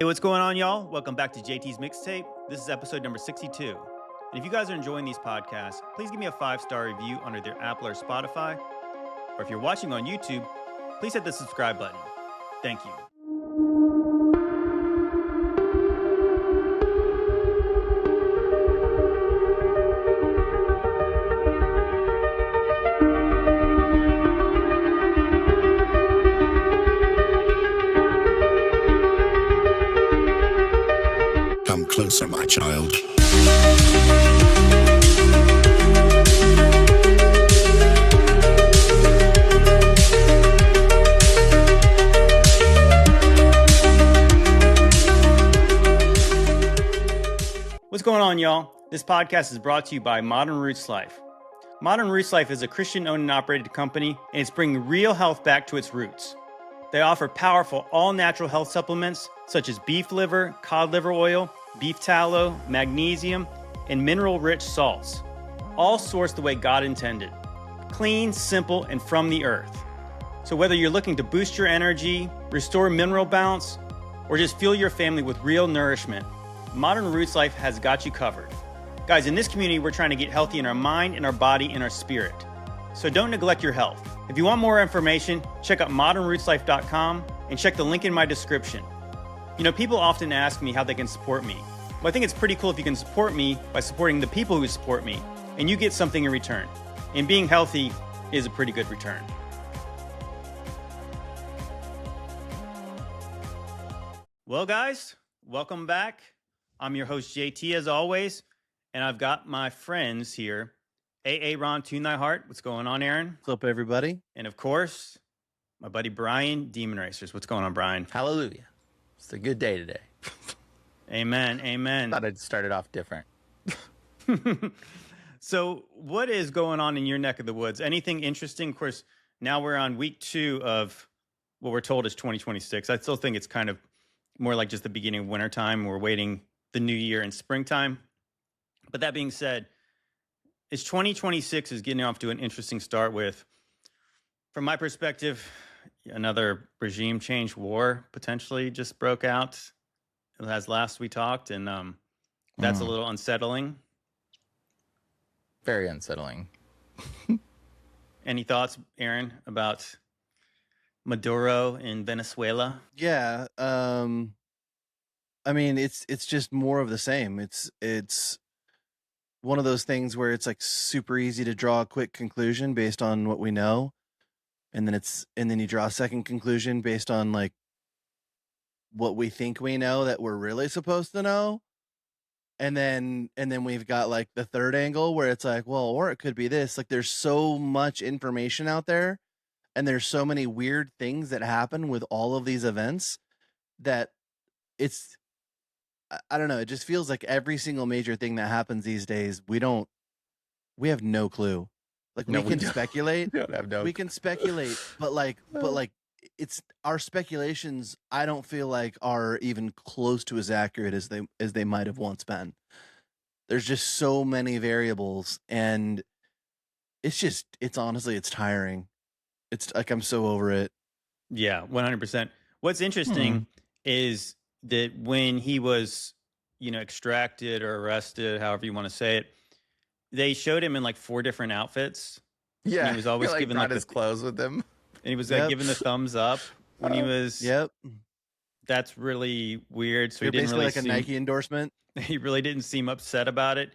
Hey, what's going on, y'all? Welcome back to JT's Mixtape. This is episode number 62. And if you guys are enjoying these podcasts, please give me a 5-star review under their Apple or Spotify. Or if you're watching on YouTube, please hit the subscribe button. Thank you. Come closer, my child. What's going on, y'all? This podcast is brought to you by Modern Roots Life. Modern Roots Life is a Christian-owned and operated company, and it's bringing real health back to its roots. They offer powerful, all-natural health supplements such as beef liver, cod liver oil, beef tallow, magnesium, and mineral-rich salts, all sourced the way God intended. Clean, simple, and from the earth. So whether you're looking to boost your energy, restore mineral balance, or just fuel your family with real nourishment, Modern Roots Life has got you covered. Guys, in this community, we're trying to get healthy in our mind, in our body, and our spirit. So don't neglect your health. If you want more information, check out modernrootslife.com and check the link in my description. You know, people often ask me how they can support me. Well, I think it's pretty cool if you can support me by supporting the people who support me, and you get something in return. And being healthy is a pretty good return. Well, guys, welcome back. I'm your host, JT, as always, and I've got my friends here. Ron, Tune Thy Heart. What's going on, Aaron? What's up, everybody? And of course, my buddy Brian, Demon Racers. What's going on, Brian? Hallelujah. It's a good day today. Amen. Amen. Thought I'd start it off different. So what is going on in your neck of the woods? Anything interesting? Of course, now we're on week 2 of what we're told is 2026. I still think it's kind of more like just the beginning of wintertime. We're waiting the new year in springtime. But that being said, it's 2026 is getting off to an interesting start with, from my perspective, another regime change war potentially just broke out as last we talked. And that's a little unsettling. Very unsettling. Any thoughts, Aaron, about Maduro in Venezuela? Yeah, I mean, it's just more of the same. It's one of those things where it's like super easy to draw a quick conclusion based on what we know, and then you draw a second conclusion based on like what we think we know that we're really supposed to know. And then we've got like the third angle where it's like, well, or it could be this. Like there's so much information out there, and there's so many weird things that happen with all of these events that I don't know. It just feels like every single major thing that happens these days, we have no clue. Like No, we we can don't. speculate, We can speculate, but like it's our speculations. I don't feel like are even close to as accurate as they might have once been. There's just so many variables, and it's honestly, it's tiring. It's like I'm so over it. Yeah, 100%. What's interesting is that when he was, extracted or arrested, however you want to say it, they showed him in like 4 different outfits. Yeah. And he was always given like his clothes with him. and he was like giving the thumbs up when he was. Yep. That's really weird. So he They're didn't basically really like a Nike endorsement. He really didn't seem upset about it.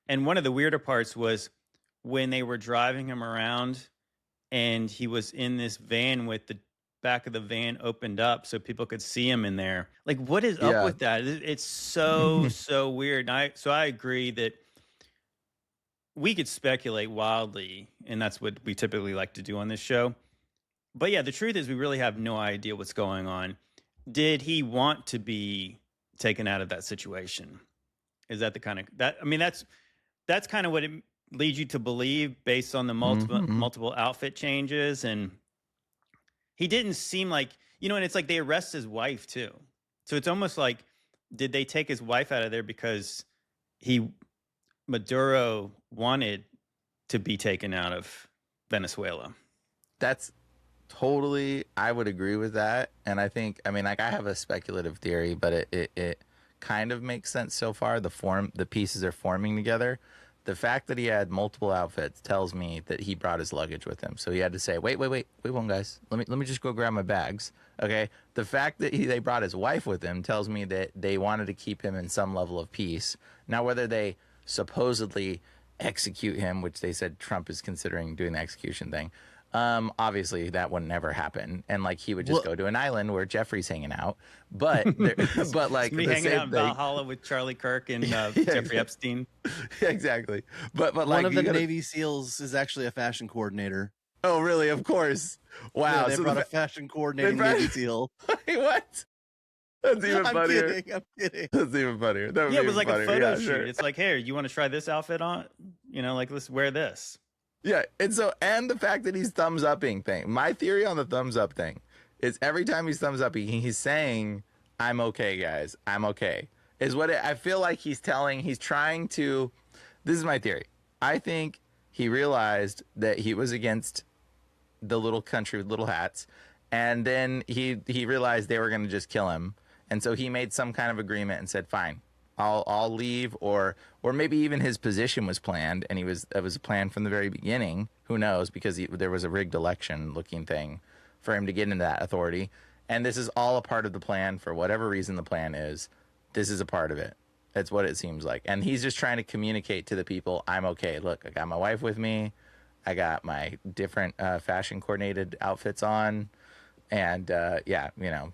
And one of the weirder parts was when they were driving him around and he was in this van with the back of the van opened up so people could see him in there. Like, what is up with that? It's so weird. And I agree that we could speculate wildly, and that's what we typically like to do on this show. But yeah, the truth is we really have no idea what's going on. Did he want to be taken out of that situation? Is that the kind of that? I mean, that's kind of what it leads you to believe based on the multiple outfit changes. And he didn't seem like, and it's like they arrest his wife too. So it's almost like, did they take his wife out of there because Maduro wanted to be taken out of Venezuela? That's Totally, I would agree with that. And I think, I mean, like I have a speculative theory, but it kind of makes sense so far. The pieces are forming together. The fact that he had multiple outfits tells me that he brought his luggage with him. So he had to say, wait one, guys. Let me just go grab my bags. Okay. The fact that they brought his wife with him tells me that they wanted to keep him in some level of peace. Now, whether they supposedly execute him, which they said Trump is considering doing the execution thing, obviously that would never happen, and like he would just go to an island where Jeffrey's hanging out. But but like Me the hanging same out in thing. Valhalla with Charlie Kirk and Jeffrey Epstein. Exactly. But like One of the you gotta- Navy SEALs is actually a fashion coordinator. Oh, really? Of course. Wow. Yeah, they so brought a fashion coordinating brought- Navy SEAL. Wait, what? That's even I'm funnier. kidding. I'm kidding. That's even funnier. That would Yeah, be it was even like a funnier. photo Yeah, shoot. sure. It's like, hey, you want to try this outfit on? You know, like let's wear this. Yeah, and the fact that he's thumbs upping thing. My theory on the thumbs up thing is every time he's thumbs up, he's saying, "I'm okay, guys. I'm okay." Is what I feel like he's trying to. This is my theory. I think he realized that he was against the little country with little hats, and then he realized they were going to just kill him, and so he made some kind of agreement and said, "Fine. I'll leave," or maybe even his position was planned, and it was planned from the very beginning. Who knows? Because there was a rigged election looking thing for him to get into that authority, and this is all a part of the plan. For whatever reason the plan is, this is a part of it. That's what it seems like, and he's just trying to communicate to the people, "I'm okay. Look, I got my wife with me. I got my different fashion coordinated outfits on, and yeah, you know."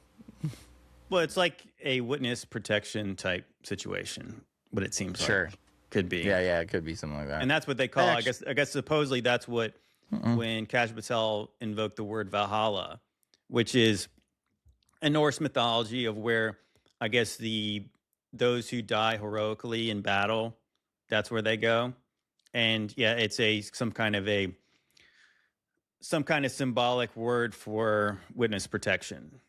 Well, it's like a witness protection type situation. What it seems Sure. like could be. Yeah, it could be something like that. And that's what they call. I guess supposedly that's what when Kash Patel invoked the word Valhalla, which is a Norse mythology of where I guess those who die heroically in battle, that's where they go. And yeah, it's some kind of symbolic word for witness protection.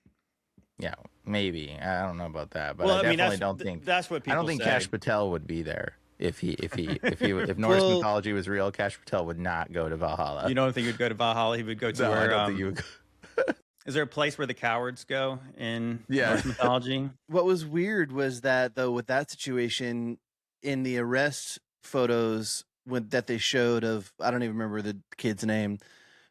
Yeah, maybe. I don't know about that, but Well, I I mean, definitely don't think that's what I people don't think say. Kash Patel would be there if Norse Well- mythology was real. Kash Patel would not go to Valhalla. You don't think he'd go to Valhalla? He would go to no, where? I don't think you would. Is there a place where the cowards go in Yeah. Norse mythology? What was weird was that, though, with that situation, in the arrest photos that they showed of, I don't even remember the kid's name,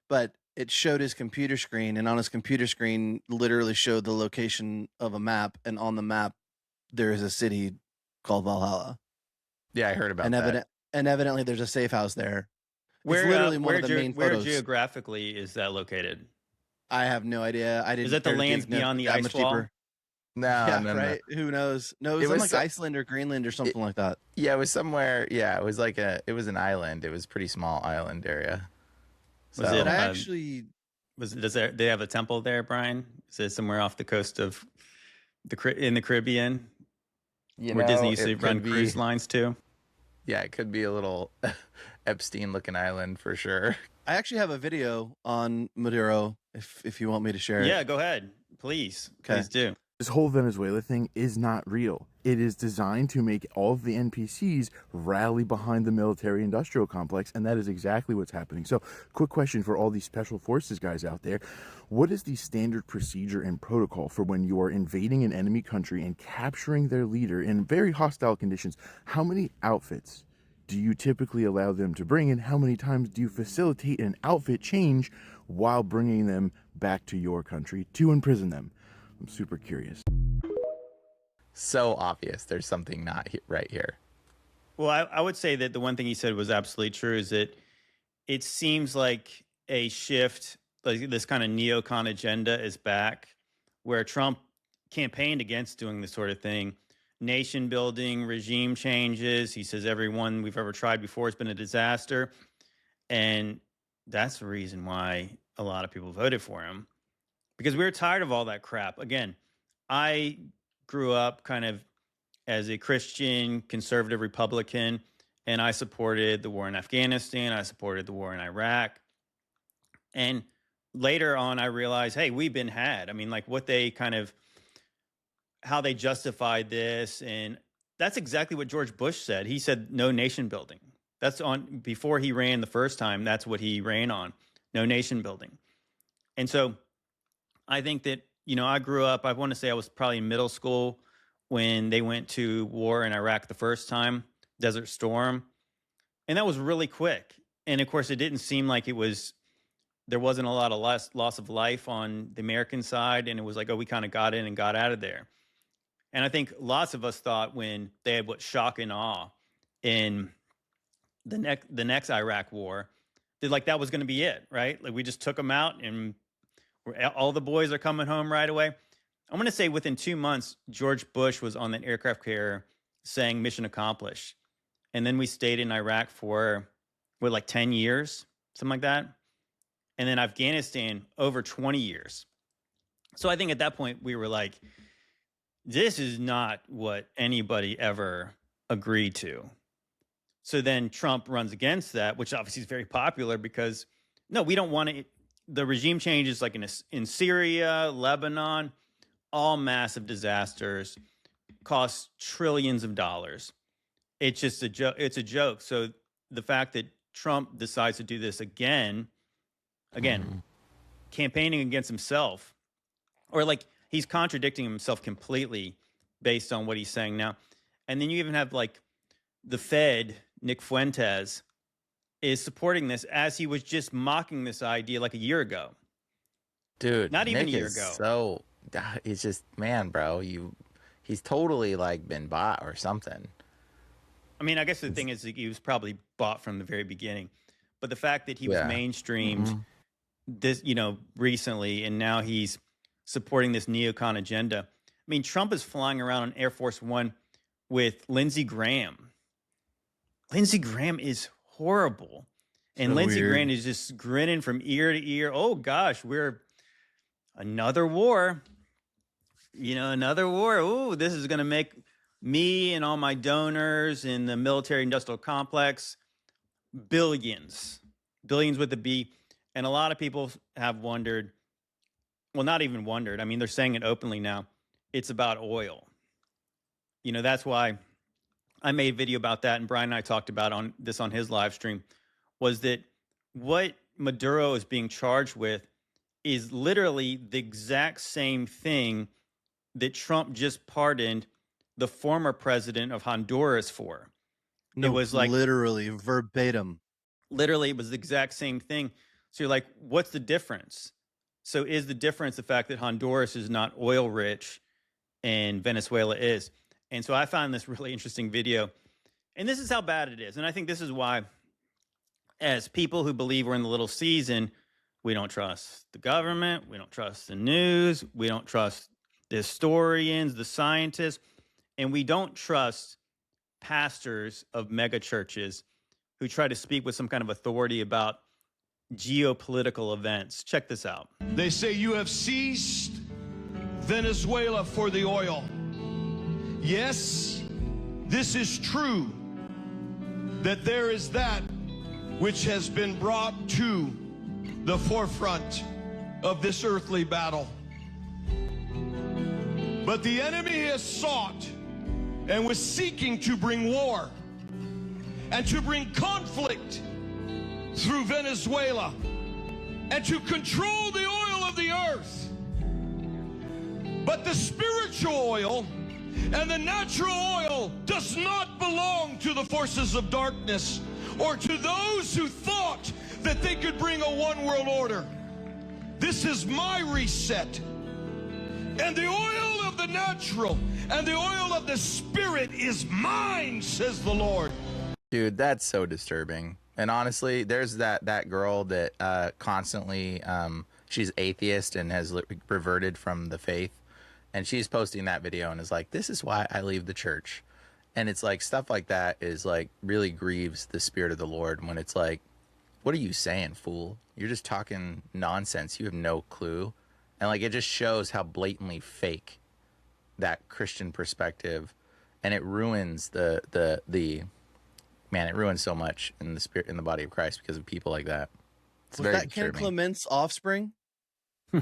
but it showed his computer screen, and on his computer screen literally showed the location of a map, and on the map there is a city called Valhalla, Yeah, I heard about and that. evidently there's a safe house there. Where, it's literally one of the main where photos. geographically is that located? I have no idea. I didn't. Is that the dare lands dig beyond the that ice much wall? deeper. No, Yeah, no, right. Who knows? No, it It was, was like so- Iceland or Greenland or something like that. Yeah, it was somewhere. Yeah, it was like it was an island. It was a pretty small island area. So, Was it, But I uh, actually, they have a temple there, Brian? Is it somewhere off the coast of in the Caribbean where Disney used to run cruise lines too? Yeah, it could be a little Epstein-looking island for sure. I actually have a video on Maduro. If you want me to share it. Yeah, go ahead, please. Okay. Please do. This whole Venezuela thing is not real. It is designed to make all of the NPCs rally behind the military industrial complex, and that is exactly what's happening. So, quick question for all these special forces guys out there. What is the standard procedure and protocol for when you are invading an enemy country and capturing their leader in very hostile conditions? How many outfits do you typically allow them to bring, and how many times do you facilitate an outfit change while bringing them back to your country to imprison them? I'm super curious. So obvious. There's something not right here. Well, I would say that the one thing he said was absolutely true is that it seems like a shift, like this kind of neocon agenda is back, where Trump campaigned against doing this sort of thing. Nation building, regime changes. He says everyone we've ever tried before has been a disaster. And that's the reason why a lot of people voted for him, because we were tired of all that crap. Again, I grew up kind of as a Christian, conservative Republican, and I supported the war in Afghanistan. I supported the war in Iraq. And later on, I realized, hey, we've been had. I mean, like how they justified this. And that's exactly what George Bush said. He said, no nation building. Before he ran the first time, that's what he ran on. No nation building. And so I think that, I grew up, I want to say I was probably in middle school when they went to war in Iraq the first time, Desert Storm. And that was really quick. And of course, it didn't seem like there wasn't a lot of loss of life on the American side. And it was like, oh, we kind of got in and got out of there. And I think lots of us thought when they had what shock and awe in the next Iraq war, that was going to be it, right? Like we just took them out and all the boys are coming home right away. I'm going to say within 2 months, George Bush was on that aircraft carrier saying mission accomplished. And then we stayed in Iraq for 10 years, something like that. And then Afghanistan over 20 years. So I think at that point we were like, this is not what anybody ever agreed to. So then Trump runs against that, which obviously is very popular because, no, we don't want to. The regime changes like in Syria, Lebanon, all massive disasters, cost trillions of dollars. It's just a joke. It's a joke. So the fact that Trump decides to do this again, campaigning against himself, or like he's contradicting himself completely based on what he's saying now. And then you even have like the Fed, Nick Fuentes, is supporting this as he was just mocking this idea like a year ago. Dude, not even Nick a year is ago. So it's just, man, bro, he's totally like been bought or something. I mean, I guess the thing is he was probably bought from the very beginning, but the fact that he was mainstreamed this, recently, and now he's supporting this neocon agenda. I mean, Trump is flying around on Air Force One with Lindsey Graham. Lindsey Graham is horrible. And So Lindsey weird. Graham is just grinning from ear to ear. Oh, gosh, we're another war. Another war. Oh, this is going to make me and all my donors in the military industrial complex billions with a B. And a lot of people have wondered, well, not even wondered. I mean, they're saying it openly now. It's about oil. That's why I made a video about that. And Brian and I talked about on his live stream, was that what Maduro is being charged with is literally the exact same thing that Trump just pardoned the former president of Honduras for. No, it was like literally verbatim. Literally, it was the exact same thing. So you're like, what's the difference? So is the difference the fact that Honduras is not oil rich and Venezuela is? And so I found this really interesting video. And this is how bad it is. And I think this is why, as people who believe we're in the little season, we don't trust the government. We don't trust the news. We don't trust the historians, the scientists. And we don't trust pastors of mega churches who try to speak with some kind of authority about geopolitical events. Check this out. They say you have seized Venezuela for the oil. Yes, this is true, that there is that which has been brought to the forefront of this earthly battle. But the enemy has sought and was seeking to bring war and to bring conflict through Venezuela and to control the oil of the earth. But the spiritual oil and the natural oil does not belong to the forces of darkness or to those who thought that they could bring a one world order. This is my reset. And the oil of the natural and the oil of the spirit is mine, says the Lord. Dude, that's so disturbing. And honestly, there's that girl that constantly, she's atheist and has reverted from the faith. And she's posting that video and is like, this is why I leave the church. And it's like, stuff like that is like really grieves the spirit of the Lord when it's like, what are you saying, fool? You're just talking nonsense. You have no clue. And like, it just shows how blatantly fake that Christian perspective, and it ruins the man, it ruins so much in the spirit, in the body of Christ, because of people like that. It's Was very that Ken disturbing. Clement's offspring? I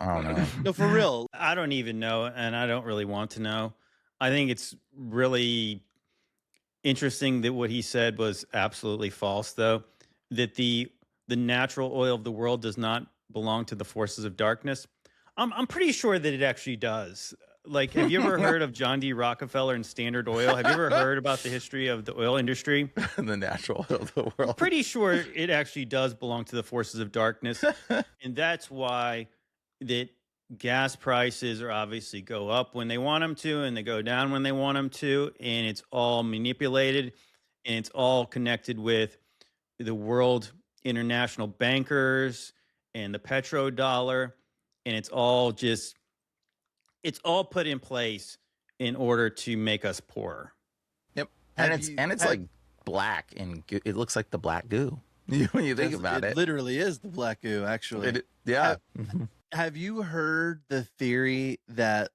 don't know. No, for real. I don't even know, and I don't really want to know. I think it's really interesting that what he said was absolutely false, though, that the natural oil of the world does not belong to the forces of darkness? I'm pretty sure that it actually does. Like, have you ever heard of John D. Rockefeller and Standard Oil? Have you ever heard about the history of the oil industry? The natural oil of the world. Pretty sure it actually does belong to the forces of darkness. And that's why that gas prices are obviously go up when they want them to, and they go down when they want them to. And it's all manipulated, and it's all connected with the world international bankers and the petrodollar. And it's all put in place in order to make us poorer. Yep. Have And it's like black, and it looks like the black goo when you think about it. It literally is the black goo, actually. Yeah. Have you heard the theory that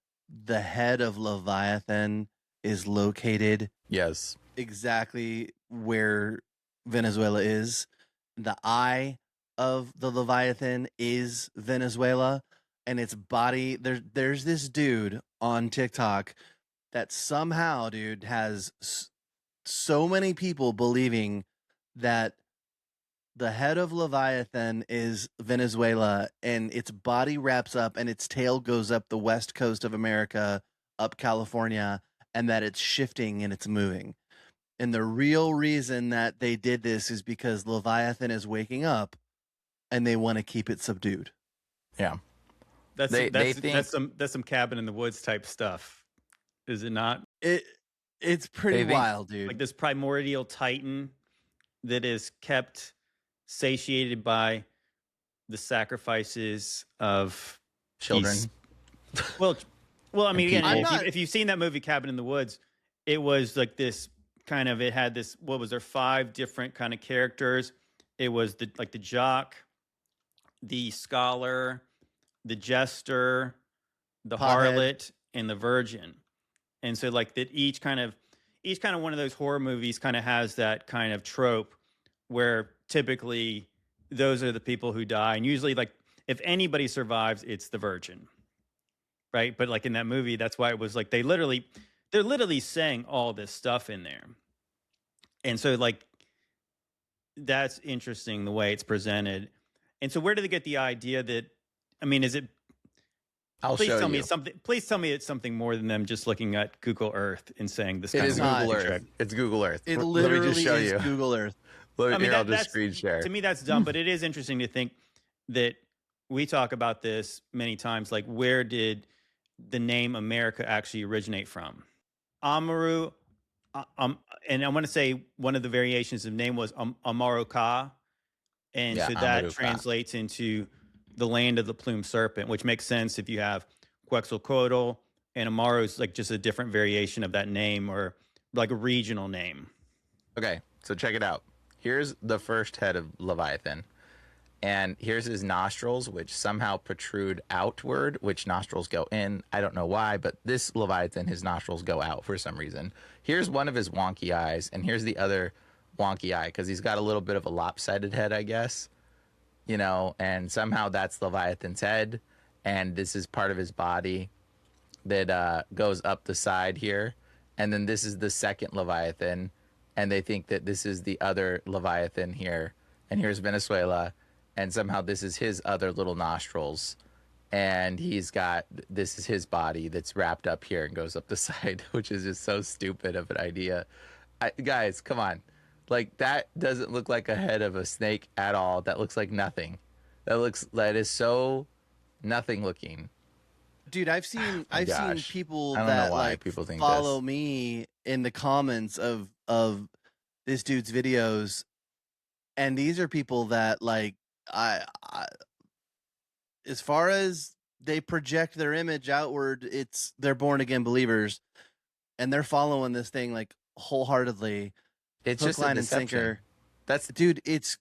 the head of Leviathan is located Yes. exactly where Venezuela is? The eye of the Leviathan is Venezuela, and its body, there's this dude on TikTok that somehow, dude, has so many people believing that the head of Leviathan is Venezuela, and its body wraps up and its tail goes up the west coast of America, up California, and that it's shifting and it's moving. And the real reason that they did this is because Leviathan is waking up and they want to keep it subdued. Yeah. That's They think- that's some cabin in the woods type stuff, is it not? It's pretty They think- wild, dude. Like this primordial titan that is kept satiated by the sacrifices of Children. these- Well, I mean, again, people. if you've seen that movie Cabin in the Woods, it was like this kind of, it had this, what was there, 5 different kind of characters. It was the jock, the scholar, the jester, the Pothead. harlot, and the virgin. And so like that each kind of one of those horror movies kind of has that kind of trope where typically those are the people who die. And usually, like, if anybody survives, it's the virgin. Right? But like in that movie, that's why it was like they're literally saying all this stuff in there. And so like that's interesting the way it's presented. And so where do they get the idea that, I mean, is it, I'll please show tell you. me it's something, please tell me it's something more than them just looking at Google Earth and saying this It kind is of Google trick. Earth. It's Google Earth. It Let me literally just show is you. Google Earth. Let me, I mean, here, I'll just that's, screen share. to me, that's dumb, but it is interesting to think that we talk about this many times. Like, where did the name America actually originate from? Amaru, and I want to say one of the variations of name was Amaru Ka, and Yeah, so that Amaru Ka. translates into the land of the plumed serpent, which makes sense if you have Quetzalcoatl, and Amaru is like just a different variation of that name, or like a regional name. Okay, so check it out. Here's the first head of Leviathan. And here's his nostrils, which somehow protrude outward, which nostrils go in. I don't know why, but this Leviathan, his nostrils go out for some reason. Here's one of his wonky eyes, and here's the other wonky eye, because he's got a little bit of a lopsided head, I guess. You know, and somehow that's Leviathan's head, and this is part of his body that goes up the side here. And then this is the second Leviathan, and they think that this is the other Leviathan here. And here's Venezuela, and somehow this is his other little nostrils. And he's got, this is his body that's wrapped up here and goes up the side, which is just so stupid of an idea. Guys, come on. Like, that doesn't look like a head of a snake at all. That looks like nothing. That is so nothing looking. Dude, I've seen gosh. people I don't know that why like people think follow this. me in the comments of this dude's videos, and these are people that like I as far as they project their image outward, they're born again believers, and they're following this thing like wholeheartedly. It's Hook, just line, a and deception. sinker. Dude, it's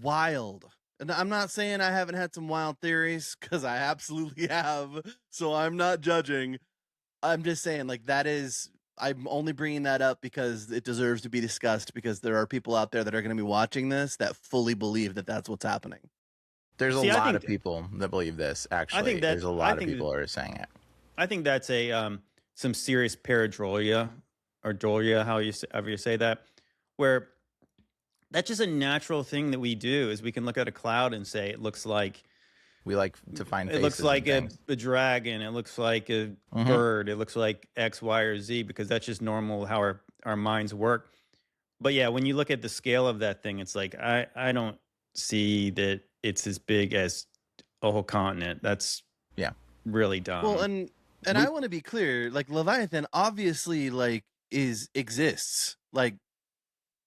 wild. And I'm not saying I haven't had some wild theories, because I absolutely have. So I'm not judging. I'm just saying, like, I'm only bringing that up because it deserves to be discussed, because there are people out there that are going to be watching this that fully believe that that's what's happening. There's See, a I lot think- of people that believe this, actually. think that- There's a I lot of think people who are saying it. I think that's a some serious pareidolia, or dolia, however you say that, where that's just a natural thing that we do. Is we can look at a cloud and say it looks like We like to find It faces looks like and a dragon. It looks like a Mhm. bird. It looks like X, Y, or Z, because that's just normal how our minds work. But yeah, when you look at the scale of that thing, it's like I don't see that it's as big as a whole continent. That's Yeah. really dumb. Well, and I want to be clear, like Leviathan obviously like exists. Like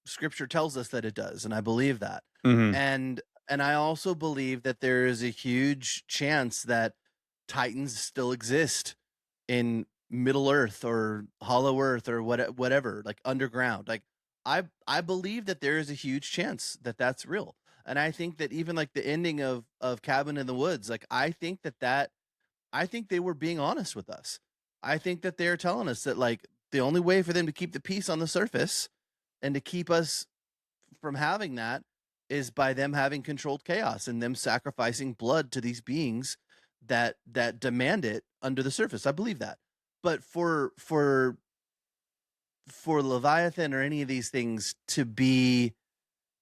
scripture tells us that it does, and I believe that. Mhm. And I also believe that there is a huge chance that Titans still exist in Middle Earth or Hollow Earth or whatever, like underground. Like I believe that there is a huge chance that that's real. And I think that even like the ending of Cabin in the Woods, like I think they were being honest with us. I think that they're telling us that like the only way for them to keep the peace on the surface and to keep us from having that is by them having controlled chaos and them sacrificing blood to these beings that demand it under the surface. I believe that. But for Leviathan or any of these things to be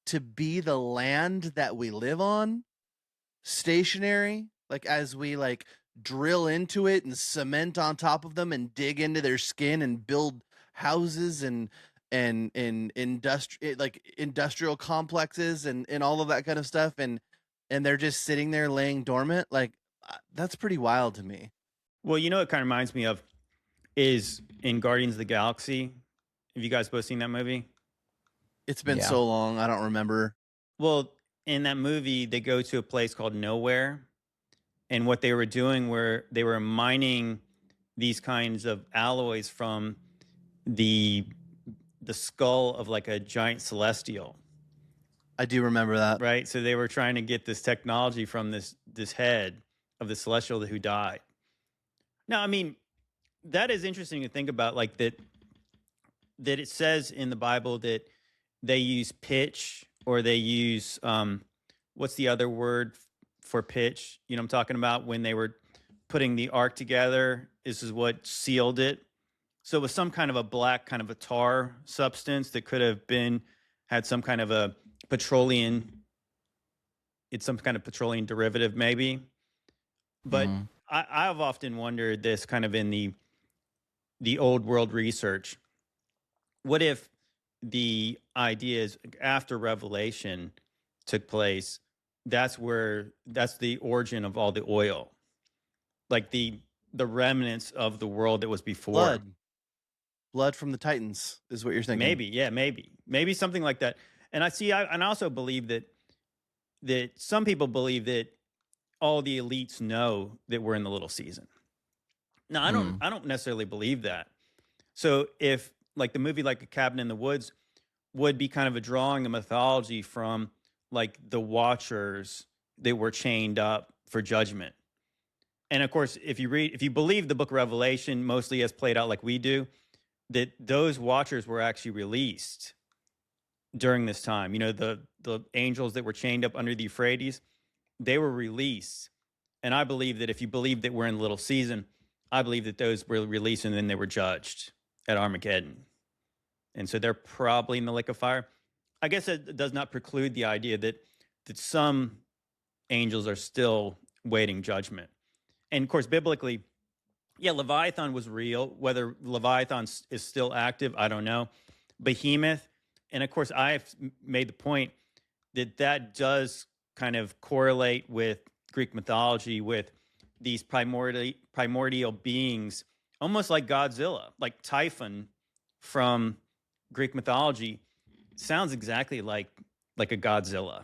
the land that we live on, stationary, like as we like drill into it and cement on top of them and dig into their skin and build houses and industrial complexes and all of that kind of stuff, and they're just sitting there laying dormant, like that's pretty wild to me. Well, you know what kind of reminds me of is in Guardians of the Galaxy. Have you guys both seen that movie? It's been Yeah. so long, I don't remember. Well, in that movie, they go to a place called Nowhere, and what they were doing were they were mining these kinds of alloys from the skull of like a giant celestial, I do remember that. right? So they were trying to get this technology from this head of the celestial who died. Now, I mean, that is interesting to think about, like that it says in the Bible that they use pitch, or they use what's the other word for pitch? You know what I'm talking about, when they were putting the ark together, this is what sealed it. So it was some kind of a black, kind of a tar substance that could have had some kind of a petroleum. It's some kind of petroleum derivative, maybe. But Mhm. I've often wondered this kind of in the old world research. What if the idea is after Revelation took place, that's the origin of all the oil, like the remnants of the world that was before. Blood from the Titans is what you're thinking. Maybe something like that. And I also believe that some people believe that all the elites know that we're in the little season. Now, I don't necessarily believe that. So if like the movie, like A Cabin in the Woods, would be kind of a drawing of mythology from like the Watchers that were chained up for judgment. And of course, if you believe the book of Revelation mostly as played out like we do, that those Watchers were actually released during this time. You know, the angels that were chained up under the Euphrates, they were released. And I believe that if you believe that we're in little season, I believe that those were released and then they were judged at Armageddon. And so they're probably in the lake of fire. I guess it does not preclude the idea that some angels are still waiting judgment. And of course, biblically, yeah, Leviathan was real. Whether Leviathan is still active, I don't know. Behemoth, and of course, I've made the point that does kind of correlate with Greek mythology, with these primordial beings, almost like Godzilla, like Typhon from Greek mythology, sounds exactly like a Godzilla.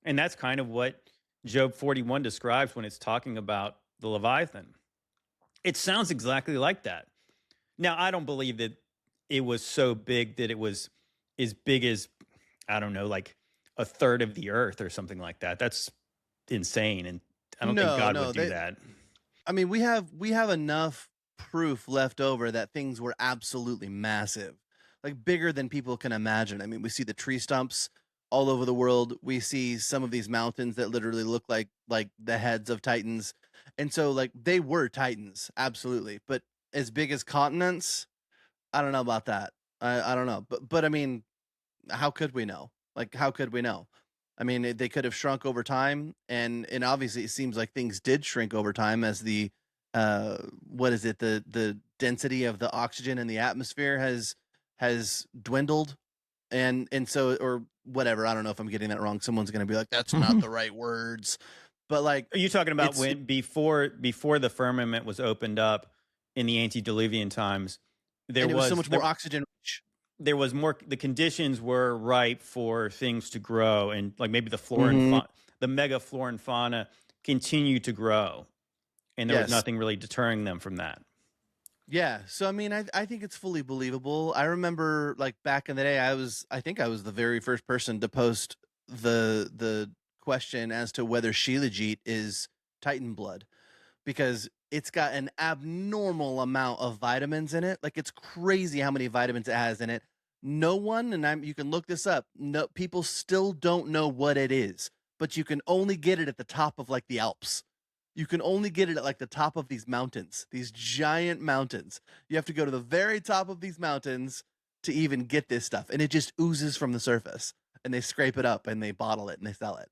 And that's kind of what Job 41 describes when it's talking about the Leviathan. It sounds exactly like that. Now, I don't believe that it was so big that it was as big as, I don't know, like a third of the earth or something like that. That's insane. And I don't think God would do that. I mean, we have enough proof left over that things were absolutely massive, like bigger than people can imagine. I mean, we see the tree stumps all over the world. We see some of these mountains that literally look like the heads of titans. And so like they were titans, absolutely. But as big as continents, I don't know about that. I don't know. But I mean, how could we know? Like, how could we know? I mean, they could have shrunk over time, and obviously it seems like things did shrink over time as the what is it, the density of the oxygen in the atmosphere has dwindled, and so, or whatever. I don't know if I'm getting that wrong. Someone's going to be like, that's not the right words, but like, Are you talking about when before the firmament was opened up in the antediluvian times? There was so much more oxygen rich. There was more. The conditions were ripe for things to grow, and like maybe the flora and the mega flora and fauna continued to grow, and there was nothing really deterring them from that. Yeah, so I mean, I think it's fully believable. I remember, like, back in the day, I think I was the very first person to post the question as to whether Shilajit is Titan blood, because it's got an abnormal amount of vitamins in it. Like, it's crazy how many vitamins it has in it. No one, and you can look this up. No, people still don't know what it is, but you can only get it at the top of, like, the Alps. You can only get it at, like, the top of these mountains, these giant mountains. You have to go to the very top of these mountains to even get this stuff, and it just oozes from the surface. And they scrape it up and they bottle it and they sell it.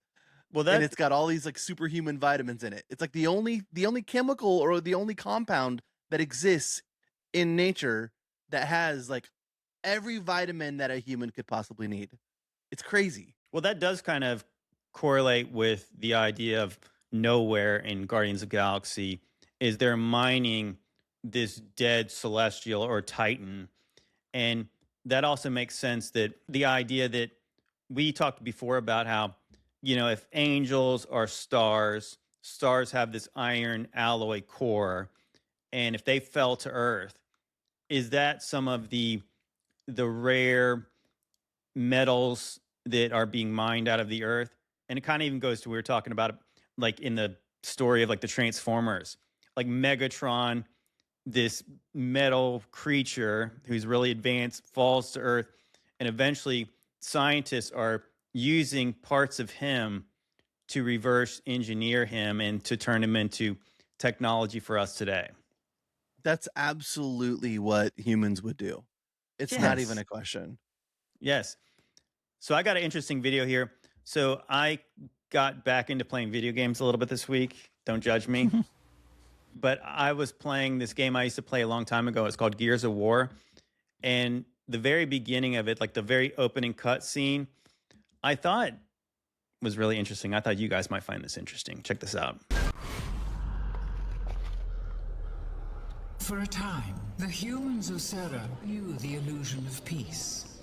Well, and it's got all these like superhuman vitamins in it. It's like the only chemical or the only compound that exists in nature that has like every vitamin that a human could possibly need. It's crazy. Well, that does kind of correlate with the idea of nowhere in Guardians of the Galaxy. Is they're mining this dead celestial or Titan, and that also makes sense. That the idea that we talked before about how, you know, if angels are stars, stars have this iron alloy core, and if they fell to Earth, is that some of the rare metals that are being mined out of the Earth? And it kind of even goes to, we were talking about, like in the story of like the Transformers, like Megatron, this metal creature who's really advanced, falls to Earth, and eventually scientists are using parts of him to reverse engineer him and to turn him into technology for us today. That's absolutely what humans would do. It's not even a question. Yes. So I got an interesting video here. So I got back into playing video games a little bit this week. Don't judge me. But I was playing this game I used to play a long time ago. It's called Gears of War. And the very beginning of it, like the very opening cutscene, I thought was really interesting. I thought you guys might find this interesting. Check this out. For a time, the humans of Serra knew the illusion of peace.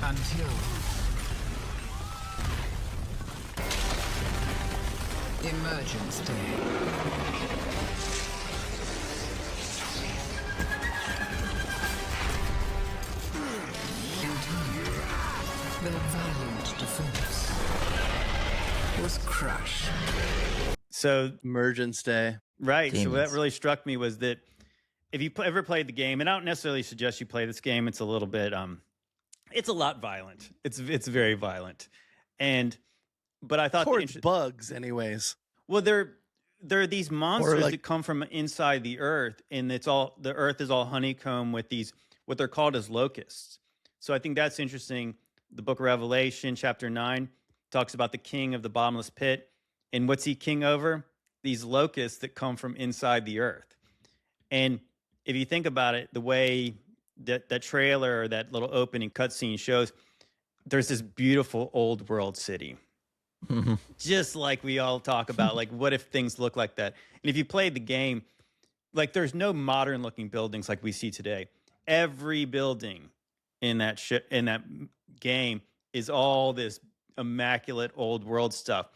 Until Emergence Day. Their valiant defense was crushed. So Emergence Day. Right. Demons. So what really struck me was that if you ever played the game, and I don't necessarily suggest you play this game, it's a little bit, it's a lot violent. It's very violent. But I thought towards bugs anyways. Well, there are these monsters that come from inside the Earth, and the Earth is all honeycombed with these, what they're called as locusts. So I think that's interesting. The book of Revelation, chapter 9, talks about the king of the bottomless pit. And what's he king over? These locusts that come from inside the earth. And if you think about it, the way that trailer or that little opening cutscene shows, there's this beautiful old world city. Just like we all talk about, like, what if things look like that? And if you played the game, like, there's no modern looking buildings like we see today. Every building in that game is all this immaculate old world stuff.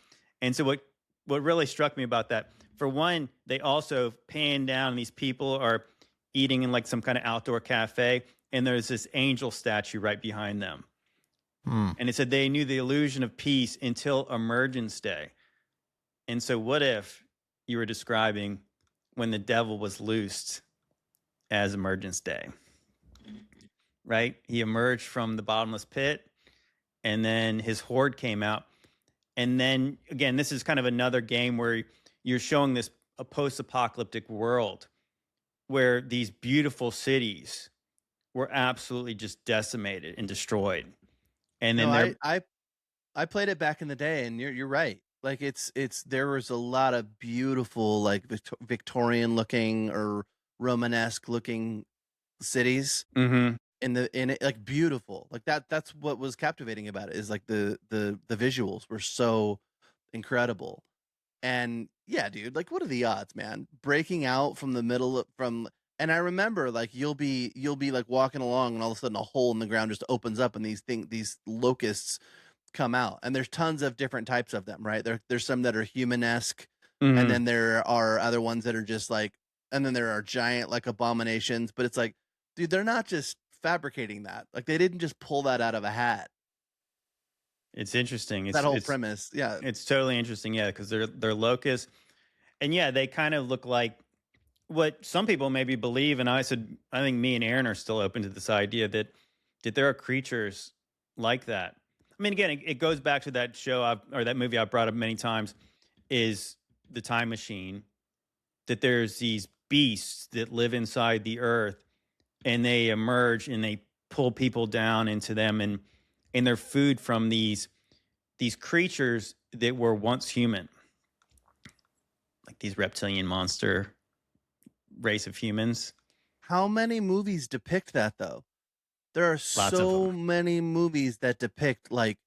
And so what really struck me about that, for one, they also pan down and these people are eating in like some kind of outdoor cafe, and there's this angel statue right behind them. And it said they knew the illusion of peace until Emergence Day. And so what if you were describing when the devil was loosed as Emergence Day? Right? He emerged from the bottomless pit, and then his horde came out. And then, again, this is kind of another game where you're showing a post-apocalyptic world where these beautiful cities were absolutely just decimated and destroyed. And then No, I played it back in the day, and you're right. Like it's there was a lot of beautiful like Victorian looking or Romanesque looking cities Mhm. in it, like beautiful. Like that's what was captivating about it, is like the visuals were so incredible. And yeah, dude, like what are the odds, man? Breaking out from the middle of, from and I remember like you'll be like walking along and all of a sudden a hole in the ground just opens up and these locusts come out. And there's tons of different types of them, right? There's some that are human-esque, and Mhm. then there are other ones that are just like, and then there are giant like abominations, but it's like, dude, they're not just fabricating that. Like they didn't just pull that out of a hat. It's interesting. That whole premise. Yeah. It's totally interesting, yeah, because they're locusts, and yeah, they kind of look like what some people maybe believe. And I think me and Aaron are still open to this idea that there are creatures like that. I mean, again, it goes back to that or that movie I've brought up many times, is the Time Machine. That there's these beasts that live inside the earth, and they emerge and they pull people down into them, and they're food from these creatures that were once human, like these reptilian monster race of humans. How many movies depict that though? There are Lots of so them. many movies that depict like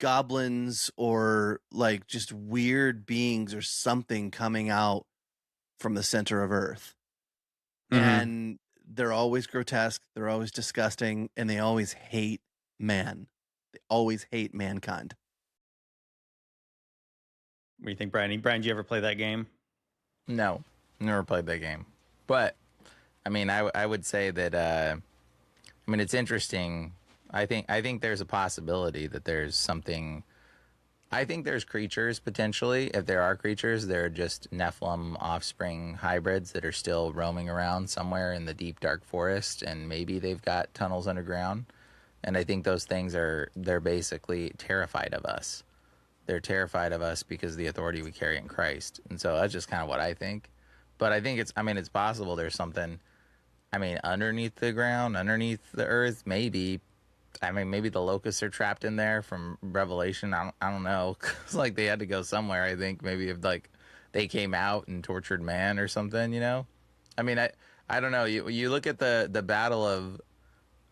goblins or like just weird beings or something coming out from the center of Earth. Mm-hmm. And they're always grotesque, they're always disgusting, and they always hate man. They always hate mankind. What do you think, Brian? Brian, did you ever play that game? No, never played that game. But I mean, I would say that I mean, it's interesting. I think there's a possibility that there's something. I think there's creatures potentially. If there are creatures, they're just Nephilim offspring hybrids that are still roaming around somewhere in the deep dark forest, and maybe they've got tunnels underground. And I think those things they're basically terrified of us. They're terrified of us because of the authority we carry in Christ. And so that's just kind of what I think. But I think it's possible there's something, underneath the ground, underneath the earth, maybe. Maybe the locusts are trapped in there from Revelation. I don't know. 'Cause, like, they had to go somewhere, I think. Maybe if, like, they came out and tortured man or something, you know? I don't know. You look at the battle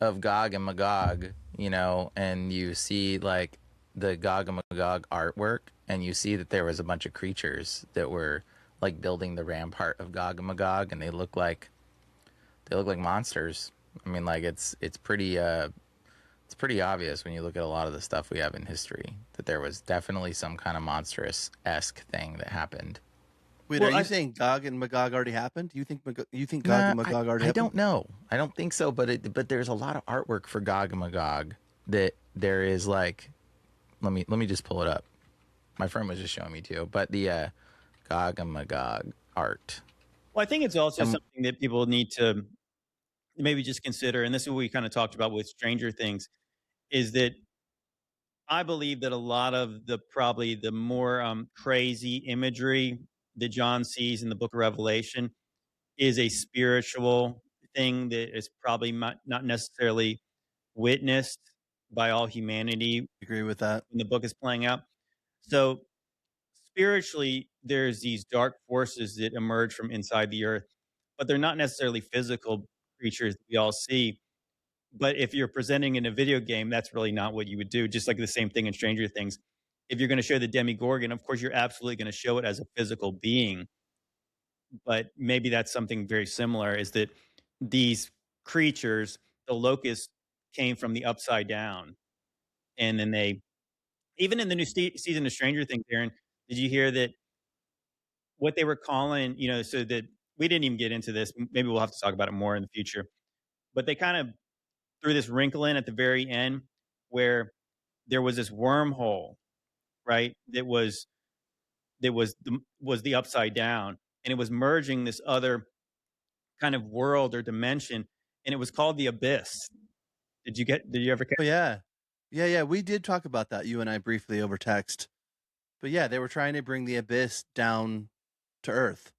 of Gog and Magog, and you see, like, the Gog and Magog artwork, and you see that there was a bunch of creatures that were, like, building the rampart of Gog and Magog, and they look like monsters. I mean, like, it's pretty obvious when you look at a lot of the stuff we have in history that there was definitely some kind of monstrous-esque thing that happened. Wait, Well, are you saying Gog and Magog already happened? You think Gog Nah, and Magog already I happened? don't know. I don't think so, but there's a lot of artwork for Gog and Magog that there is, like, let me just pull it up. My friend was just showing me too, but the Gog and Magog art. Well, I think it's also something that people need to maybe just consider, and this is what we kind of talked about with Stranger Things, is that I believe that a lot of probably the more crazy imagery that John sees in the Book of Revelation is a spiritual thing that is probably not necessarily witnessed by all humanity Agree with that. when the book is playing out. So spiritually, there's these dark forces that emerge from inside the earth, but they're not necessarily physical creatures that we all see. But if you're presenting in a video game, that's really not what you would do. Just like the same thing in Stranger Things. If you're going to show the Demigorgon, of course, you're absolutely going to show it as a physical being. But maybe that's something very similar, is that these creatures, the locusts, came from the upside down. And then even in the new season of Stranger Things, Aaron, did you hear that what they were calling, so that we didn't even get into this. Maybe we'll have to talk about it more in the future. But they kind of threw this wrinkle in at the very end where there was this wormhole, right? Was the upside down, and it was merging this other kind of world or dimension, and it was called the abyss. Did you ever catch? Oh yeah. Yeah, we did talk about that, you and I, briefly over text. But yeah, they were trying to bring the abyss down to Earth.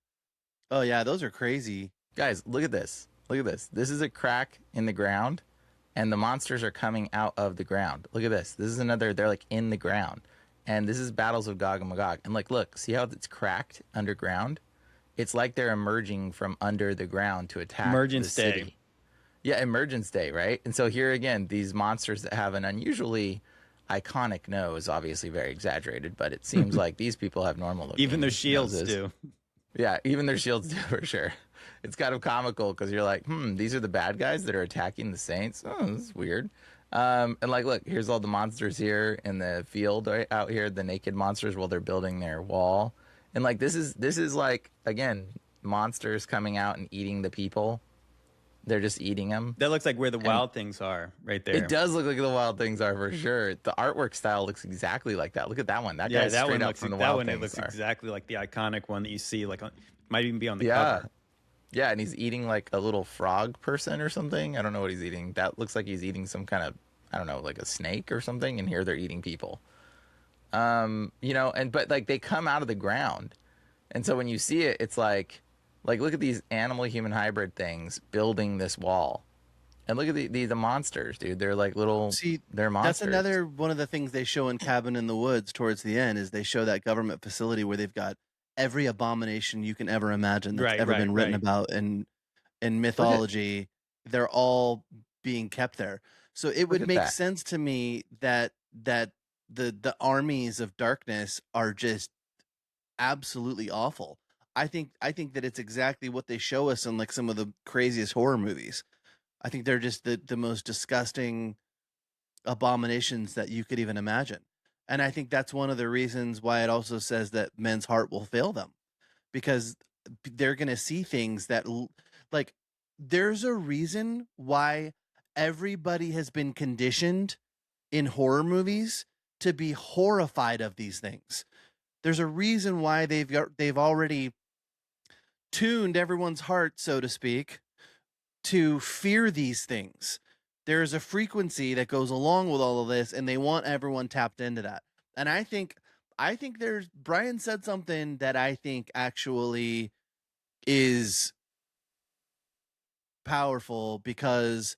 Oh yeah, those are crazy. Guys, look at this. Look at this. This is a crack in the ground, and the monsters are coming out of the ground. Look at this. This is another. They're like in the ground, and this is battles of Gog and Magog. And like, look, see how it's cracked underground? It's like they're emerging from under the ground to attack Emergence the city. Day. Yeah, Emergence Day, right? And so here again, these monsters that have an unusually iconic nose, obviously very exaggerated, but it seems like these people have normal looking Even their shields noses. do. Yeah, even their shields do, for sure. It's kind of comical because you're like, these are the bad guys that are attacking the saints. Oh, this is weird. And like, look, here's all the monsters here in the field right out here, the naked monsters while they're building their wall. And like, this is like, again, monsters coming out and eating the people. They're just eating them. That looks like where the wild things are right there. It does look like the wild things are, for sure. The artwork style looks exactly like that. Look at that one. That guy's that straight one up looks from the that wild one. It things looks are. exactly like the iconic one that you see. Like, might even be on the cover. Yeah, and he's eating like a little frog person or something. I don't know what he's eating. That looks like he's eating some kind of, I don't know, like a snake or something. And here they're eating people. But like they come out of the ground, and so when you see it, it's like look at these animal human hybrid things building this wall, and look at the monsters, dude. They're like little. See, they're monsters. that's another one of the things they show in Cabin in the Woods towards the end is they show that government facility where they've got every abomination you can ever imagine that's ever been written about in mythology. They're all being kept there. So it would make sense to me that the armies of darkness are just absolutely awful. I think that it's exactly what they show us in like some of the craziest horror movies. I think they're just the most disgusting abominations that you could even imagine. And I think that's one of the reasons why it also says that men's heart will fail them, because they're going to see things that like there's a reason why everybody has been conditioned in horror movies to be horrified of these things. There's a reason why they've already tuned everyone's heart, so to speak, to fear these things. There's a frequency that goes along with all of this, and they want everyone tapped into that. And I think there's Brian said something that I think actually is powerful, because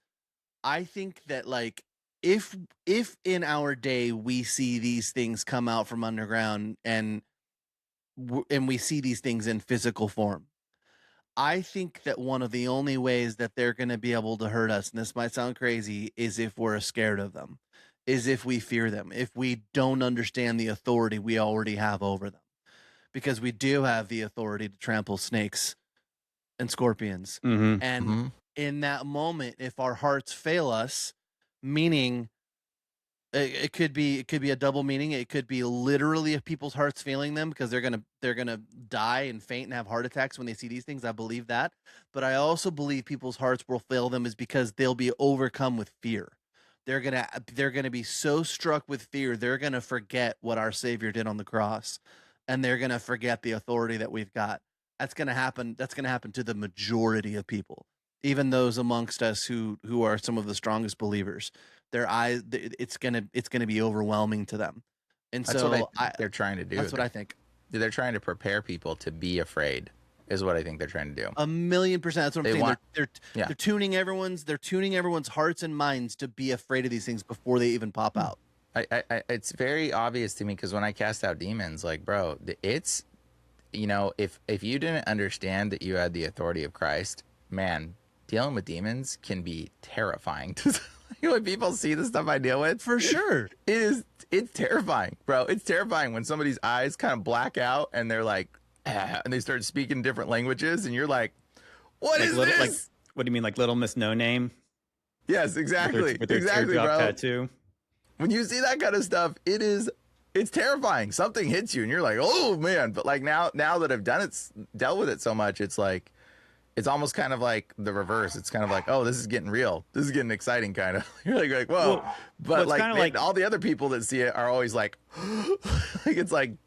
I think that like if in our day we see these things come out from underground and we see these things in physical form, I think that one of the only ways that they're going to be able to hurt us, and this might sound crazy, is if we're scared of them, is if we fear them, if we don't understand the authority we already have over them. Because we do have the authority to trample snakes and scorpions. And in that moment, if our hearts fail us, meaning it could be a double meaning. It could be literally if people's hearts failing them because they're gonna die and faint and have heart attacks when they see these things. I believe that, but I also believe people's hearts will fail them is because they'll be overcome with fear. They're gonna be so struck with fear they're gonna forget what our Savior did on the cross, and they're gonna forget the authority that we've got. That's gonna happen. That's gonna happen to the majority of people, even those amongst us who are some of the strongest believers. Their eyes, it's gonna be overwhelming to them, and that's so what they're trying to do. That's what I think. They're trying to prepare people to be afraid, is what I think they're trying to do. 1,000,000%. That's what I'm saying. Yeah. They're tuning everyone's hearts and minds to be afraid of these things before they even pop out. It's very obvious to me because when I cast out demons, like, bro, it's, if you didn't understand that you had the authority of Christ, man, dealing with demons can be terrifying. When people see the stuff I deal with, for sure, it's terrifying, bro. It's terrifying when somebody's eyes kind of black out and they're like, and they start speaking different languages, and you're like, what is this? Like, what do you mean, like Little Miss No Name? Yes, exactly. With their exactly, teardrop bro. tattoo. When you see that kind of stuff, it's terrifying. Something hits you and you're like, oh man. But like now that I've dealt with it so much, it's like, it's almost kind of like the reverse. It's kind of like, oh, this is getting real. This is getting exciting, kind of. You're like, whoa. Well, but like all the other people that see it are always like, it's kind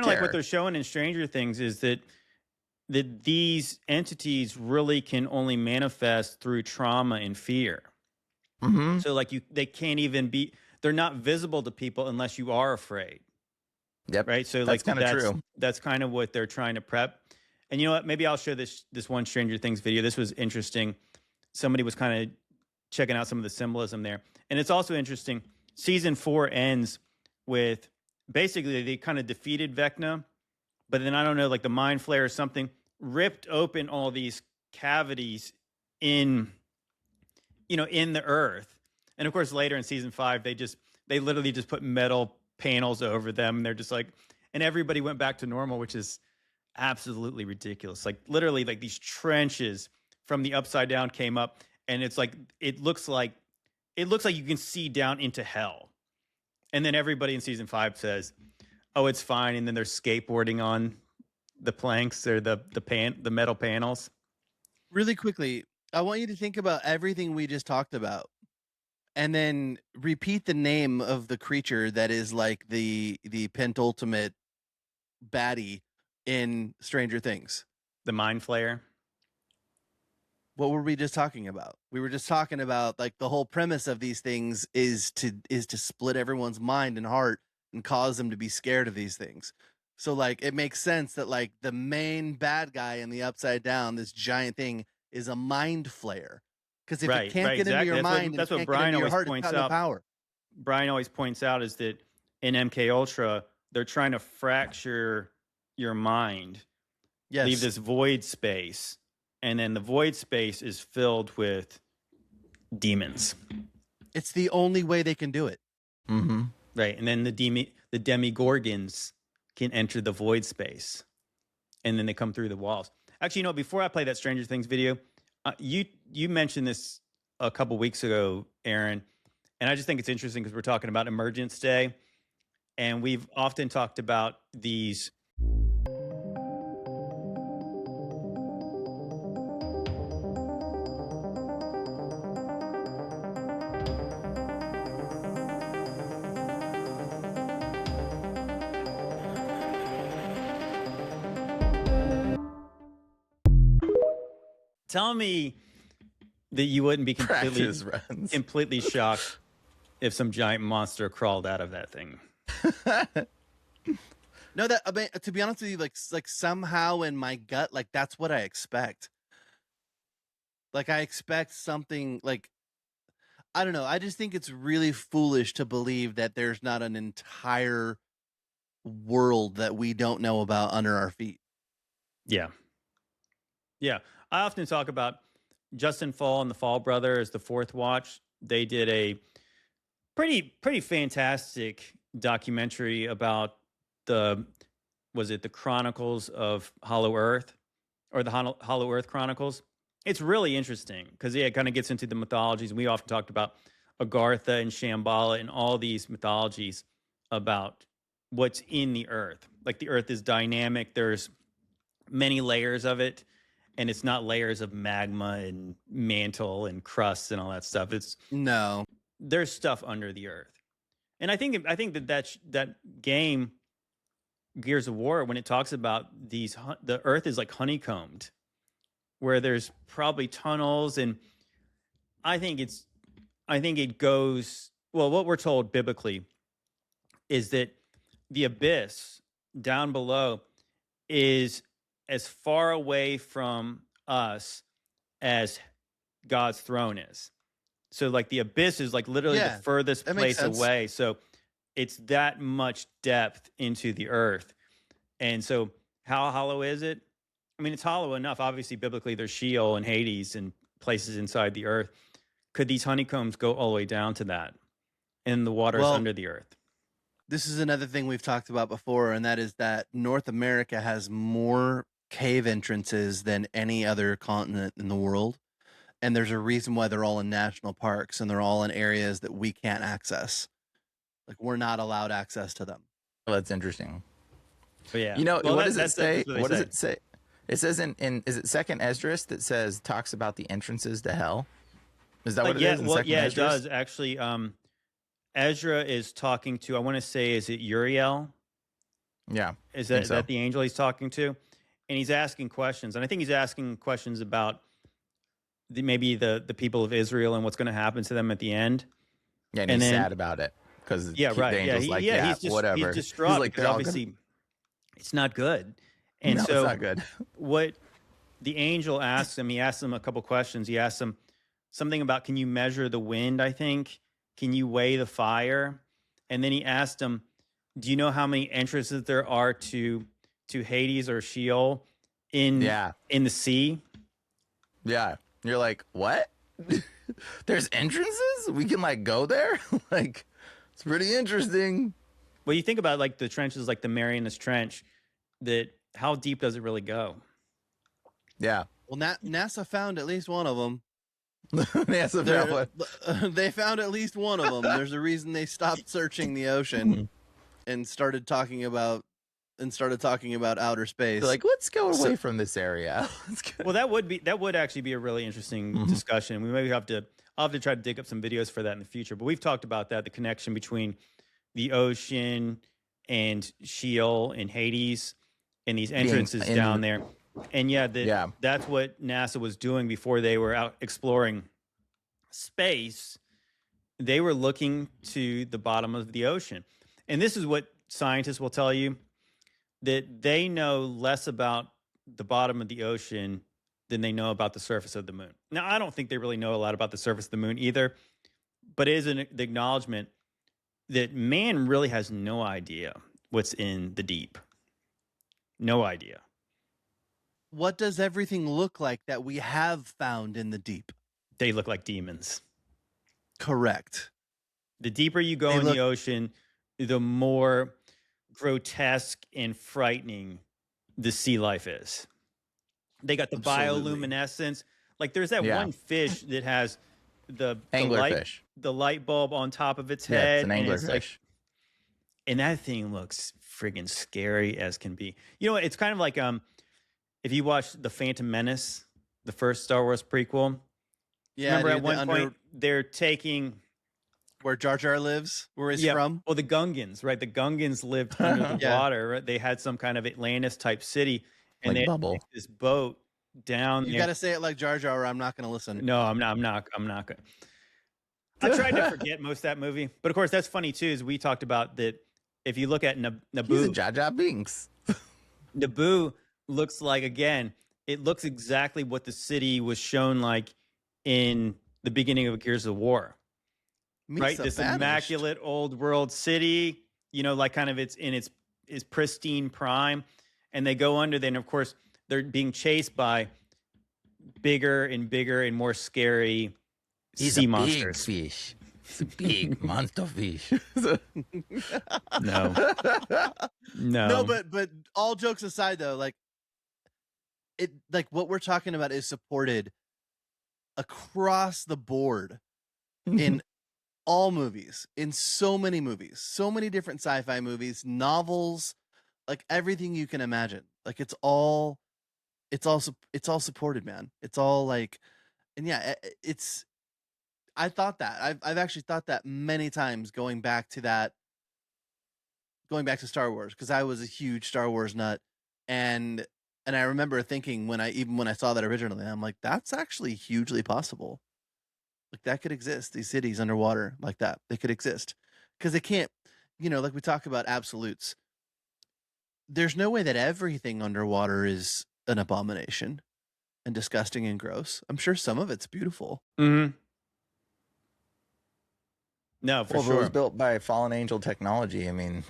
of like what they're showing in Stranger Things is that these entities really can only manifest through trauma and fear. So like they can't even be, they're not visible to people unless you are afraid. Yep. Right. So that's like kind of true. That's kind of what they're trying to prep. And you know what? Maybe I'll show this one Stranger Things video. This was interesting. Somebody was kind of checking out some of the symbolism there. And it's also interesting. Season 4 ends with basically they kind of defeated Vecna, but then I don't know, like the Mind Flayer or something ripped open all these cavities in the earth. And of course, later in season 5, they literally just put metal panels over them. And they're just like, and everybody went back to normal, which is absolutely ridiculous. Like literally, like these trenches from the upside down came up, and it's like it looks like you can see down into hell. And then everybody in season 5 says, "Oh, it's fine." And then they're skateboarding on the planks or the metal panels. Really quickly, I want you to think about everything we just talked about, and then repeat the name of the creature that is like the pentultimate baddie in Stranger Things. The Mind Flayer. What were we just talking about? We were just talking about like the whole premise of these things is to split everyone's mind and heart and cause them to be scared of these things. So like it makes sense that like the main bad guy in the Upside Down, this giant thing, is a mind flayer. Because if it can't get into your mind, that's what and Brian your always heart, points it's got no out. power. Brian always points out is that in MK Ultra, they're trying to fracture your mind, leave this void space, and then the void space is filled with demons. It's the only way they can do it. Mm-hmm. Right, and then the Demigorgons can enter the void space, and then they come through the walls. Actually, before I play that Stranger Things video, you mentioned this a couple weeks ago, Aaron, and I just think it's interesting because we're talking about Emergence Day, and we've often talked about these. Tell me that you wouldn't be completely shocked if some giant monster crawled out of that thing. No, to be honest with you, like somehow in my gut, like that's what I expect. Like I expect something like, I don't know. I just think it's really foolish to believe that there's not an entire world that we don't know about under our feet. Yeah. Yeah. I often talk about Justin Fall and the Fall Brothers, the Fourth Watch. They did a pretty fantastic documentary about the Chronicles of Hollow Earth, or the Hollow Earth Chronicles. It's really interesting because it kind of gets into the mythologies. We often talked about Agartha and Shambhala and all these mythologies about what's in the earth. Like the earth is dynamic. There's many layers of it. And it's not layers of magma and mantle and crust and all that stuff. There's stuff under the earth. And I think that game, Gears of War, when it talks about the earth is like honeycombed, where there's probably tunnels, and I think it goes, well, what we're told biblically is that the abyss down below is as far away from us as God's throne is. So like the abyss is like literally the furthest place away. So it's that much depth into the earth. And so how hollow is it? I mean, it's hollow enough. Obviously, biblically, there's Sheol and Hades and places inside the earth. Could these honeycombs go all the way down to that? And the water is under the earth. This is another thing we've talked about before, and that is that North America has more cave entrances than any other continent in the world. And there's a reason why they're all in national parks, and they're all in areas that we can't access. Like we're not allowed access to them. Well, that's interesting. But yeah. What does it say? What does it say? It says in is it Second Esdras that talks about the entrances to hell? Is that what it is? It does actually. Ezra is talking to, I want to say, is it Uriel? Yeah. Is that the angel he's talking to? And he's asking questions. And I think he's asking questions about maybe the people of Israel and what's going to happen to them at the end. Yeah, and he's sad about it. Because the angel's whatever. He's distraught because obviously it's not good. And it's not good. What the angel asks him, he asks him a couple questions. He asks him something about, can you measure the wind, I think? Can you weigh the fire? And then he asked him, do you know how many entrances there are to Hades or Sheol in the sea? Yeah. You're like, what? There's entrances? We can like go there? Like, it's pretty interesting. Well, you think about like the trenches, like the Marianas Trench, that how deep does it really go? Yeah. Well, NASA found at least one of them. NASA found one. They found at least one of them. There's a reason they stopped searching the ocean and started talking about outer space. They're like, let's go away from this area. Well, that would actually be a really interesting discussion. We maybe I'll have to try to dig up some videos for that in the future. But we've talked about that, the connection between the ocean and Sheol and Hades and these entrances down there. And that's what NASA was doing before they were out exploring space. They were looking to the bottom of the ocean. And this is what scientists will tell you, that they know less about the bottom of the ocean than they know about the surface of the moon. Now, I don't think they really know a lot about the surface of the moon either, but it is the acknowledgement that man really has no idea what's in the deep. No idea. What does everything look like that we have found in the deep? They look like demons. Correct. The deeper you go in the ocean, the more grotesque and frightening the sea life is. They got the bioluminescence. Like there's that one fish that has the light bulb on top of its head. It's an anglerfish. And that thing looks friggin' scary as can be. You know, it's kind of like if you watch The Phantom Menace, the first Star Wars prequel. Yeah, remember at one point they're taking where Jar Jar lives, where he's from? Well, the Gungans, right? The Gungans lived under the water. Right? They had some kind of Atlantis type city, and like they bubble. had this boat down. You got to say it like Jar Jar, or I'm not going to listen. No, I'm not going. I tried to forget most of that movie, but of course that's funny too. Is we talked about that. If you look at Naboo, he's a Jar Jar Binks. Naboo looks like, again, it looks exactly what the city was shown like in the beginning of Gears of War. Right, this immaculate old world city, you know, like kind of it's in its pristine prime, and they go under. Then, of course, they're being chased by bigger and more scary sea monsters. Big fish. It's a big monster fish. No. But all jokes aside, though, like what we're talking about is supported across the board in all movies, in so many movies, so many different sci-fi movies, novels, like everything you can imagine. Like it's all supported, man. It's all like, and yeah, I thought that I've actually thought that many times going back to Star Wars, because I was a huge Star Wars nut, and I remember thinking when I saw that originally, I'm like, that's actually hugely possible. Like that could exist. These cities underwater like that, they could exist, because they can't, you know, like we talk about absolutes. There's no way that everything underwater is an abomination and disgusting and gross. I'm sure some of it's beautiful. Mm-hmm. No, for sure. It was built by fallen angel technology. I mean,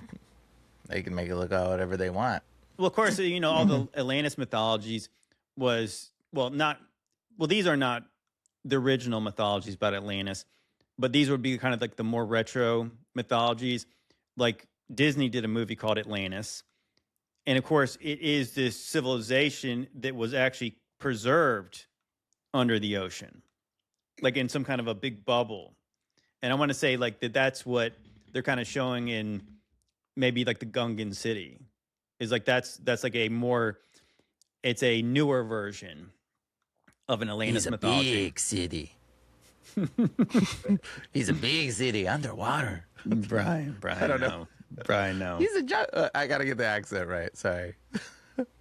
they can make it look whatever they want. Well, of course, you know, all the Atlantis mythologies these are not the original mythologies about Atlantis, but these would be kind of like the more retro mythologies. Like Disney did a movie called Atlantis. And of course, it is this civilization that was actually preserved under the ocean, like in some kind of a big bubble. And I want to say like that's what they're kind of showing in maybe like the Gungan city is like, that's like it's a newer version of an Atlantis mythology. He's a big city. He's a big city underwater. Brian, I don't know. Brian, no. I got to get the accent right. Sorry.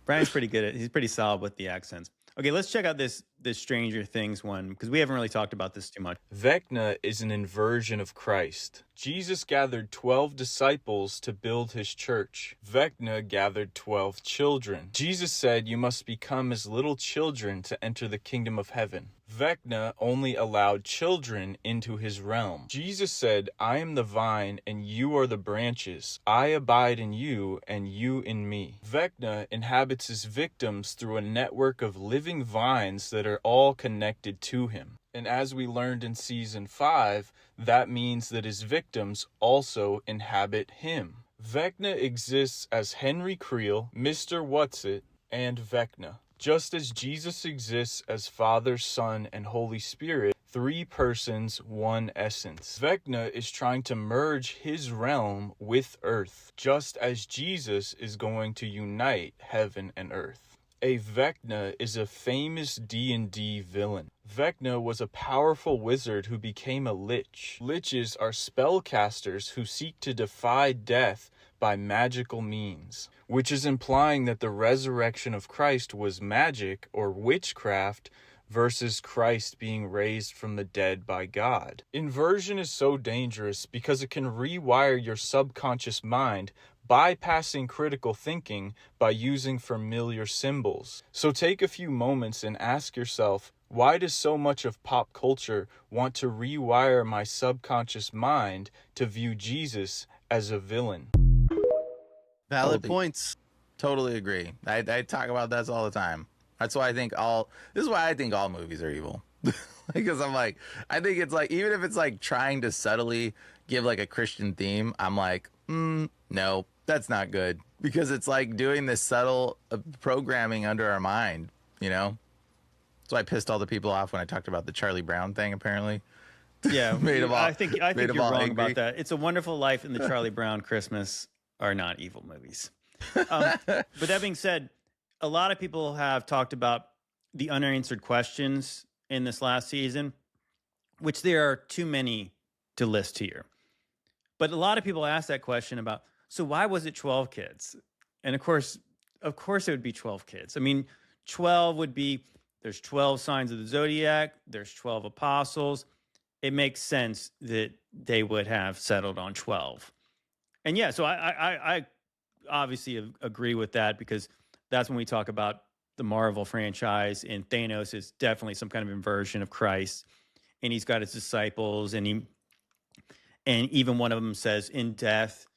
Brian's pretty good he's pretty solid with the accents. Okay, let's check out this Stranger Things one, because we haven't really talked about this too much. Vecna is an inversion of Christ. Jesus gathered 12 disciples to build his church. Vecna gathered 12 children. Jesus said, "You must become as little children to enter the kingdom of heaven." Vecna only allowed children into his realm. Jesus said, I am the vine and you are the branches. I abide in you and you in me. Vecna inhabits his victims through a network of living vines that are all connected to him. And as we learned in season 5, that means that his victims also inhabit him. Vecna exists as Henry Creel, Mr. Whatsit, and Vecna. Just as Jesus exists as Father, Son, and Holy Spirit, 3 persons, 1 essence. Vecna is trying to merge his realm with earth, just as Jesus is going to unite heaven and earth. A Vecna is a famous D&D villain. Vecna was a powerful wizard who became a lich. Liches are spellcasters who seek to defy death by magical means, which is implying that the resurrection of Christ was magic or witchcraft versus Christ being raised from the dead by God. Inversion is so dangerous because it can rewire your subconscious mind, bypassing critical thinking by using familiar symbols. So take a few moments and ask yourself, why does so much of pop culture want to rewire my subconscious mind to view Jesus as a villain? Valid points. Totally agree. I talk about that all the time. That's why this is why I think all movies are evil. Because I think it's like, even if it's like trying to subtly give like a Christian theme, I'm like, no, that's not good. Because it's like doing this subtle programming under our mind, you know? That's why I pissed all the people off when I talked about the Charlie Brown thing, apparently. Yeah, I think you're wrong angry about that. It's a Wonderful Life and the Charlie Brown Christmas are not evil movies. But that being said, a lot of people have talked about the unanswered questions in this last season, which there are too many to list here. But a lot of people ask that question about, so why was it 12 kids? And of course it would be 12 kids. I mean, 12 would be, there's 12 signs of the zodiac, there's 12 apostles. It makes sense that they would have settled on 12. And yeah, so I obviously agree with that, because that's when we talk about the Marvel franchise, and Thanos is definitely some kind of inversion of Christ, and he's got his disciples, and even one of them says, in death,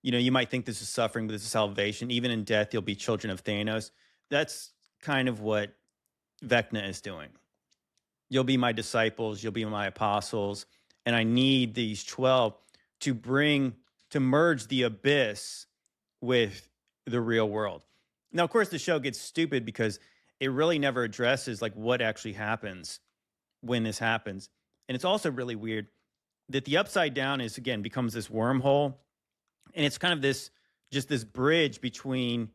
you know, you might think this is suffering, but this is salvation. Even in death, you'll be children of Thanos. That's kind of what Vecna is doing. You'll be my disciples, you'll be my apostles, and I need these 12 to merge the abyss with the real world. Now, of course, the show gets stupid because it really never addresses like what actually happens when this happens. And it's also really weird that the upside down becomes this wormhole. And it's kind of this bridge between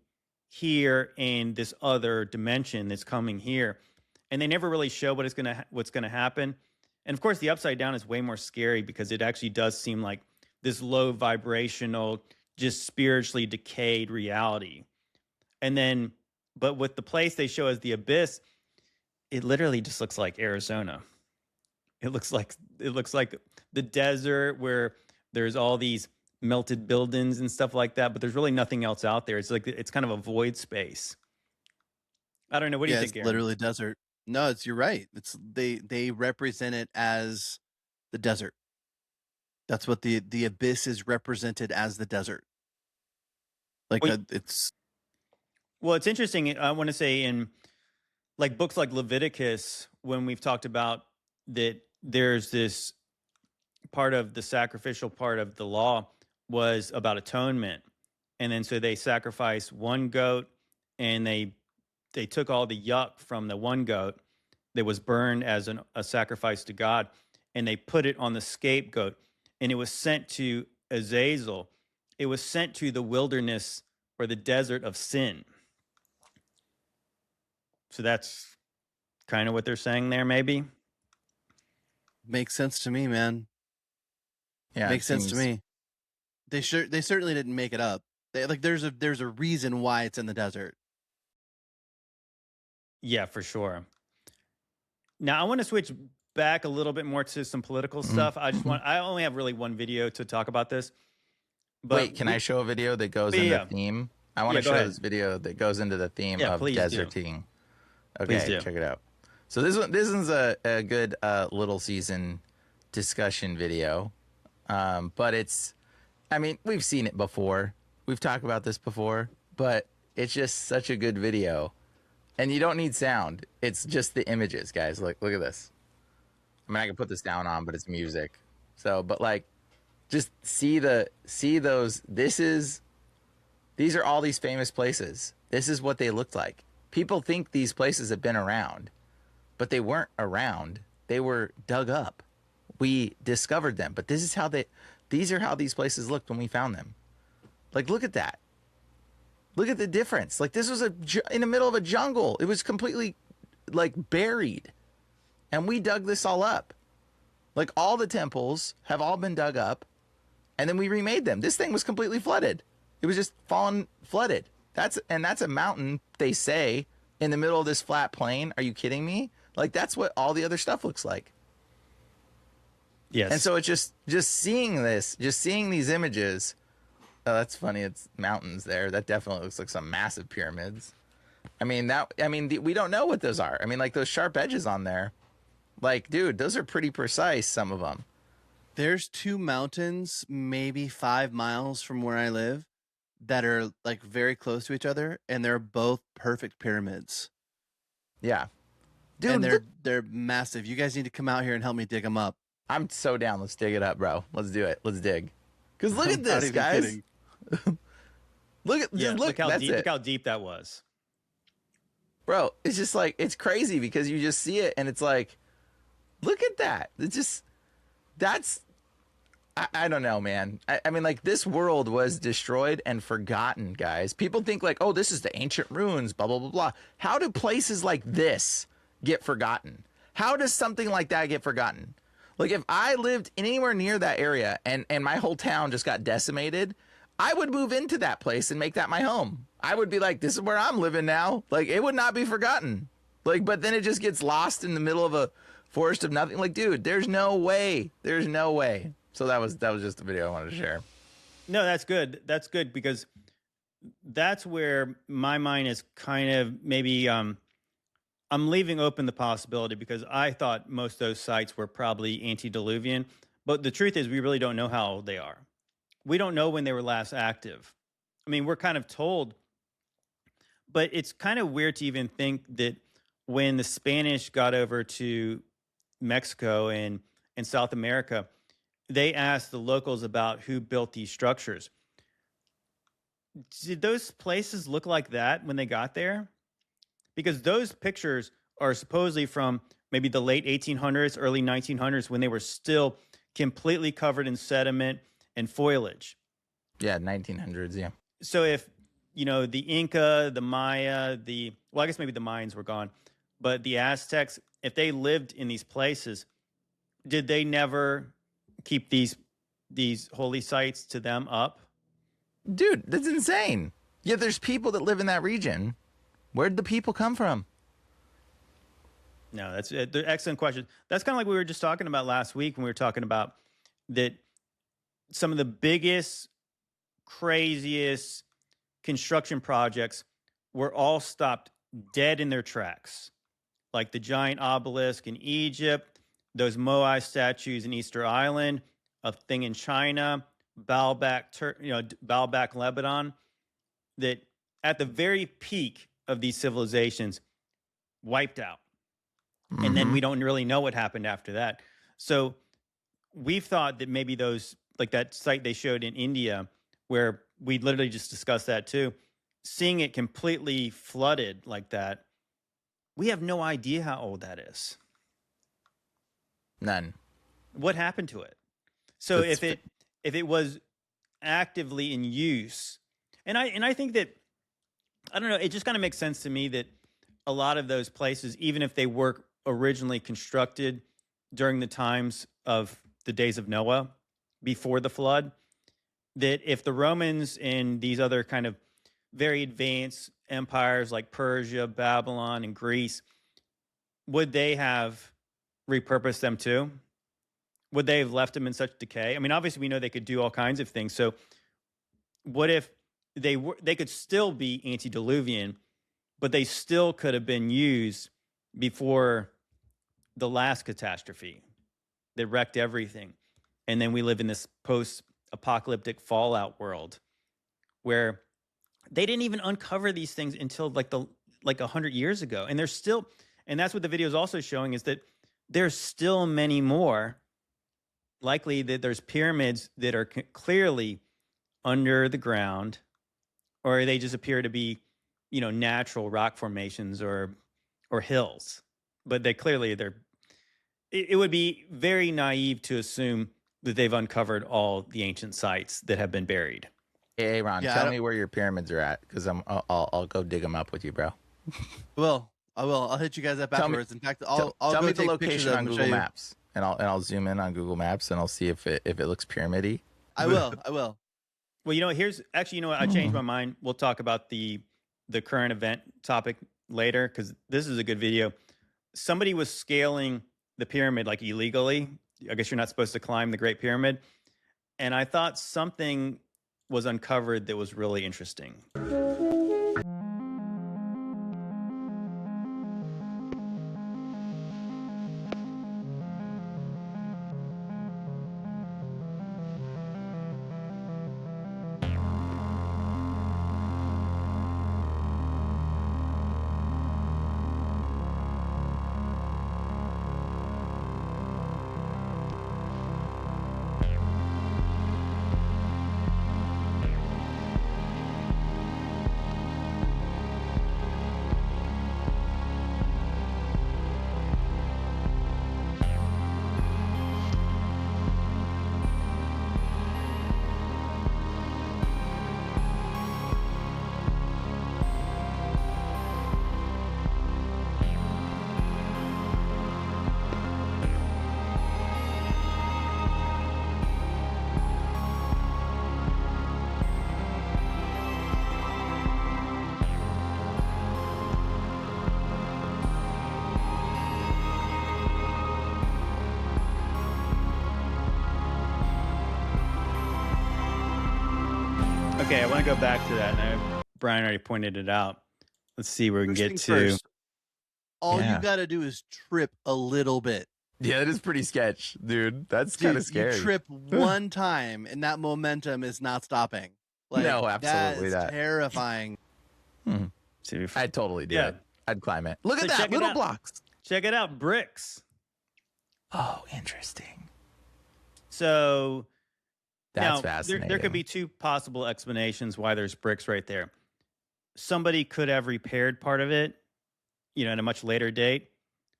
here and this other dimension that's coming here. And they never really show what's going to happen. And of course, the upside down is way more scary because it actually does seem like this low vibrational, just spiritually decayed reality. And then, but with the place they show as the abyss, it literally just looks like Arizona. It looks like the desert where there's all these melted buildings and stuff like that, but there's really nothing else out there. It's like, it's kind of a void space. I don't know. What do you think, It's Aaron? literally desert. No, you're right. They represent it as the desert. That's what the abyss is represented as, the desert. Like it's. Well, it's interesting. I want to say in like books like Leviticus, when we've talked about that, there's this part of the sacrificial part of the law was about atonement. And then so they sacrificed one goat, and they took all the yuck from the one goat that was burned as a sacrifice to God, and they put it on the scapegoat, and it was sent to Azazel. It was sent to the wilderness or the desert of sin. So that's kind of what they're saying there, maybe. Makes sense to me, man. Yeah, makes sense to me. They certainly didn't make it up. There's a reason why it's in the desert. Yeah, for sure. Now I want to switch back a little bit more to some political stuff. I only have really one video to talk about this. But wait, can I show a video that goes into the theme? I want to show this video that goes into the theme of deserting. Okay, check it out. So this is a good little season discussion video, but it's, I mean, we've seen it before. We've talked about this before, but it's just such a good video. And you don't need sound. It's just the images, guys. Look at this. I mean, I can put this down on, but it's music. So, but like, just see those. These are all these famous places. This is what they looked like. People think these places have been around, but they weren't around. They were dug up. We discovered them, but these are how these places looked when we found them. Like, look at that. Look at the difference. Like, this was in the middle of a jungle. It was completely like buried. And we dug this all up. Like, all the temples have all been dug up, and then we remade them. This thing was completely flooded. It was just flooded. That's a mountain, they say, in the middle of this flat plain. Are you kidding me? Like, that's what all the other stuff looks like. Yes. And so it's just seeing this, just seeing these images. Oh, that's funny. It's mountains there. That definitely looks like some massive pyramids. We don't know what those are. I mean, like those sharp edges on there. Like, dude, those are pretty precise, some of them. There's 2 mountains, maybe 5 miles from where I live, that are like very close to each other, and they're both perfect pyramids. Yeah. Dude, and they're massive. You guys need to come out here and help me dig them up. I'm so down. Let's dig it up, bro. Let's do it. Let's dig. Because look at this, guys. Look how deep that was. Bro, it's just like, it's crazy because you just see it and it's like, look at that. It's just, I don't know, man. I mean, like, this world was destroyed and forgotten, guys. People think like, oh, this is the ancient ruins, blah, blah, blah, blah. How do places like this get forgotten? How does something like that get forgotten? Like, if I lived anywhere near that area and my whole town just got decimated, I would move into that place and make that my home. I would be like, this is where I'm living now. Like, it would not be forgotten. Like, but then it just gets lost in the middle of a forest of nothing. Like, dude, there's no way. There's no way. So that was just the video I wanted to share. No, that's good. That's good because that's where my mind is kind of maybe I'm leaving open the possibility because I thought most of those sites were probably antediluvian. But the truth is we really don't know how old they are. We don't know when they were last active. I mean, we're kind of told, but it's kind of weird to even think that when the Spanish got over to Mexico and South America, they asked the locals about who built these structures. Did those places look like that when they got there? Because those pictures are supposedly from maybe the late 1800s, early 1900s, when they were still completely covered in sediment and foliage. Yeah, 1900s, yeah. So if, the Inca, the Maya, I guess maybe the Mayans were gone, but the Aztecs, if they lived in these places, did they never keep these holy sites to them up? Dude, that's insane. Yeah, there's people that live in that region. Where'd the people come from? No, that's an excellent question. That's kind of like we were just talking about last week when we were talking about that some of the biggest, craziest construction projects were all stopped dead in their tracks. Like the giant obelisk in Egypt, those Moai statues in Easter Island, a thing in China, Baalbek, Lebanon, that at the very peak of these civilizations wiped out. Mm-hmm. And then we don't really know what happened after that. So we've thought that maybe those, like that site they showed in India, where we literally just discussed that too, seeing it completely flooded like that, we have no idea how old that is. None. What happened to it? So if it was actively in use, and I think that, I don't know, it just kind of makes sense to me that a lot of those places, even if they were originally constructed during the times of the days of Noah, before the flood, that if the Romans and these other kind of very advanced empires like Persia, Babylon, and Greece, would they have repurposed them too? Would they have left them in such decay? I mean, obviously we know they could do all kinds of things. So what if they could still be antediluvian, but they still could have been used before the last catastrophe that wrecked everything. And then we live in this post-apocalyptic fallout world where they didn't even uncover these things until like 100 years ago. And there's still, and that's what the video is also showing, is that there's still many more. Likely that there's pyramids that are clearly under the ground, or they just appear to be, natural rock formations or hills. But it would be very naive to assume that they've uncovered all the ancient sites that have been buried. Hey, Ron, tell me where your pyramids are at, because I'll go dig them up with you, bro. I will. I'll hit you guys up afterwards. In fact, I'll tell go me the take location pictures on Google Maps, and I'll zoom in on Google Maps, and I'll see if it looks pyramidy. I will. Well, I changed my mind. We'll talk about the current event topic later, because this is a good video. Somebody was scaling the pyramid like illegally. I guess you're not supposed to climb the Great Pyramid. And I thought something was uncovered that was really interesting. Okay, I want to go back to that. And Brian already pointed it out. Let's see where we can get to. First, all you got to do is trip a little bit. Yeah, that is pretty sketch, dude. That's kind of scary. You trip one time, and that momentum is not stopping. No, absolutely that is terrifying. I'd totally do it. I'd climb it. Look at that, little blocks. Check it out, bricks. Oh, interesting. So that's fascinating. There could be two possible explanations why there's bricks right there. Somebody could have repaired part of it, at a much later date.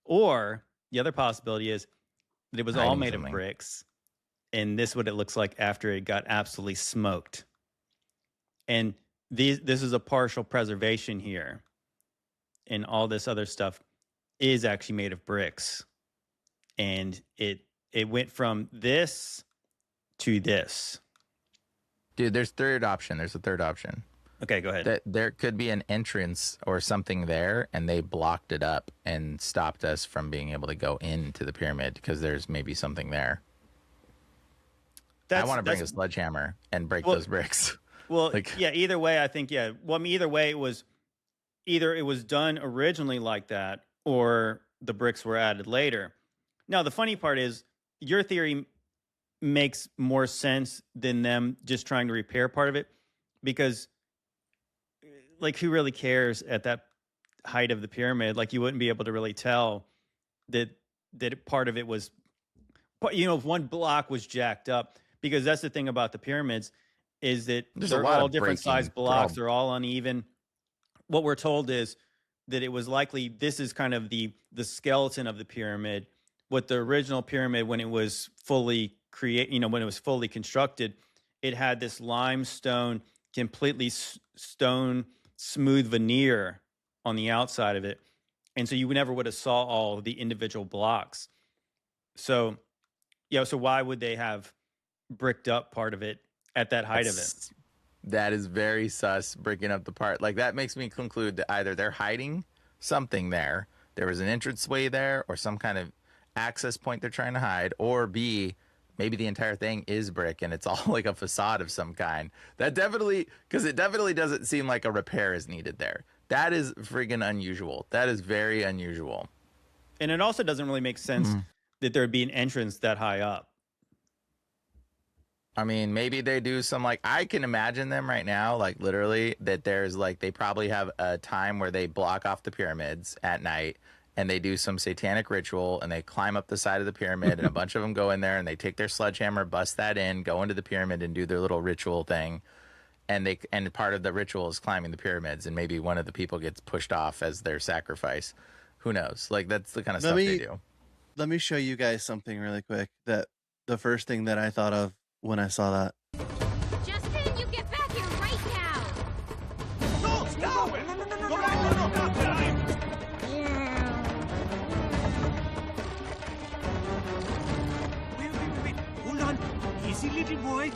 Or the other possibility is that it was all made of bricks. And this is what it looks like after it got absolutely smoked. And this is a partial preservation here. And all this other stuff is actually made of bricks. And it went from this to this. Dude, there's a third option. Okay, go ahead. There could be an entrance or something there, and they blocked it up and stopped us from being able to go into the pyramid because there's maybe something there. I want to bring a sledgehammer and break those bricks. Well, either way, I think, either way, it was done originally like that, or the bricks were added later. Now, the funny part is your theory makes more sense than them just trying to repair part of it, because who really cares at that height of the pyramid? You wouldn't be able to really tell that part of it was, if one block was jacked up, because that's the thing about the pyramids is that they're all different size blocks. They're all uneven. What we're told is that it was likely this is kind of the skeleton of the pyramid. What the original pyramid, when it was fully when it was fully constructed, it had this limestone, completely stone smooth veneer on the outside of it. And so you never would have saw all the individual blocks. So, so why would they have bricked up part of it at that height of it? That is very sus, breaking up the part. That makes me conclude that either they're hiding something there, there was an entranceway there, or some kind of access point they're trying to hide, or B, maybe the entire thing is brick and it's all like a facade of some kind. Because it definitely doesn't seem like a repair is needed there. That is friggin' unusual. That is very unusual. And it also doesn't really make sense that there would be an entrance that high up. I mean, maybe they do some, like, I can imagine them right now, like, literally, that there's, like, they probably have a time where they block off the pyramids at night and they do some satanic ritual and they climb up the side of the pyramid and a bunch of them go in there and they take their sledgehammer, bust that in, go into the pyramid and do their little ritual thing. And part of the ritual is climbing the pyramids, and maybe one of the people gets pushed off as their sacrifice. Who knows? Like, that's the kind of stuff they do. Let me show you guys something really quick. That the first thing that I thought of when I saw that. Justin, you get back here right now! No, stop! Go back, no, not time! Wait. Hold on. Easy, little boy.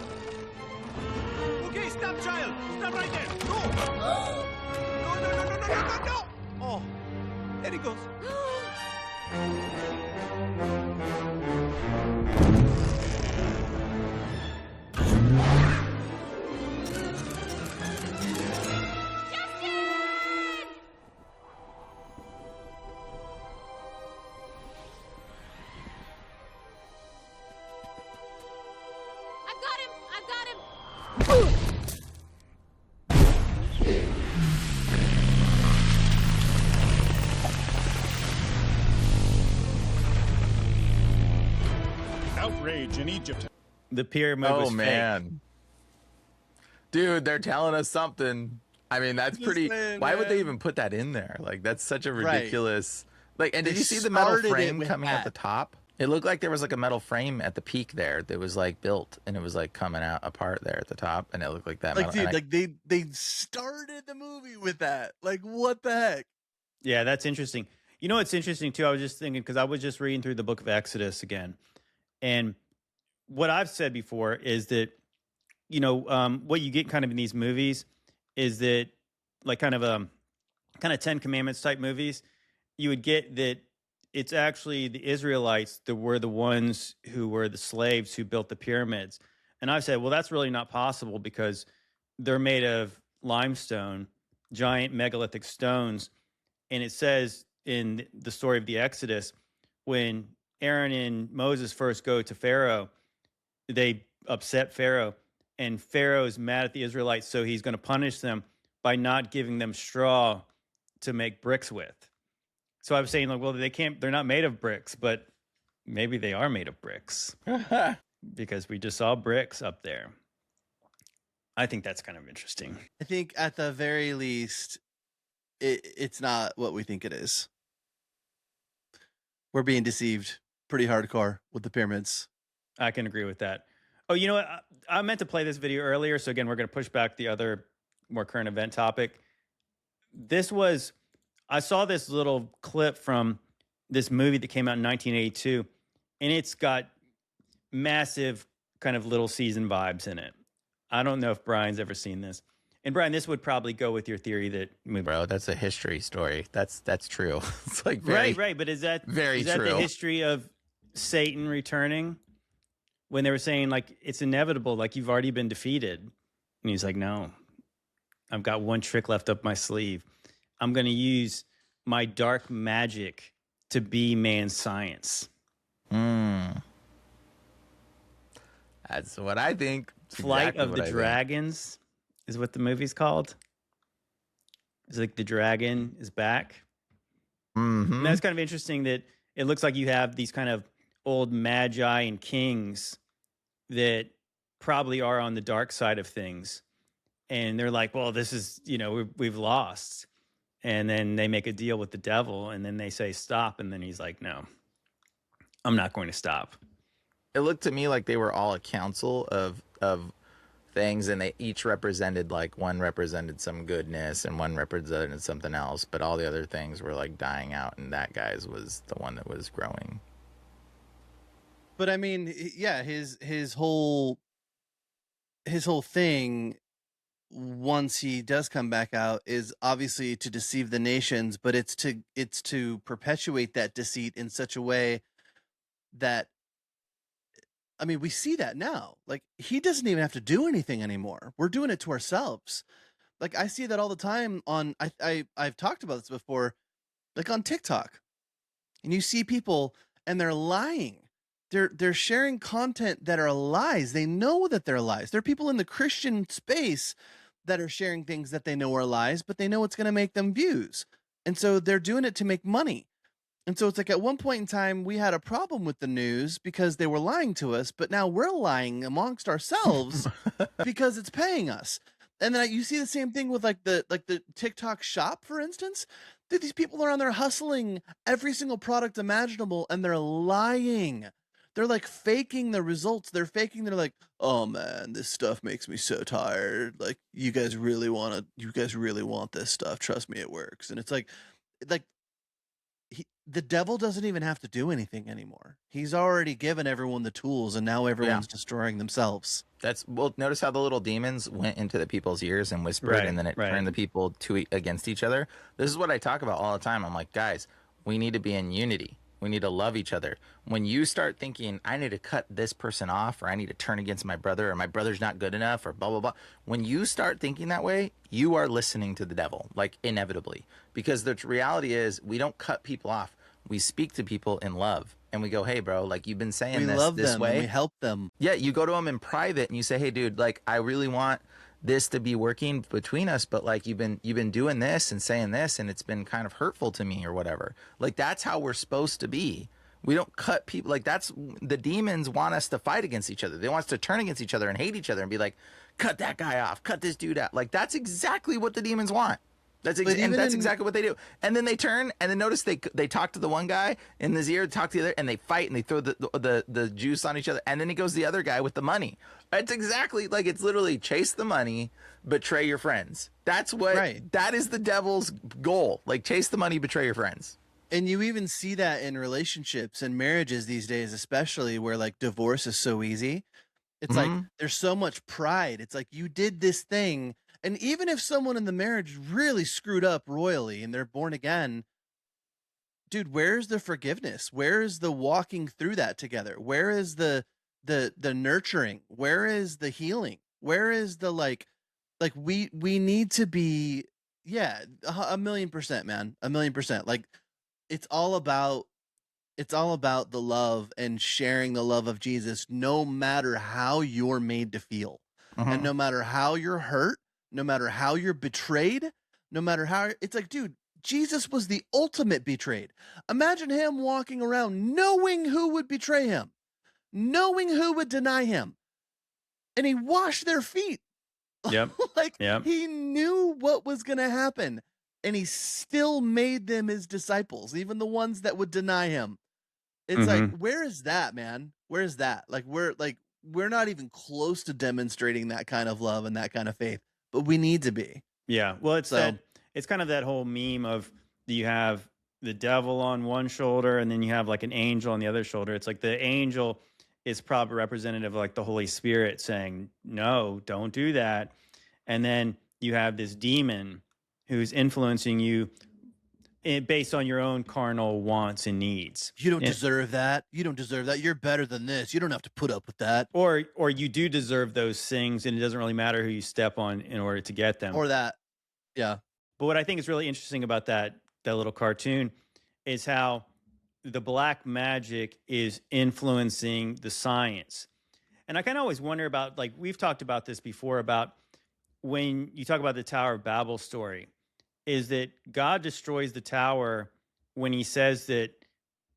Okay, stop, child. Stop right there. No! No. Oh, there he goes. I've got him! Outrage in Egypt. The pyramid was fake. Man. Dude, they're telling us something. I mean, that's pretty. Why would they even put that in there? Like, that's such a ridiculous. Like, and did you see the metal frame coming at the top? It looked like there was like a metal frame at the peak there that was like built, and it was like coming out apart there at the top, and it looked like that. Like, dude, like they started the movie with that. Like, what the heck? Yeah, that's interesting. You know what's interesting too? I was just thinking, because I was just reading through the book of Exodus again, and what I've said before is that, you know, what you get kind of in these movies is that, like, kind of 10 Commandments type movies, you would get that it's actually the Israelites that were the ones who were the slaves who built the pyramids. And I've said, well, that's really not possible because they're made of limestone, giant megalithic stones. And it says in the story of the Exodus, when Aaron and Moses first go to Pharaoh, they upset Pharaoh, and Pharaoh's mad at the Israelites, so he's going to punish them by not giving them straw to make bricks with. So I was saying, like, well, they're not made of bricks, but maybe they are made of bricks because we just saw bricks up there. I think that's kind of interesting. I think at the very least, it's not what we think it is. We're being deceived pretty hardcore with the pyramids. I can agree with that. Oh, you know what? I meant to play this video earlier, so again, we're going to push back the other more current event topic. I saw this little clip from this movie that came out in 1982, and it's got massive kind of Little Season vibes in it. I don't know if Brian's ever seen this. And Brian, this would probably go with your theory that bro, that's a history story. That's true. It's like right. But is that true. The history of Satan returning? When they were saying, like, it's inevitable, like, you've already been defeated. And he's like, no, I've got one trick left up my sleeve. I'm going to use my dark magic to be man's science. That's what I think. Flight of the Dragons is what the movie's called. It's like the dragon is back. Mm-hmm. And that's kind of interesting that it looks like you have these kind of old magi and kings that probably are on the dark side of things. And they're like, well, this is, you know, we've lost. And then they make a deal with the devil, and then they say, stop. And then he's like, no, I'm not going to stop. It looked to me like they were all a council of things, and they each represented, like, one represented some goodness and one represented something else, but all the other things were like dying out, and that guy's was the one that was growing. But I mean, yeah, his whole thing, once he does come back out, is obviously to deceive the nations, but it's to perpetuate that deceit in such a way that, I mean, we see that now. Like, he doesn't even have to do anything anymore. We're doing it to ourselves. Like, I see that all the time on, I've talked about this before, like on TikTok. and you see people and they're lying. They're sharing content that are lies. They know that they're lies. There are people in the Christian space that are sharing things that they know are lies, but they know it's going to make them views. And so they're doing it to make money. And so it's like at one point in time, we had a problem with the news because they were lying to us, but now we're lying amongst ourselves because it's paying us. And then you see the same thing with like the TikTok shop, for instance. Dude, these people are on there hustling every single product imaginable, and they're lying. They're like faking the results. They're like, oh man, this stuff makes me so tired. Like, you guys really want this stuff. Trust me, it works. And it's like the devil doesn't even have to do anything anymore. He's already given everyone the tools, and now everyone's destroying themselves. Notice how the little demons went into the people's ears and whispered, and then it turned the people against each other. This is what I talk about all the time. I'm like, guys, we need to be in unity. We need to love each other. When you start thinking, I need to cut this person off, or I need to turn against my brother, or my brother's not good enough, or blah, blah, blah. When you start thinking that way, you are listening to the devil, like inevitably. Because the reality is, we don't cut people off. We speak to people in love. And we go, hey, bro, like, you've been saying we this love this them way. And we help them. Yeah, you go to them in private and you say, hey, dude, like, I really want this to be working between us, but like you've been doing this and saying this, and it's been kind of hurtful to me or whatever. Like, that's how we're supposed to be. We don't cut people. Like, that's the demons want us to fight against each other. They want us to turn against each other and hate each other and be like, cut that guy off, cut this dude out. Like, that's exactly what the demons want. That's exactly what they do. And then they turn, and then notice they talk to the one guy in his ear, talk to the other, and they fight, and they throw the juice on each other. And then he goes to the other guy with the money. It's exactly like, it's literally chase the money, betray your friends. That's what that is the devil's goal. Like, chase the money, betray your friends. And you even see that in relationships and marriages these days, especially where like divorce is so easy. It's like there's so much pride. It's like, you did this thing. And even if someone in the marriage really screwed up royally and they're born again, dude, where's the forgiveness? Where is the walking through that together? Where is the nurturing? Where is the healing? Where is the like we need to be, 1,000,000%, man. 1,000,000%. Like, it's all about the love and sharing the love of Jesus, no matter how you're made to feel. And no matter how you're hurt, no matter how you're betrayed, no matter how it's like, dude, Jesus was the ultimate betrayed. Imagine him walking around knowing who would betray him, knowing who would deny him. And he washed their feet. Yep. He knew what was going to happen, and he still made them his disciples, even the ones that would deny him. It's like, where is that, man? Where is that? Like, we're not even close to demonstrating that kind of love and that kind of faith, but we need to be. Yeah. Well, it's kind of that whole meme of, you have the devil on one shoulder and then you have like an angel on the other shoulder. It's like the angel is probably representative of like the Holy Spirit saying, no, don't do that. And then you have this demon who's influencing you based on your own carnal wants and needs. You don't deserve that. You don't deserve that. You're better than this. You don't have to put up with that. Or you do deserve those things, and it doesn't really matter who you step on in order to get them. Or that. Yeah. But what I think is really interesting about that little cartoon is how the black magic is influencing the science. And I kind of always wonder about, like, we've talked about this before, about when you talk about the Tower of Babel story, is that God destroys the tower when he says that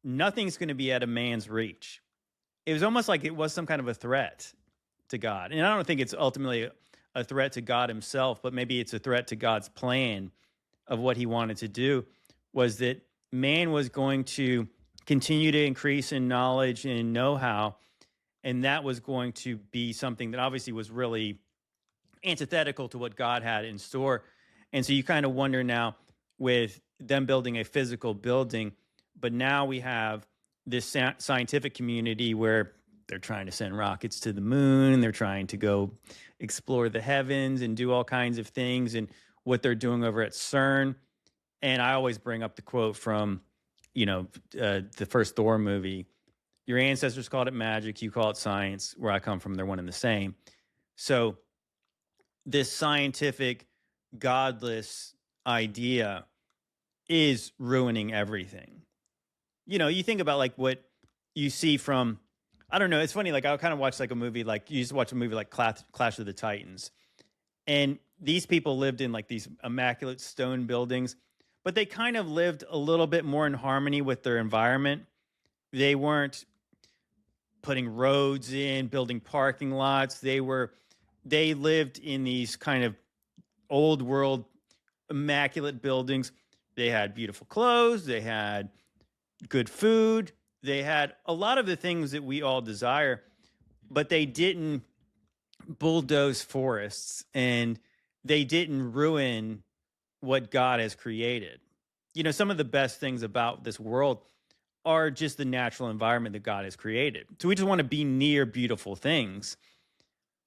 nothing's going to be out of man's reach. It was almost like it was some kind of a threat to God. And I don't think it's ultimately a threat to God himself, but maybe it's a threat to God's plan of what he wanted to do, was that man was going to continue to increase in knowledge and know-how, and that was going to be something that obviously was really antithetical to what God had in store. And so you kind of wonder now, with them building a physical building, but now we have this scientific community where they're trying to send rockets to the moon, they're trying to go explore the heavens and do all kinds of things, and what they're doing over at CERN. And I always bring up the quote from, the first Thor movie: your ancestors called it magic, you call it science. Where I come from, they're one and the same. So this scientific, godless idea is ruining everything. you think about like what you see from, I don't know. It's funny. Like I kind of watch like a movie, like you used to watch a movie like Clash of the Titans, and these people lived in like these immaculate stone buildings, but they kind of lived a little bit more in harmony with their environment. They weren't putting roads in, building parking lots. They lived in these kind of old world immaculate buildings. They had beautiful clothes, they had good food, they had a lot of the things that we all desire, but they didn't bulldoze forests and they didn't ruin what God has created. Some of the best things about this world are just the natural environment that God has created. So we just want to be near beautiful things.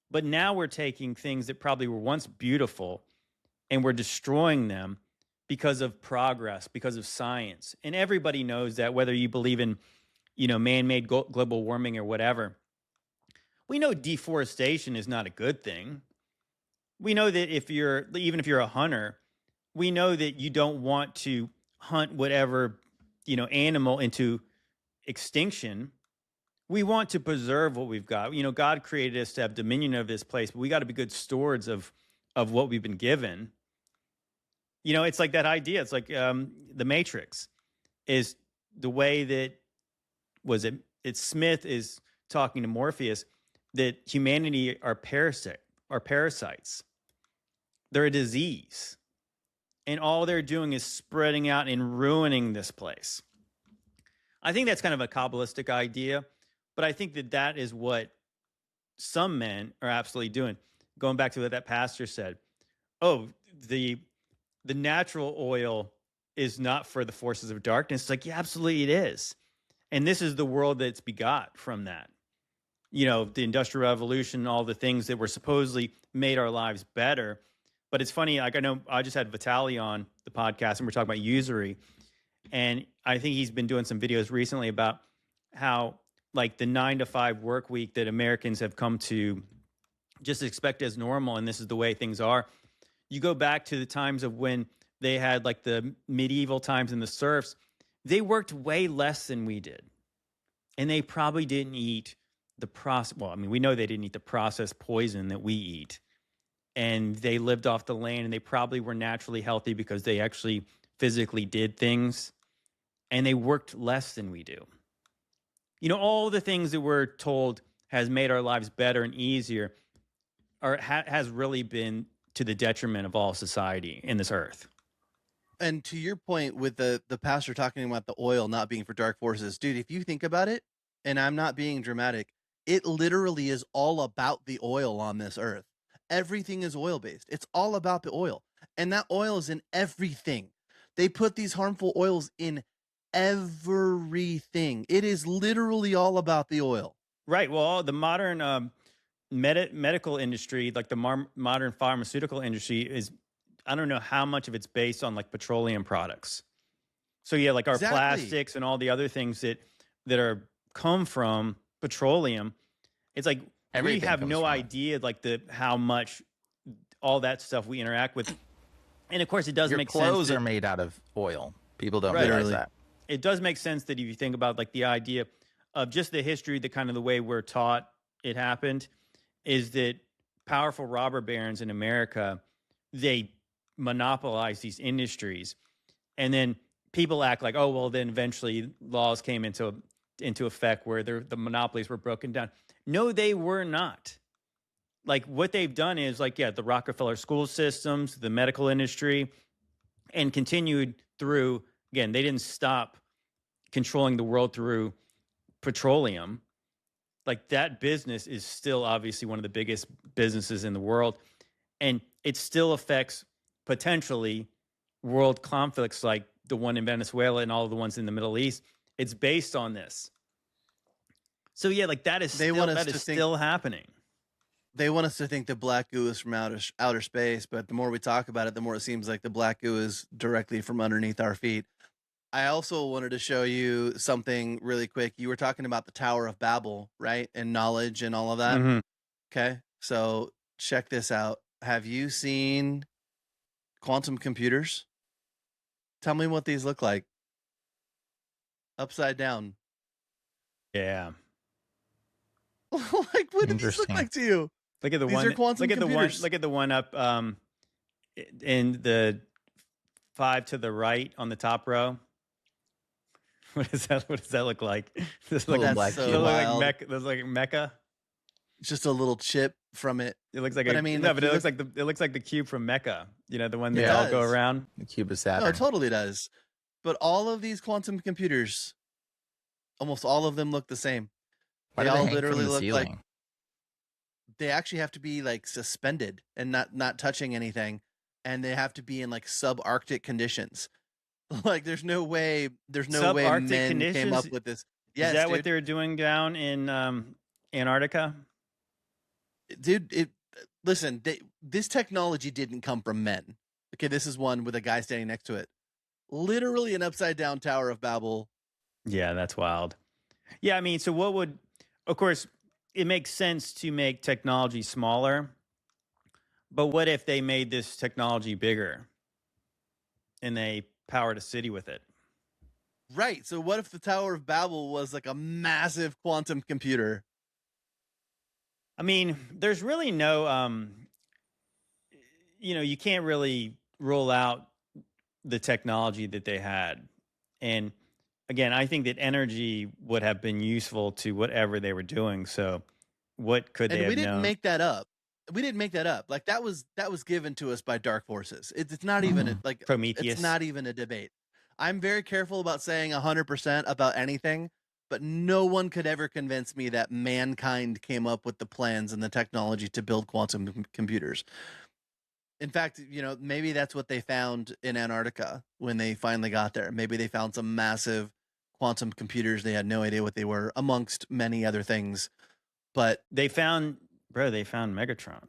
But now we're taking things that probably were once beautiful and we're destroying them because of progress, because of science. And everybody knows that, whether you believe in, man-made global warming or whatever. We know deforestation is not a good thing. We know that even if you're a hunter, we know that you don't want to hunt whatever, animal into extinction. We want to preserve what we've got. God created us to have dominion of this place, but we got to be good stewards of what we've been given. It's like that idea. It's like the Matrix is the way that it's Smith is talking to Morpheus that humanity are parasites. They're a disease. And all they're doing is spreading out and ruining this place. I think that's kind of a Kabbalistic idea, but I think that is what some men are absolutely doing. Going back to what that pastor said, oh, the natural oil is not for the forces of darkness. It's like, yeah, absolutely it is. And this is the world that's begot from that. The Industrial Revolution, all the things that were supposedly made our lives better. But it's funny, like I know I just had Vitaly on the podcast and we're talking about usury. And I think he's been doing some videos recently about how like the 9-to-5 work week that Americans have come to just expect as normal. And this is the way things are. You go back to the times of when they had like the medieval times in the serfs, they worked way less than we did. And they probably didn't eat we know they didn't eat the processed poison that we eat. And they lived off the land and they probably were naturally healthy because they actually physically did things. And they worked less than we do. All the things that we're told has made our lives better and easier has really been to the detriment of all society in this earth. And to your point with the pastor talking about the oil not being for dark forces, dude, if you think about it, and I'm not being dramatic, it literally is all about the oil on this earth. Everything is oil-based. It's all about the oil. And that oil is in everything. They put these harmful oils in everything. It is literally all about the oil. Right. Well, the modern medical industry, like the modern pharmaceutical industry is, I don't know how much of it's based on like petroleum products. So yeah, like our plastics and all the other things that are come from petroleum. It's like we have no idea like how much all that stuff we interact with. And of course it does make sense. Your clothes are made out of oil. People don't realize that. It does make sense that if you think about like the idea of just the history, the kind of the way we're taught it happened is that powerful robber barons in America, they monopolize these industries. And then people act like, oh, well, then eventually laws came into effect where the monopolies were broken down. No, they were not. Like what they've done is like, yeah, the Rockefeller school systems, the medical industry, and continued through, again, they didn't stop controlling the world through petroleum. Like that business is still obviously one of the biggest businesses in the world. And it still affects potentially world conflicts like the one in Venezuela and all of the ones in the Middle East. It's based on this. So yeah, like that is still happening. They want us to think the black goo is from outer space, but the more we talk about it, the more it seems like the black goo is directly from underneath our feet. I also wanted to show you something really quick. You were talking about the Tower of Babel, right? And knowledge and all of that. Mm-hmm. Okay. So check this out. Have you seen quantum computers? Tell me what these look like. upside down. Yeah. Like, what do these look Interesting. like to you? Look at the These one. are quantum Look at computers. the one up in the 5 to the right on the top row. What does that look like? Does it look, Little That's black so cube. does it look wild. like Mecca? Does it look like Mecca? It's just a little chip from it. It looks like But I mean, like, but you it looks like the cube from Mecca. You know, the one they Yeah. all It go does. around. The cube of No, Saturn. it totally does. But all of these quantum computers, almost all of them look the same. Why They do all hang literally from the look ceiling? like they actually have to be like suspended and not touching anything, and they have to be in like subarctic conditions. Like there's no way Subarctic men conditions? came up with this. Yes, Is that dude. what they're doing down in Antarctica? Dude, listen, this technology didn't come from men. Okay, this is one with a guy standing next to it. Literally an upside down Tower of Babel. Yeah, that's wild. Yeah, I mean, so what would, of course, it makes sense to make technology smaller, but what if they made this technology bigger and they powered a city with it? Right. So what if the Tower of Babel was like a massive quantum computer? I mean, there's really no, you can't really rule out the technology that they had. And again, I think that energy would have been useful to whatever they were doing. So what could they And have we didn't known? make that up. We didn't make that up. Like that was given to us by dark forces. It's not even like Prometheus. It's not even a debate. I'm very careful about saying 100% about anything, but no one could ever convince me that mankind came up with the plans and the technology to build quantum computers. In fact, maybe that's what they found in Antarctica when they finally got there. Maybe they found some massive quantum computers. They had no idea what they were, amongst many other things. But They found Megatron.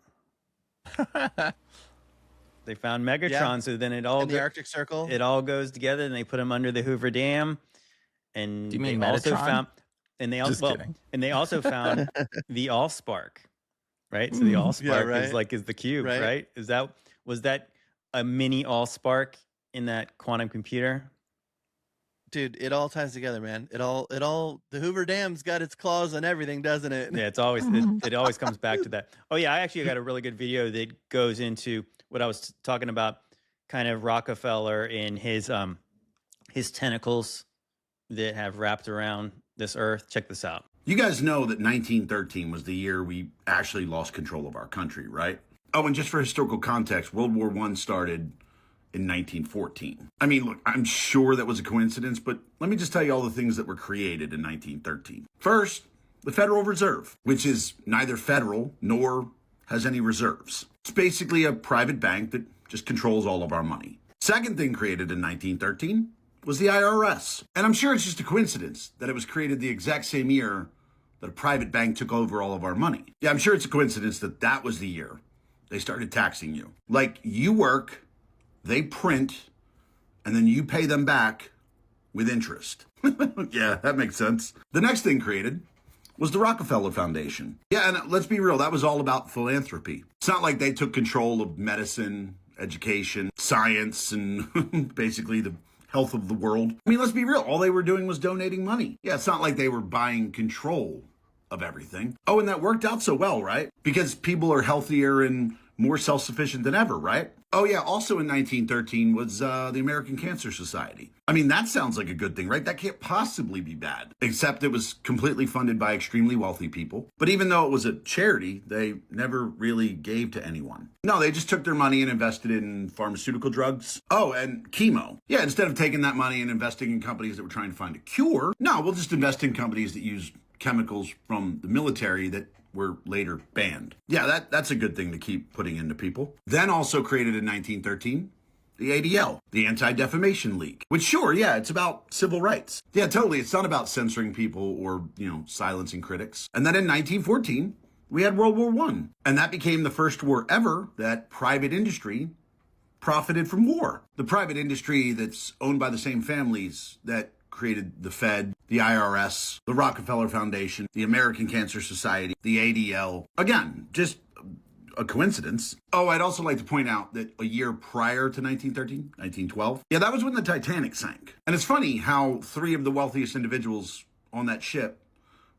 They found Megatron, Yeah. so then it all in the Arctic Circle, it all goes together, and they put him under the Hoover Dam. And Do you mean they also Metatron? found, and they Just also kidding. and they also found the Allspark, right? So the Allspark right. is the cube, Right. right? Was that a mini Allspark in that quantum computer? dude, it all ties together, man. It all the Hoover Dam's got its claws on everything, doesn't it? Yeah, it always comes back to that. Oh yeah, I actually got a really good video that goes into what I was talking about, kind of Rockefeller and his tentacles that have wrapped around this earth. Check this out. You guys know that 1913 was the year we actually lost control of our country, right? Oh, and just for historical context, World War I started in 1914. I mean, look, I'm sure that was a coincidence, but let me just tell you all the things that were created in 1913. First, the Federal Reserve, which is neither federal nor has any reserves. It's basically a private bank that just controls all of our money. Second thing created in 1913 was the IRS. And I'm sure it's just a coincidence that it was created the exact same year that a private bank took over all of our money. Yeah, I'm sure it's a coincidence that that was the year they started taxing you. Like, you work, they print, and then you pay them back with interest. Yeah, that makes sense. The next thing created was the Rockefeller Foundation. Yeah, and let's be real, that was all about philanthropy. It's not like they took control of medicine, education, science, and basically the health of the world. I mean, let's be real, all they were doing was donating money. Yeah, it's not like they were buying control of everything. Oh, and that worked out so well, right? Because people are healthier and more self-sufficient than ever, right? Oh yeah, also in 1913 was the American Cancer Society. I mean, that sounds like a good thing, right? That can't possibly be bad, except it was completely funded by extremely wealthy people. But even though it was a charity, they never really gave to anyone. No, they just took their money and invested in pharmaceutical drugs. Oh, and chemo. Yeah, instead of taking that money and investing in companies that were trying to find a cure, no, we'll just invest in companies that use chemicals from the military that were later banned. Yeah, that's a good thing to keep putting into people. Then also created in 1913, the ADL, the Anti-Defamation League, which sure, yeah, it's about civil rights. Yeah, totally. It's not about censoring people or, silencing critics. And then in 1914, we had World War I. And that became the first war ever that private industry profited from war. The private industry that's owned by the same families that created the Fed, the IRS, the Rockefeller Foundation, the American Cancer Society, the ADL. Again, just a coincidence. Oh, I'd also like to point out that a year prior to 1913, 1912, yeah, that was when the Titanic sank. And it's funny how 3 of the wealthiest individuals on that ship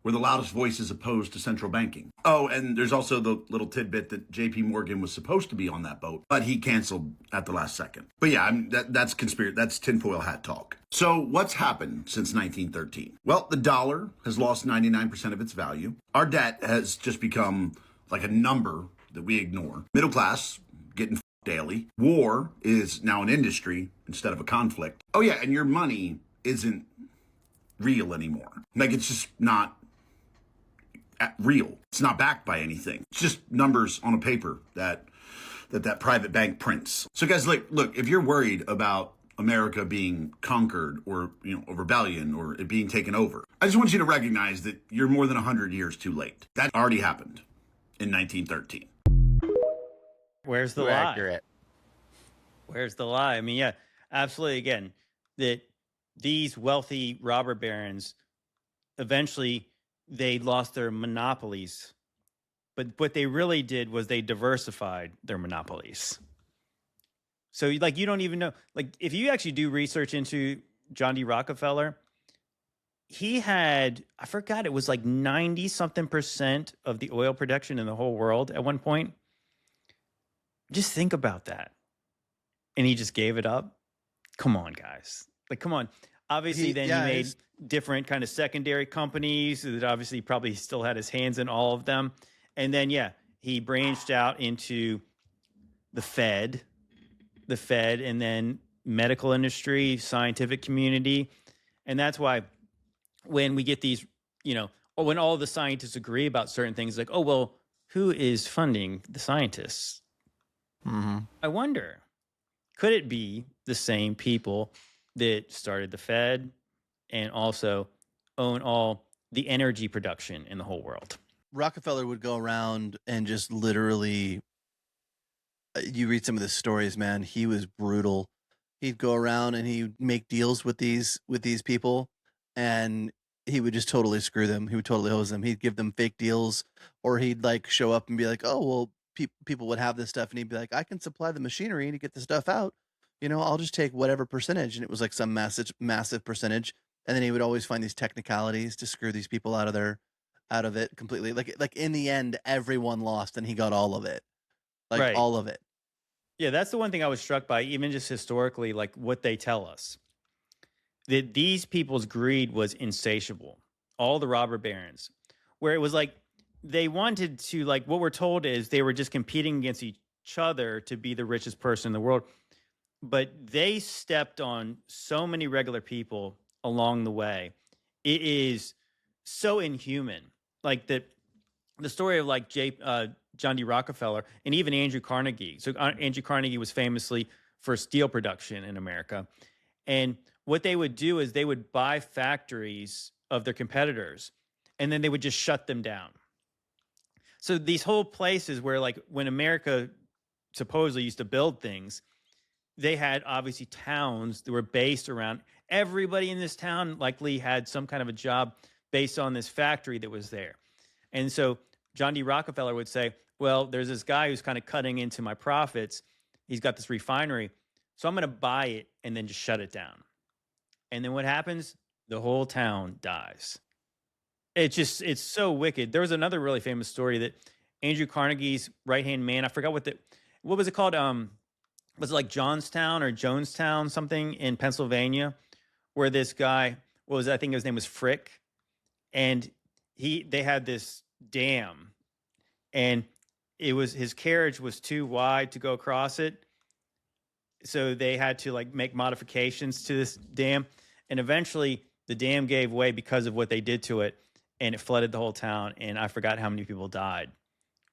were the loudest voices opposed to central banking. Oh, and there's also the little tidbit that J.P. Morgan was supposed to be on that boat, but he canceled at the last second. But yeah, that's conspiracy. That's tinfoil hat talk. So what's happened since 1913? Well, the dollar has lost 99% of its value. Our debt has just become like a number that we ignore. Middle class getting daily. War is now an industry instead of a conflict. Oh yeah, and your money isn't real anymore. Like, it's just not real. It's not backed by anything. It's just numbers on a paper that private bank prints. So guys, look, if you're worried about America being conquered or, a rebellion or it being taken over, I just want you to recognize that you're more than 100 years too late. That already happened in 1913. Where's the Too lie? accurate. Where's the lie? I mean, yeah, absolutely. Again, that these wealthy robber barons eventually they lost their monopolies, but what they really did was they diversified their monopolies. So like, you don't even know, like, if you actually do research into John D. Rockefeller, he had, I forgot, it was like 90 something percent of the oil production in the whole world at one point. Just think about that. And he just gave it up. Come on, guys. Like, come on. Obviously, he made different kind of secondary companies that obviously probably still had his hands in all of them. And then, he branched out into the Fed, and then medical industry, scientific community. And that's why when we get these, or when all the scientists agree about certain things, like, oh, well, who is funding the scientists? Mm-hmm. I wonder, could it be the same people that started the Fed and also own all the energy production in the whole world? Rockefeller would go around and just literally, you read some of the stories, man, he was brutal. He'd go around and he'd make deals with these people, and he would just totally screw them. He would totally hose them. He'd give them fake deals, or he'd like show up and be like, oh, well, people would have this stuff, and he'd be like, I can supply the machinery to get the stuff out. I'll just take whatever percentage. And it was like some massive percentage. And then he would always find these technicalities to screw these people out of it completely. Like in the end, everyone lost and he got all of it. Right. All of it. Yeah, that's the one thing I was struck by, even just historically, like what they tell us. That these people's greed was insatiable. All the robber barons, where it was like they wanted to, like, what we're told is they were just competing against each other to be the richest person in the world. But they stepped on so many regular people along the way. It is so inhuman. Like the story of like John D. Rockefeller and even Andrew Carnegie. So Andrew Carnegie was famously for steel production in America. And what they would do is they would buy factories of their competitors, and then they would just shut them down. So these whole places where, like, when America supposedly used to build things, they had obviously towns that were based around everybody in this town likely had some kind of a job based on this factory that was there. And so John D. Rockefeller would say, well, there's this guy who's kind of cutting into my profits. He's got this refinery. So I'm going to buy it and then just shut it down. And then what happens? The whole town dies. It's so wicked. There was another really famous story that Andrew Carnegie's right-hand man, I forgot what was it called? Was it like Johnstown or Jonestown, something in Pennsylvania, where this guy I think his name was Frick, and they had this dam, and his carriage was too wide to go across it, so they had to like make modifications to this dam, and eventually the dam gave way because of what they did to it, and it flooded the whole town, and I forgot how many people died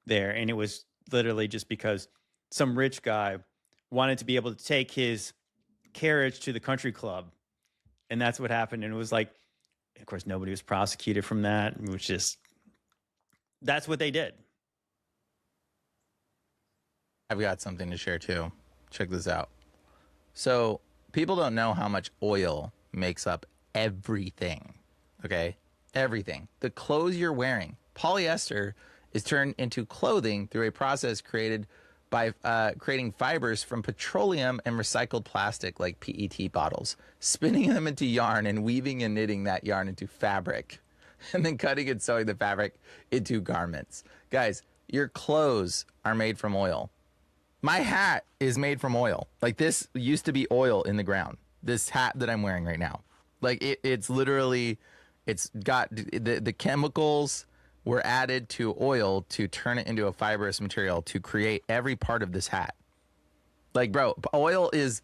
there, and it was literally just because some rich guy wanted to be able to take his carriage to the country club. And that's what happened. And it was like, of course, nobody was prosecuted from that. It was just, that's what they did. I've got something to share too. Check this out. So people don't know how much oil makes up everything. Okay? Everything. The clothes you're wearing. Polyester is turned into clothing through a process created by creating fibers from petroleum and recycled plastic like PET bottles, spinning them into yarn and weaving and knitting that yarn into fabric, and then cutting and sewing the fabric into garments. Guys, your clothes are made from oil. My hat is made from oil. Like, this used to be oil in the ground. This hat that I'm wearing right now. Like, it's literally, it's got the chemicals were added to oil to turn it into a fibrous material to create every part of this hat. Like, bro, oil is,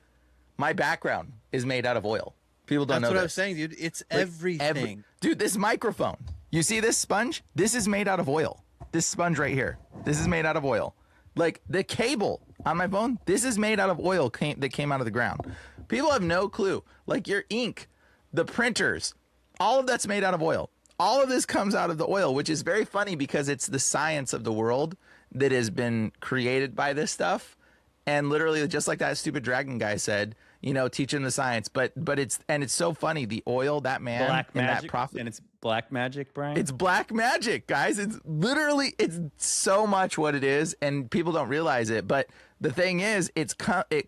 my background is made out of oil. People don't know That's what this. I was saying, dude. It's Like, everything. dude, this microphone, you see this sponge? This is made out of oil. This sponge right here, this is made out of oil. Like, the cable on my phone, this is made out of oil that came out of the ground. People have no clue. Like, your ink, the printers, all of that's made out of oil. All of this comes out of the oil, which is very funny because it's the science of the world that has been created by this stuff. And literally, just like that stupid dragon guy said, you know, teaching the science. But it's so funny. The oil, that man, Black and magic, that prophet. and it's black magic, Brian. It's black magic, guys. It's literally, it's so much what it is, and people don't realize it. But the thing is, it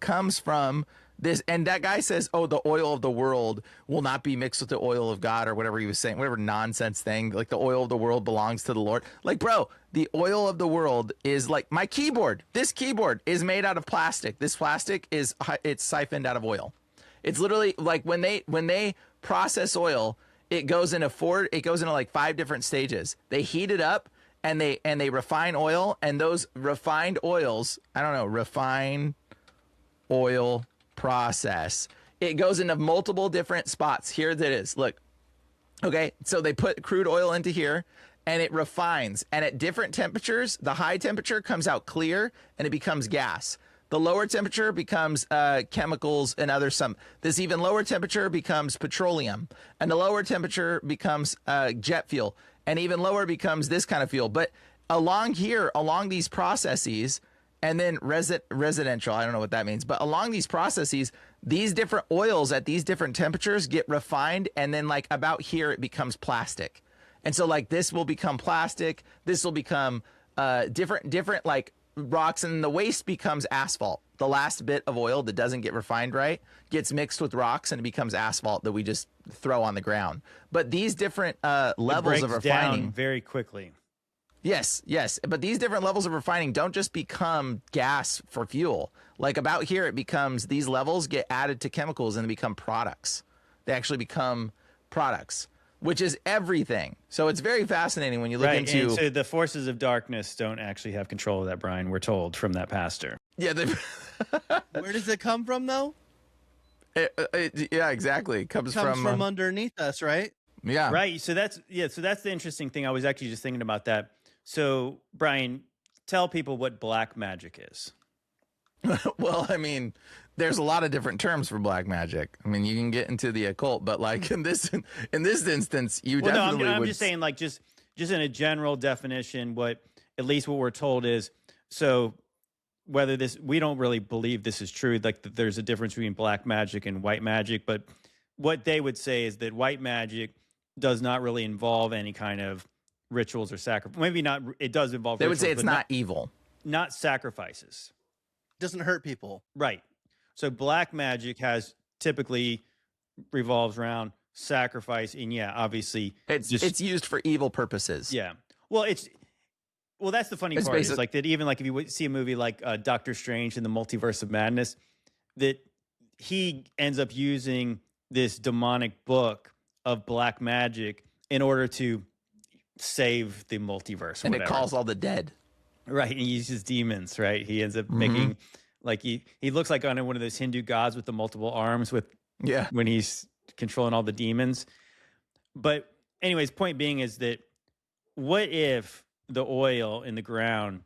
comes from this, and that guy says, oh, the oil of the world will not be mixed with the oil of God, or whatever he was saying, whatever nonsense thing. Like, the oil of the world belongs to the Lord. Like, bro, the oil of the world is like my keyboard. This keyboard is made out of plastic. This plastic it's siphoned out of oil. It's literally like when they process oil, it goes into like 5 different stages. They heat it up and they refine oil, and those refined oils, refine oil process. It goes into multiple different spots. Here that is. Look. Okay, so they put crude oil into here and it refines, and at different temperatures, the high temperature comes out clear and it becomes gas. The lower temperature becomes chemicals and this even lower temperature becomes petroleum, and the lower temperature becomes jet fuel, and even lower becomes this kind of fuel. But along these processes, and then residential, I don't know what that means, but along these processes, these different oils at these different temperatures get refined, and then like about here, it becomes plastic. And so like this will become plastic, this will become different like rocks, and the waste becomes asphalt. The last bit of oil that doesn't get refined right gets mixed with rocks, and it becomes asphalt that we just throw on the ground. But these different levels of refining down very quickly. Yes. But these different levels of refining don't just become gas for fuel. Like about here, it becomes, these levels get added to chemicals and they become products. They actually become products, which is everything. So it's very fascinating when you look into... And so the forces of darkness don't actually have control of that, Brian, we're told from that pastor. Yeah. Where does it come from, though? Yeah, exactly. It comes from underneath us, right? Yeah. Right. So that's the interesting thing. I was actually just thinking about that. So, Brian, tell people what black magic is. Well, I mean, there's a lot of different terms for black magic. I mean, you can get into the occult, but like in this instance, I'm just saying, like, just in a general definition, at least what we're told is, so whether we don't really believe this is true, like that there's a difference between black magic and white magic, but what they would say is that white magic does not really involve any kind of rituals or sacrifice. Maybe not. It does involve. They rituals, would say it's not evil, not sacrifices. Doesn't hurt people, right? So black magic typically revolves around sacrifice, and obviously it's used for evil purposes. Yeah. Well, that's the funny part. Is like that. Even like if you see a movie like Doctor Strange in the Multiverse of Madness, that he ends up using this demonic book of black magic in order to save the multiverse, and it calls all the dead. Right, and he uses demons. Right, he ends up making like he looks like on one of those Hindu gods with the multiple arms when he's controlling all the demons. But anyways, point being is that what if the oil in the ground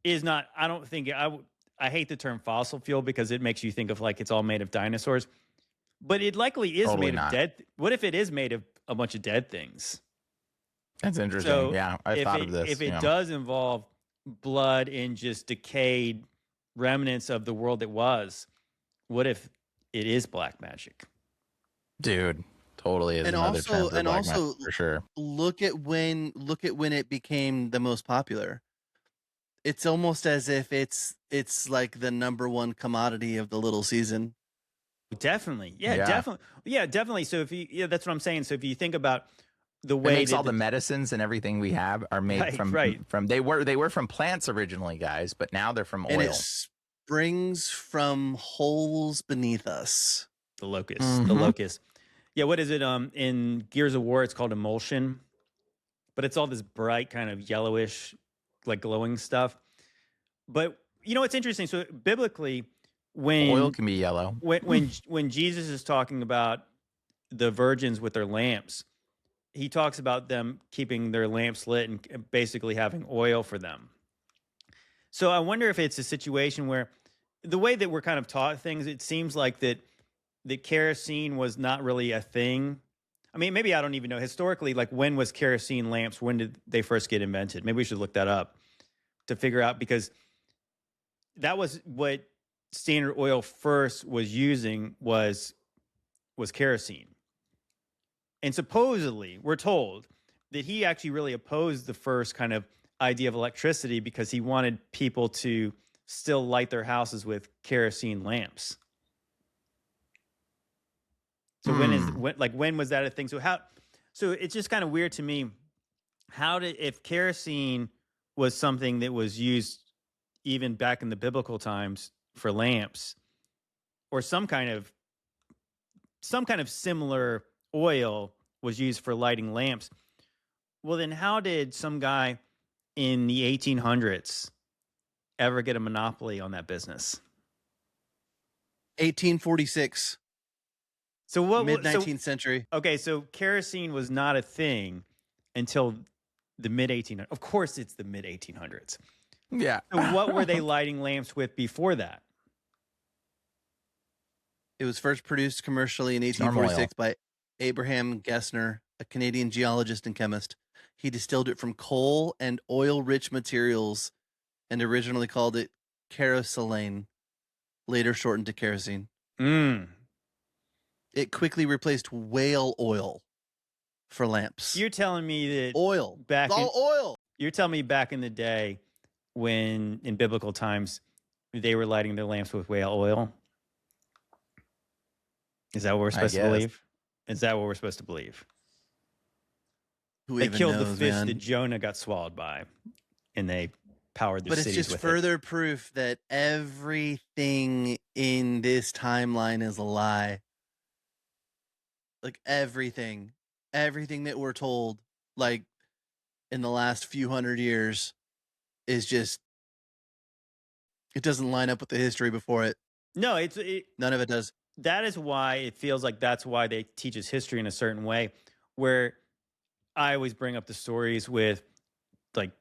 is not? I don't think I hate the term fossil fuel because it makes you think of like it's all made of dinosaurs, but it likely is totally made not. of dead. What if it is made of a bunch of dead things? That's interesting. So yeah, I thought of this. If it does involve blood and just decayed remnants of the world that was, what if it is black magic? Dude, totally is And another term also, for and black also, magic for sure. look at when it became the most popular. It's almost as if it's like the number one commodity of the little season. Definitely. Yeah, Yeah. definitely. Yeah, definitely. So if you, yeah, that's what I'm saying. So if you think about the It way makes that all the medicines and everything we have are made Right. from they were from plants originally, guys, but now they're from And oil. it springs from holes beneath us. the locust. Yeah, what is it? In Gears of War, it's called emulsion, but it's all this bright kind of yellowish, like glowing stuff. But you know, it's interesting. So biblically, when Oil can be yellow. when Jesus is talking about the virgins with their lamps, he talks about them keeping their lamps lit and basically having oil for them. So I wonder if it's a situation where the way that we're kind of taught things, it seems like that kerosene was not really a thing. I mean, maybe I don't even know historically, like when was kerosene lamps? When did they first get invented? Maybe we should look that up to figure out, because that was what Standard Oil first was using was kerosene. And supposedly, we're told that he actually really opposed the first kind of idea of electricity because he wanted people to still light their houses with kerosene lamps. So when was that a thing? So it's just kind of weird to me. If kerosene was something that was used even back in the biblical times for lamps, or some kind of similar oil was used for lighting lamps, well, then how did some guy in the 1800s ever get a monopoly on that business? 1846. So what? Mid 19th century. Okay, so kerosene was not a thing until the mid 1800s. Of course, it's the mid 1800s. Yeah. So what were they lighting lamps with before that? It was first produced commercially in 1846 by Abraham Gessner, a Canadian geologist and chemist. He distilled it from coal and oil-rich materials and originally called it kerosene, later shortened to kerosene. It quickly replaced whale oil for lamps. You're telling me that oil. Oil. You're telling me back in the day, when in biblical times they were lighting their lamps with whale oil? Is that what we're supposed to believe? Is that what we're supposed to believe? They killed the fish that Jonah got swallowed by, and they powered their cities with it. But it's just further proof that everything in this timeline is a lie. Like everything that we're told, like in the last few hundred years, is just, it doesn't line up with the history before it. No, none of it does. That is why it feels like that's why they teach us history in a certain way, where I always bring up the stories with like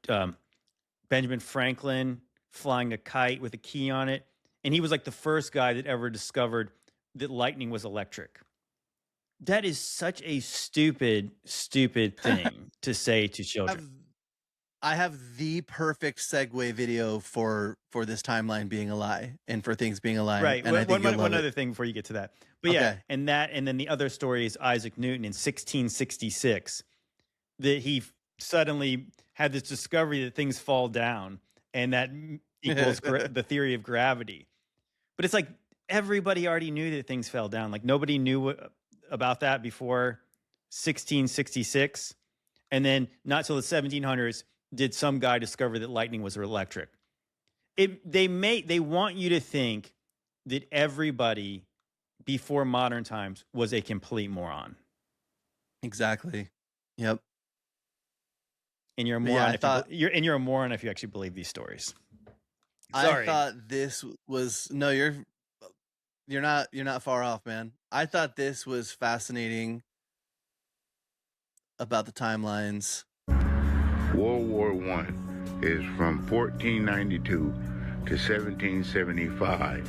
Benjamin Franklin flying a kite with a key on it. And he was like the first guy that ever discovered that lightning was electric. That is such a stupid thing to say to children. I have the perfect segue video for this timeline being a lie and for things being a lie. Right. And one other thing before you get to that. But yeah, and then the other story is Isaac Newton in 1666, that he suddenly had this discovery that things fall down, and that equals the theory of gravity. But it's like everybody already knew that things fell down. Like nobody knew about that before 1666. And then not till the 1700s did some guy discover that lightning was electric. They want you to think that everybody before modern times was a complete moron. Exactly. Yep. And you're a moron. You're a moron if you actually believe these stories. Sorry. I thought this was you're not far off, man. I thought this was fascinating about the timelines. World War I is from 1492 to 1775,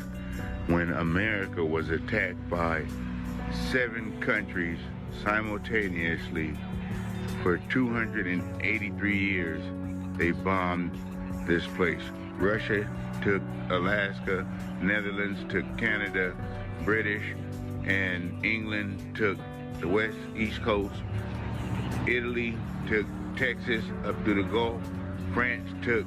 when America was attacked by 7 countries simultaneously. For 283 years, they bombed this place. Russia took Alaska, Netherlands took Canada, British and England took the west, east coast. Italy took Texas up to the Gulf. France took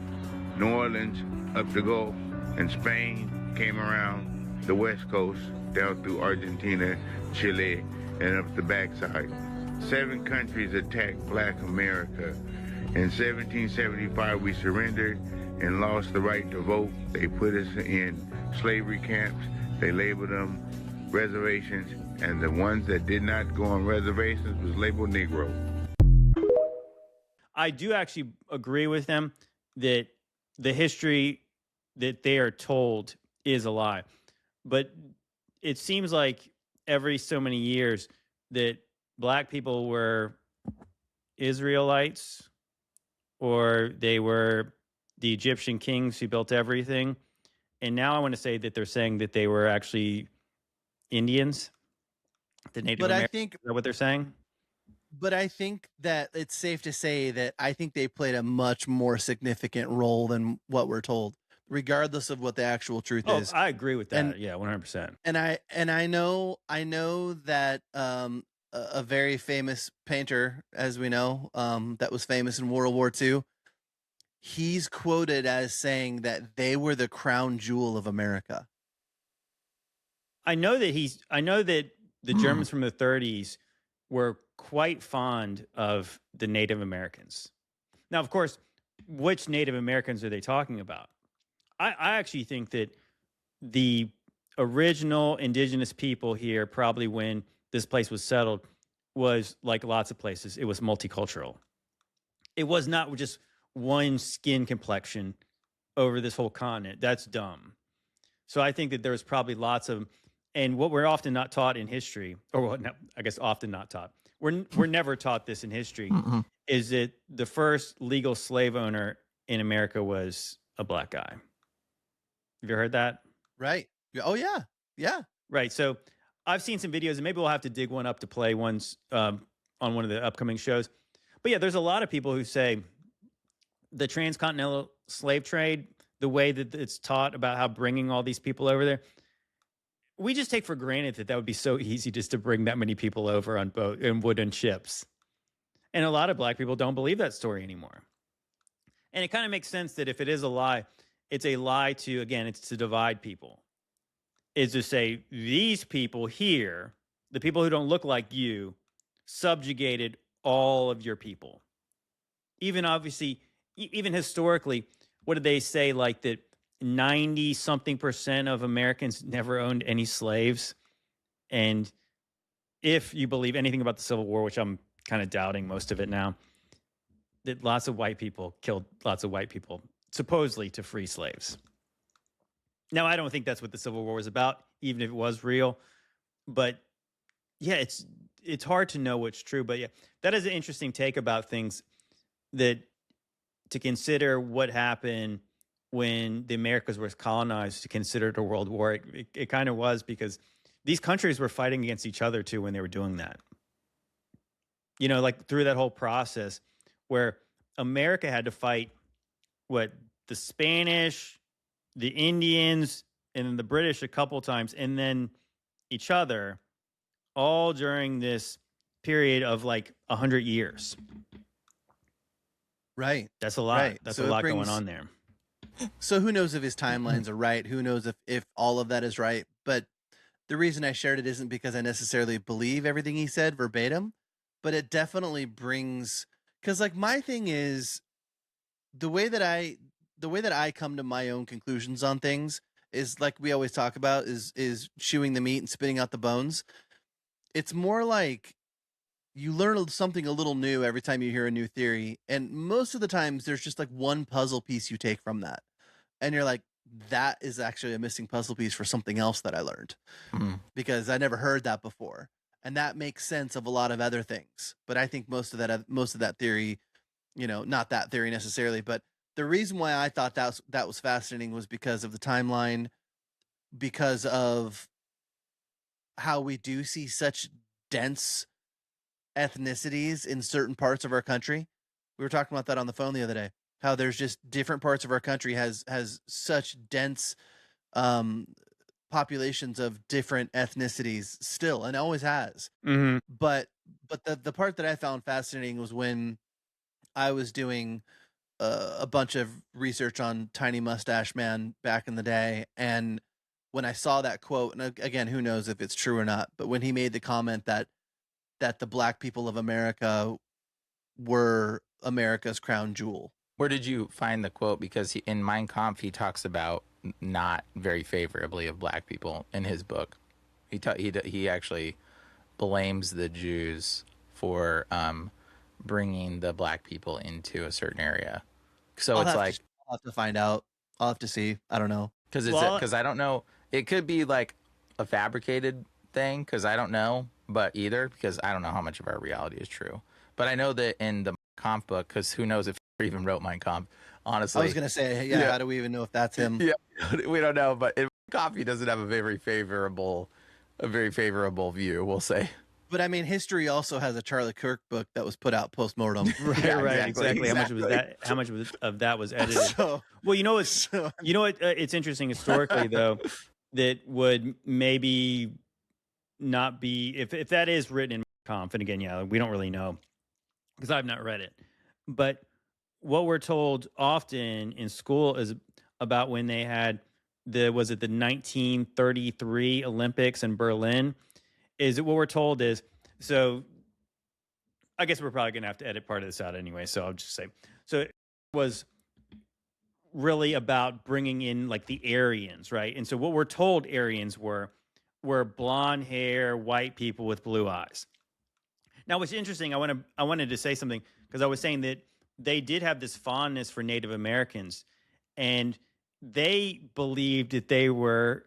New Orleans up the Gulf. And Spain came around the west coast down through Argentina, Chile, and up the backside. 7 countries attacked Black America. In 1775, we surrendered and lost the right to vote. They put us in slavery camps. They labeled them reservations, and the ones that did not go on reservations was labeled Negro. I do actually agree with them that the history that they are told is a lie. But it seems like every so many years that Black people were Israelites, or they were the Egyptian kings who built everything. And now I want to say that they're saying that they were actually Indians, the Native But I Americans. think Is that what they're saying? But I think that it's safe to say that I think they played a much more significant role than what we're told, regardless of what the actual truth Oh, is. I agree with that. And Yeah, 100%. and I know that a very famous painter, as we know, that was famous in World War II. He's quoted as saying that they were the crown jewel of America. I know that the Germans from the 30s were quite fond of the Native Americans. Now, of course, which Native Americans are they talking about? I actually think that the original indigenous people here, probably when this place was settled, was like lots of places. It was multicultural. It was not just one skin complexion over this whole continent. That's dumb. So I think that there was probably lots of, and what we're often not taught in history, or what I guess often not taught, we're never taught this in history, is that the first legal slave owner in America was a Black guy. Have you heard that? Right. Oh yeah. Yeah. Right. So I've seen some videos, and maybe we'll have to dig one up to play ones on one of the upcoming shows. But yeah, there's a lot of people who say the transcontinental slave trade, the way that it's taught about how bringing all these people over there, we just take for granted that would be so easy just to bring that many people over on boat and wooden ships. And a lot of Black people don't believe that story anymore. And it kind of makes sense that if it is a lie, it's a lie to, again, it's to divide people. Is to say, these people here, the people who don't look like you, subjugated all of your people. Even obviously, even historically, what did they say? Like that 90-something% of Americans never owned any slaves. And if you believe anything about the Civil War, which I'm kind of doubting most of it now, that lots of white people killed lots of white people, supposedly to free slaves. Now, I don't think that's what the Civil War was about, even if it was real. But yeah, it's hard to know what's true. But yeah, that is an interesting take about things, that to consider what happened when the Americas were colonized, to consider it a world war. It kind of was, because these countries were fighting against each other too when they were doing that. You know, like through that whole process where America had to fight the Spanish, the Indians, and then the British a couple times, and then each other, all during this period of like 100 years. Right. That's a lot. Right. That's So a it lot brings- going on there. So who knows if his timelines are right? Who knows if all of that is right? But the reason I shared it isn't because I necessarily believe everything he said verbatim, but it definitely brings, because like my thing is the way that I come to my own conclusions on things is like we always talk about is chewing the meat and spitting out the bones. It's more like you learn something a little new every time you hear a new theory, and most of the times there's just like one puzzle piece you take from that, and you're like, that is actually a missing puzzle piece for something else that I learned, because I never heard that before, and that makes sense of a lot of other things. But I think most of that theory, not that theory necessarily, but the reason why I thought that was fascinating was because of the timeline, because of how we do see such dense ethnicities in certain parts of our country. We were talking about that on the phone the other day, how there's just different parts of our country has such dense populations of different ethnicities still, and always has. Mm-hmm. But the part that I found fascinating was when I was doing a bunch of research on Tiny Mustache Man back in the day, and when I saw that quote, and again, who knows if it's true or not, but when he made the comment that the black people of America were America's crown jewel. Where did you find the quote? Because in Mein Kampf, he talks about not very favorably of black people in his book. He actually blames the Jews for bringing the black people into a certain area. So I'll it's have to find out. I'll have to see. I don't know. Because I don't know. It could be like a fabricated thing, because I don't know, because I don't know how much of our reality is true. But I know that in the Kampf book, because who knows if he even wrote Mein Kampf, honestly. I was going to say, how do we even know if that's him? Yeah, we don't know. But in Kampf, he doesn't have a very favorable view, we'll say. But I mean, history also has a Charlie Kirk book that was put out post-mortem. Right, exactly. How much was that? How much of that was edited? Well, you know what? It's interesting historically, though, that would maybe not be if that is written in Kampf. And again, we don't really know because I've not read it. But what we're told often in school is about when they had the 1933 Olympics in Berlin. Is what we're told is, so I guess we're probably going to have to edit part of this out anyway. So I'll just say, so it was really about bringing in like the Aryans, right? And so what we're told Aryans were blonde hair, white people with blue eyes. Now, what's interesting, I wanted to say something because I was saying that they did have this fondness for Native Americans, and they believed that they were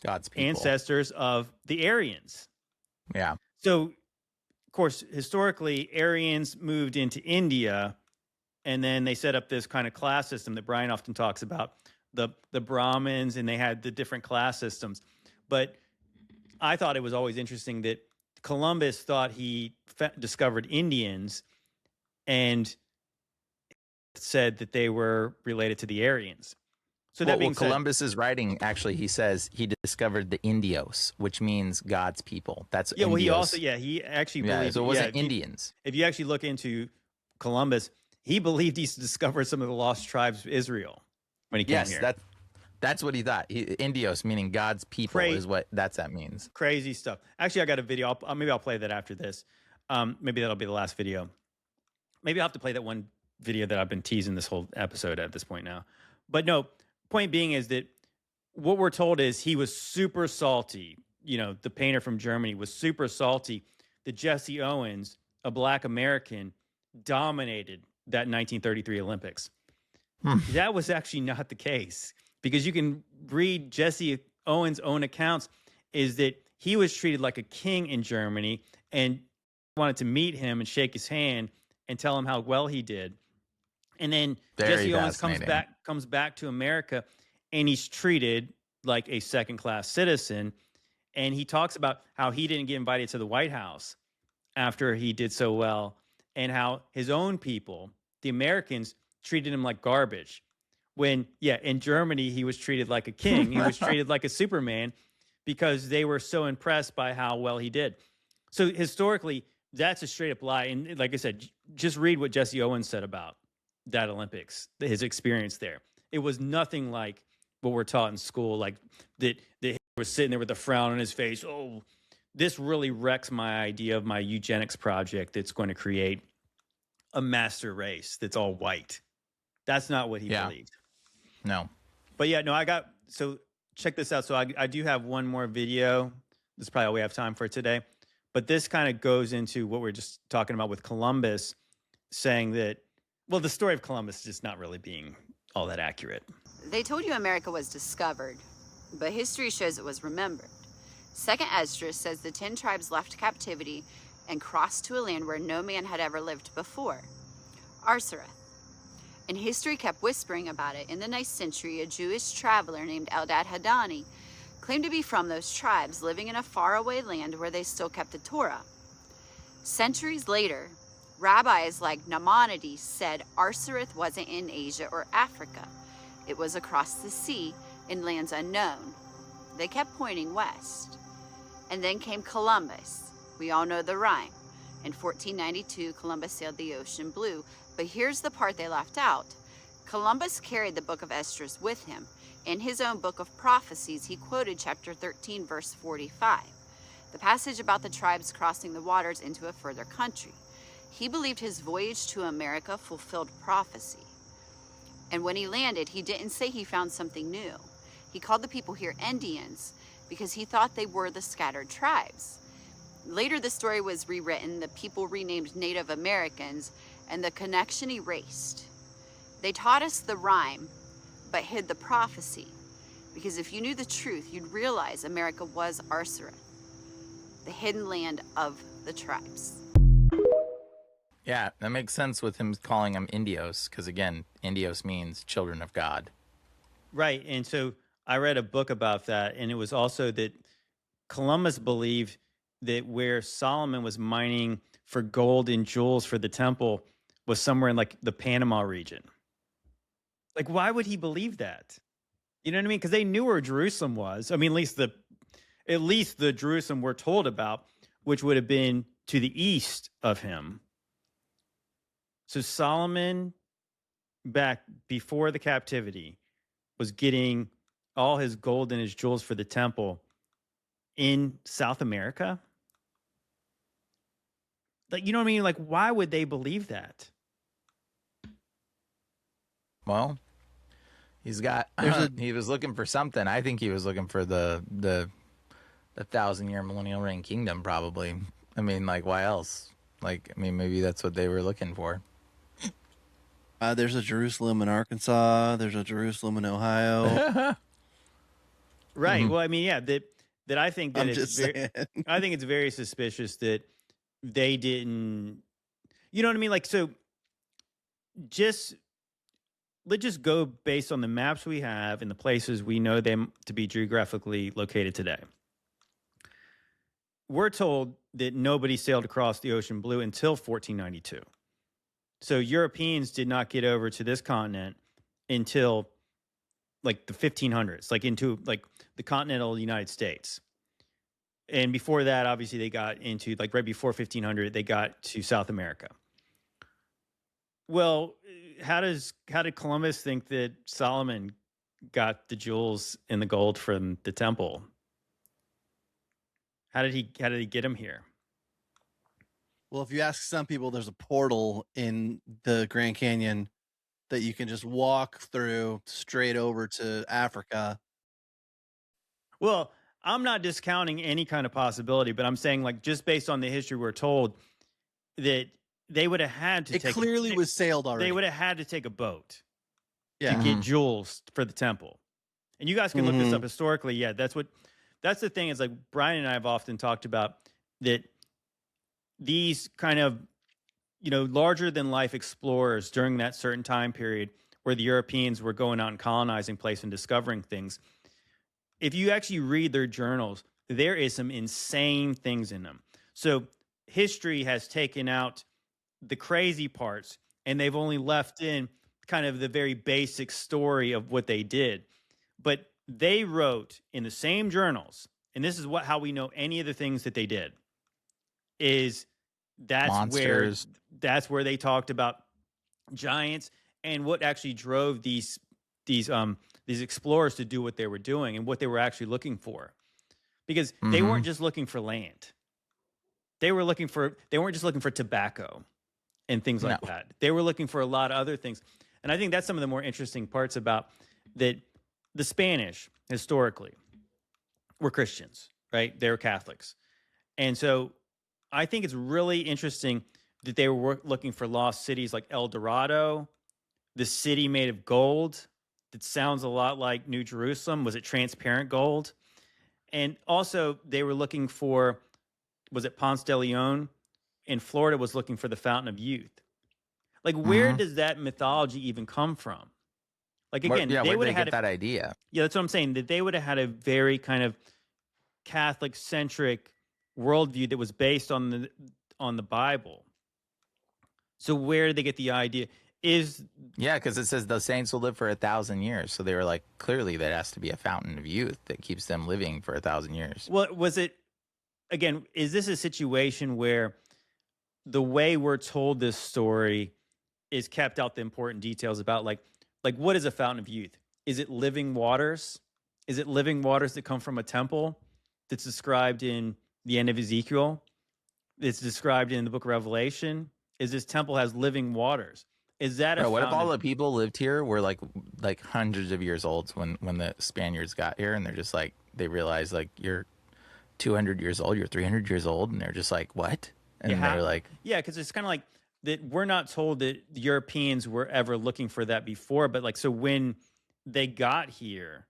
God's people, ancestors of the Aryans. Yeah. So, of course, historically, Aryans moved into India, and then they set up this kind of class system that Brian often talks about, the Brahmins, and they had the different class systems. But I thought it was always interesting that Columbus thought he discovered Indians and said that they were related to the Aryans. So that being said, Columbus's writing, actually, he says he discovered the Indios, which means God's people. That's well, Indios. he actually believed. So it wasn't Indians. If you actually look into Columbus, he believed he discovered some of the lost tribes of Israel when he came here. Yes, that's what he thought. Indios, meaning God's people, is what that means. Crazy stuff. Actually, I got a video. Maybe I'll play that after this. Maybe that'll be the last video. Maybe I'll have to play that one video that I've been teasing this whole episode at this point now. But no. Point being is that what we're told is he was super salty. The painter from Germany was super salty that Jesse Owens, a black American, dominated that 1933 Olympics. That was actually not the case, because you can read Jesse Owens' own accounts is that he was treated like a king in Germany and wanted to meet him and shake his hand and tell him how well he did. And then Jesse Owens comes back to America, and he's treated like a second-class citizen. And he talks about how he didn't get invited to the White House after he did so well, and how his own people, the Americans, treated him like garbage. When, in Germany, he was treated like a king. He was treated like a Superman because they were so impressed by how well he did. So historically, that's a straight-up lie. And like I said, just read what Jesse Owens said about that Olympics, his experience there. It was nothing like what we're taught in school, like that he was sitting there with a frown on his face. Oh, this really wrecks my idea of my eugenics project that's going to create a master race that's all white. That's not what he believed. No. But so check this out. So I do have one more video. This is probably all we have time for today. But this kind of goes into what we're just talking about with Columbus, saying that, well, the story of Columbus is just not really being all that accurate. They told you America was discovered, but history shows it was remembered. Second Esdras says the 10 tribes left captivity and crossed to a land where no man had ever lived before, Arsareth. And history kept whispering about it. In the 9th century, a Jewish traveler named Eldad Hadani claimed to be from those tribes, living in a faraway land where they still kept the Torah. Centuries later, rabbis like Maimonides said Arsareth wasn't in Asia or Africa. It was across the sea in lands unknown. They kept pointing west. And then came Columbus. We all know the rhyme. In 1492, Columbus sailed the ocean blue. But here's the part they left out. Columbus carried the book of Esdras with him. In his own book of prophecies, he quoted chapter 13, verse 45, the passage about the tribes crossing the waters into a further country. He believed his voyage to America fulfilled prophecy. And when he landed, he didn't say he found something new. He called the people here Indians because he thought they were the scattered tribes. Later, the story was rewritten, the people renamed Native Americans, and the connection erased. They taught us the rhyme, but hid the prophecy. Because if you knew the truth, you'd realize America was Arsureth, the hidden land of the tribes. Yeah, that makes sense with him calling them Indios, because again, Indios means children of God. Right. And so I read a book about that, and it was also that Columbus believed that where Solomon was mining for gold and jewels for the temple was somewhere in like the Panama region. Like, why would he believe that? You know what I mean? Because they knew where Jerusalem was. I mean, at least the Jerusalem we're told about, which would have been to the east of him. So Solomon, back before the captivity, was getting all his gold and his jewels for the temple in South America. Like, you know what I mean? Like, why would they believe that? Well, he was looking for something. I think he was looking for the 1,000-year millennial reign kingdom, probably. I mean, like, why else? Like, I mean, maybe that's what they were looking for. There's a Jerusalem in Arkansas. There's a Jerusalem in Ohio. Right. Mhm. Well, I mean, yeah, that I think that I'm just saying. I think it's very suspicious that they didn't, you know what I mean? Like, so let's just go based on the maps we have and the places we know them to be geographically located today. We're told that nobody sailed across the ocean blue until 1492. So Europeans did not get over to this continent until like the 1500s, like into like the continental United States. And before that, obviously, they got into like right before 1500, they got to South America. Well, how did Columbus think that Solomon got the jewels and the gold from the temple? How did he get them here? Well, if you ask some people, there's a portal in the Grand Canyon that you can just walk through straight over to Africa. Well, I'm not discounting any kind of possibility, but I'm saying like just based on the history we're told that they would have had to It clearly was sailed already. They would have had to take a boat Yeah. to get jewels for the temple. And you guys can look this up historically. Yeah, that's the thing is like Brian and I have often talked about that these kind of, you know, larger than life explorers during that certain time period where the Europeans were going out and colonizing places and discovering things. If you actually read their journals, there is some insane things in them. So history has taken out the crazy parts and they've only left in kind of the very basic story of what they did. But they wrote in the same journals, and this is how we know any of the things that they did, is Monsters. that's where they talked about giants and what actually drove these explorers to do what they were doing and what they were actually looking for. Because they weren't just looking for land. They weren't just looking for tobacco and things like that. They were looking for a lot of other things. And I think that's some of the more interesting parts about that. The Spanish historically were Christians, right? They were Catholics. And so I think it's really interesting that they were looking for lost cities like El Dorado, the city made of gold. That sounds a lot like New Jerusalem. Was it transparent gold? And also they were looking for, was it Ponce de Leon? In Florida was looking for the Fountain of Youth. Like, where does that mythology even come from? Like, again, they would have had that idea. Yeah, that's what I'm saying. That they would have had a very kind of Catholic-centric worldview that was based on the Bible. So where did they get the idea? is Yeah, because it says the saints will live for 1,000 years. So they were like, clearly there has to be a fountain of youth that keeps them living for 1,000 years. what was it again? Is this a situation where the way we're told this story is kept out the important details about like what is a fountain of youth? Is it living waters? Is it living waters that come from a temple that's described in the end of Ezekiel? It's described in the book of Revelation. Is this temple has living waters? Is that a What if all fountain the of- people lived here were like hundreds of years old when the Spaniards got here, and they're just like, they realize like you're 200 years old, you're 300 years old, and they're just like, what? And they're like, yeah, because it's kind of like that. We're not told that the Europeans were ever looking for that before, but like so when they got here,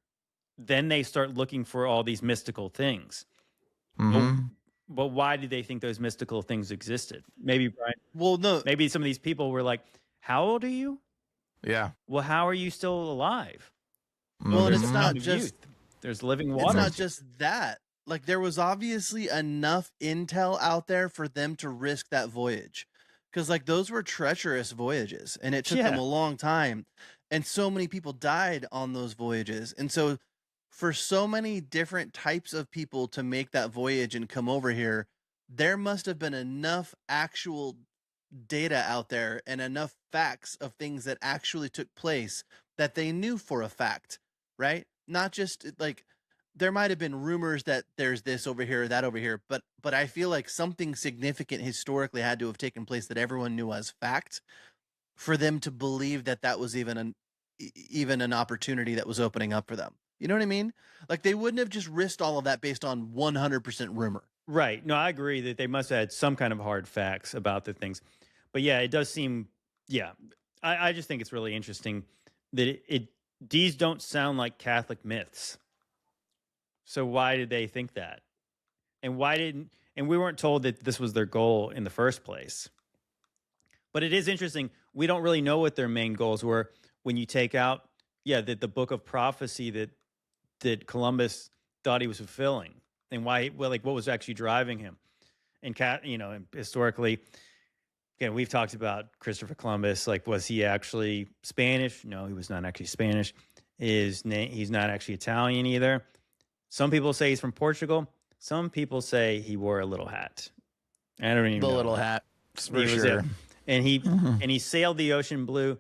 then they start looking for all these mystical things. But why did they think those mystical things existed? Maybe Brian. Well, no. Maybe some of these people were like, "How old are you? yeah. Well, how are you still alive?" Well, and There's it's a not fountain of just youth. There's living water. It's not just that. Like there was obviously enough intel out there for them to risk that voyage. Cuz like those were treacherous voyages and it took them Yeah. a long time and so many people died on those voyages. And so for so many different types of people to make that voyage and come over here, there must have been enough actual data out there and enough facts of things that actually took place that they knew for a fact, right? Not just like there might have been rumors that there's this over here, that over here, but I feel like something significant historically had to have taken place that everyone knew as fact for them to believe that that was even an opportunity that was opening up for them. You know what I mean? Like they wouldn't have just risked all of that based on 100% rumor. Right. No, I agree that they must have had some kind of hard facts about the things. But yeah, it does seem, yeah. I just think it's really interesting that these don't sound like Catholic myths. So why did they think that? And we weren't told that this was their goal in the first place. But it is interesting. We don't really know what their main goals were when you take out, the book of prophecy that Columbus thought he was fulfilling and why, what was actually driving him. And and historically, again, we've talked about Christopher Columbus. Like, was he actually Spanish? No, he was not actually Spanish. He's not actually Italian either. Some people say he's from Portugal. Some people say he wore a little hat. I don't even know. The little hat, for sure. And he sailed the ocean blue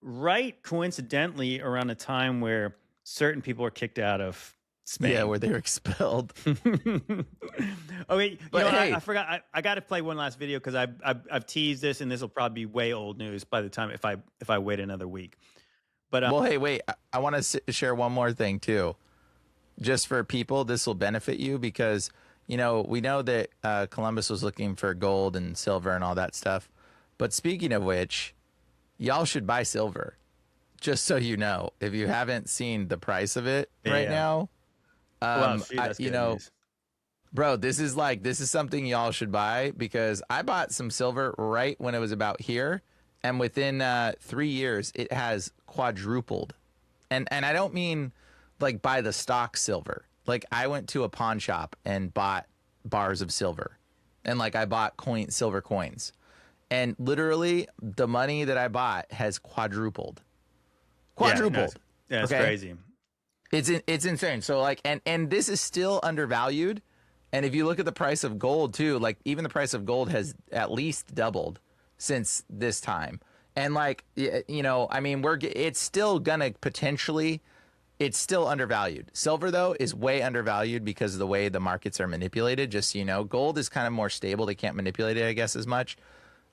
right coincidentally around a time where certain people were kicked out of Spain. Yeah, where they were expelled. Oh wait, But hey, I forgot. I got to play one last video because I've teased this, and this will probably be way old news by the time if I wait another week. But well, hey, wait, I want to share one more thing too, just for people. This will benefit you because we know that Columbus was looking for gold and silver and all that stuff. But speaking of which, y'all should buy silver. Just so you know, if you haven't seen the price of it right now, that's good news. Bro, this is something y'all should buy because I bought some silver right when it was about here, and within 3 years it has quadrupled. And I don't mean like buy the stock silver. Like I went to a pawn shop and bought bars of silver, and like I bought silver coins, and literally the money that I bought has quadrupled. Quadrupled. Yeah, it's crazy. It's insane. So like, and this is still undervalued. And if you look at the price of gold too, like even the price of gold has at least doubled since this time. And like, I mean, it's still gonna potentially, it's still undervalued. Silver though is way undervalued because of the way the markets are manipulated. Just so you know, gold is kind of more stable. They can't manipulate it, I guess, as much.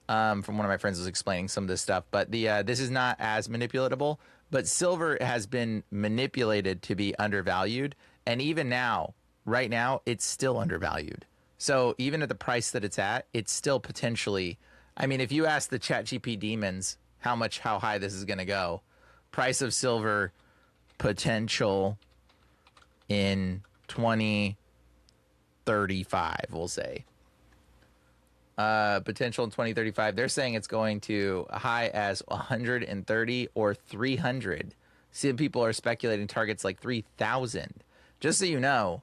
From one of my friends was explaining some of this stuff, but this is not as manipulatable. But silver has been manipulated to be undervalued, and even now, right now, it's still undervalued. So even at the price that it's at, it's still potentially. I mean, if you ask the ChatGPT demons how high this is going to go, price of silver potential in 2035, we'll say. Potential in 2035. They're saying it's going to high as 130 or 300. Some people are speculating targets like 3,000. Just so you know,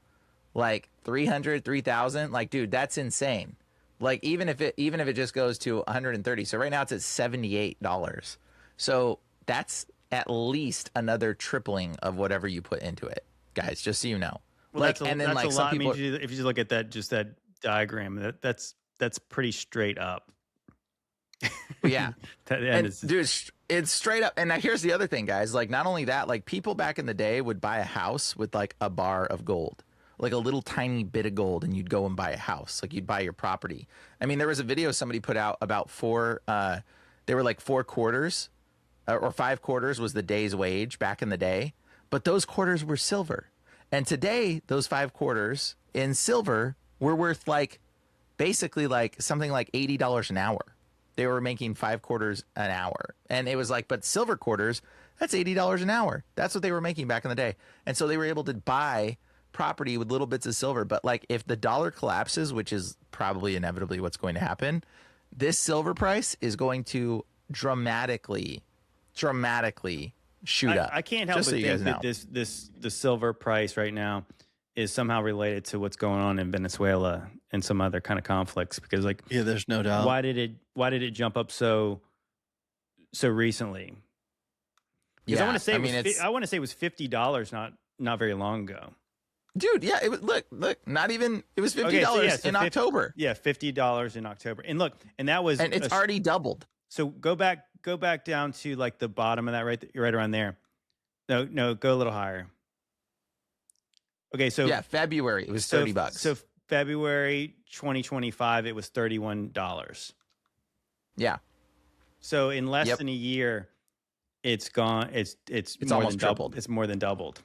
like 300, 3,000, like dude, that's insane. Like even if it just goes to 130. So right now it's at $78. So that's at least another tripling of whatever you put into it, guys. Just so you know. Well, like, that's and then a like lot. some people, I mean, if you just look at that, just that diagram, that's pretty straight up. yeah. And is dude, it's straight up. And now here's the other thing, guys. Like, not only that, like people back in the day would buy a house with like a bar of gold, like a little tiny bit of gold, and you'd go and buy a house. Like you'd buy your property. I mean, there was a video somebody put out about they were like 4 quarters or 5 quarters was the day's wage back in the day. But those quarters were silver. And today, those 5 quarters in silver were worth like basically like something like $80 an hour. They were making 5 quarters an hour. And it was like, but silver quarters, that's $80 an hour. That's what they were making back in the day. And so they were able to buy property with little bits of silver. But like if the dollar collapses, which is probably inevitably what's going to happen, this silver price is going to dramatically shoot up. I can't help but think that the silver price right now is somehow related to what's going on in Venezuela and some other kind of conflicts, because like, yeah, there's no doubt. Why did it jump up so recently? Because Yeah, I want to say it was $50 not very long ago. Dude, yeah, it was look, not even it was $50 in October. Yeah, $50 in October. And look, and that was and it's already doubled. So go back down to like the bottom of that right around there. No, go a little higher. Okay, so yeah, February it was $30. So February 2025 it was $31. Yeah. So in less than a year, it's gone. It's more almost than tripled. It's more than doubled.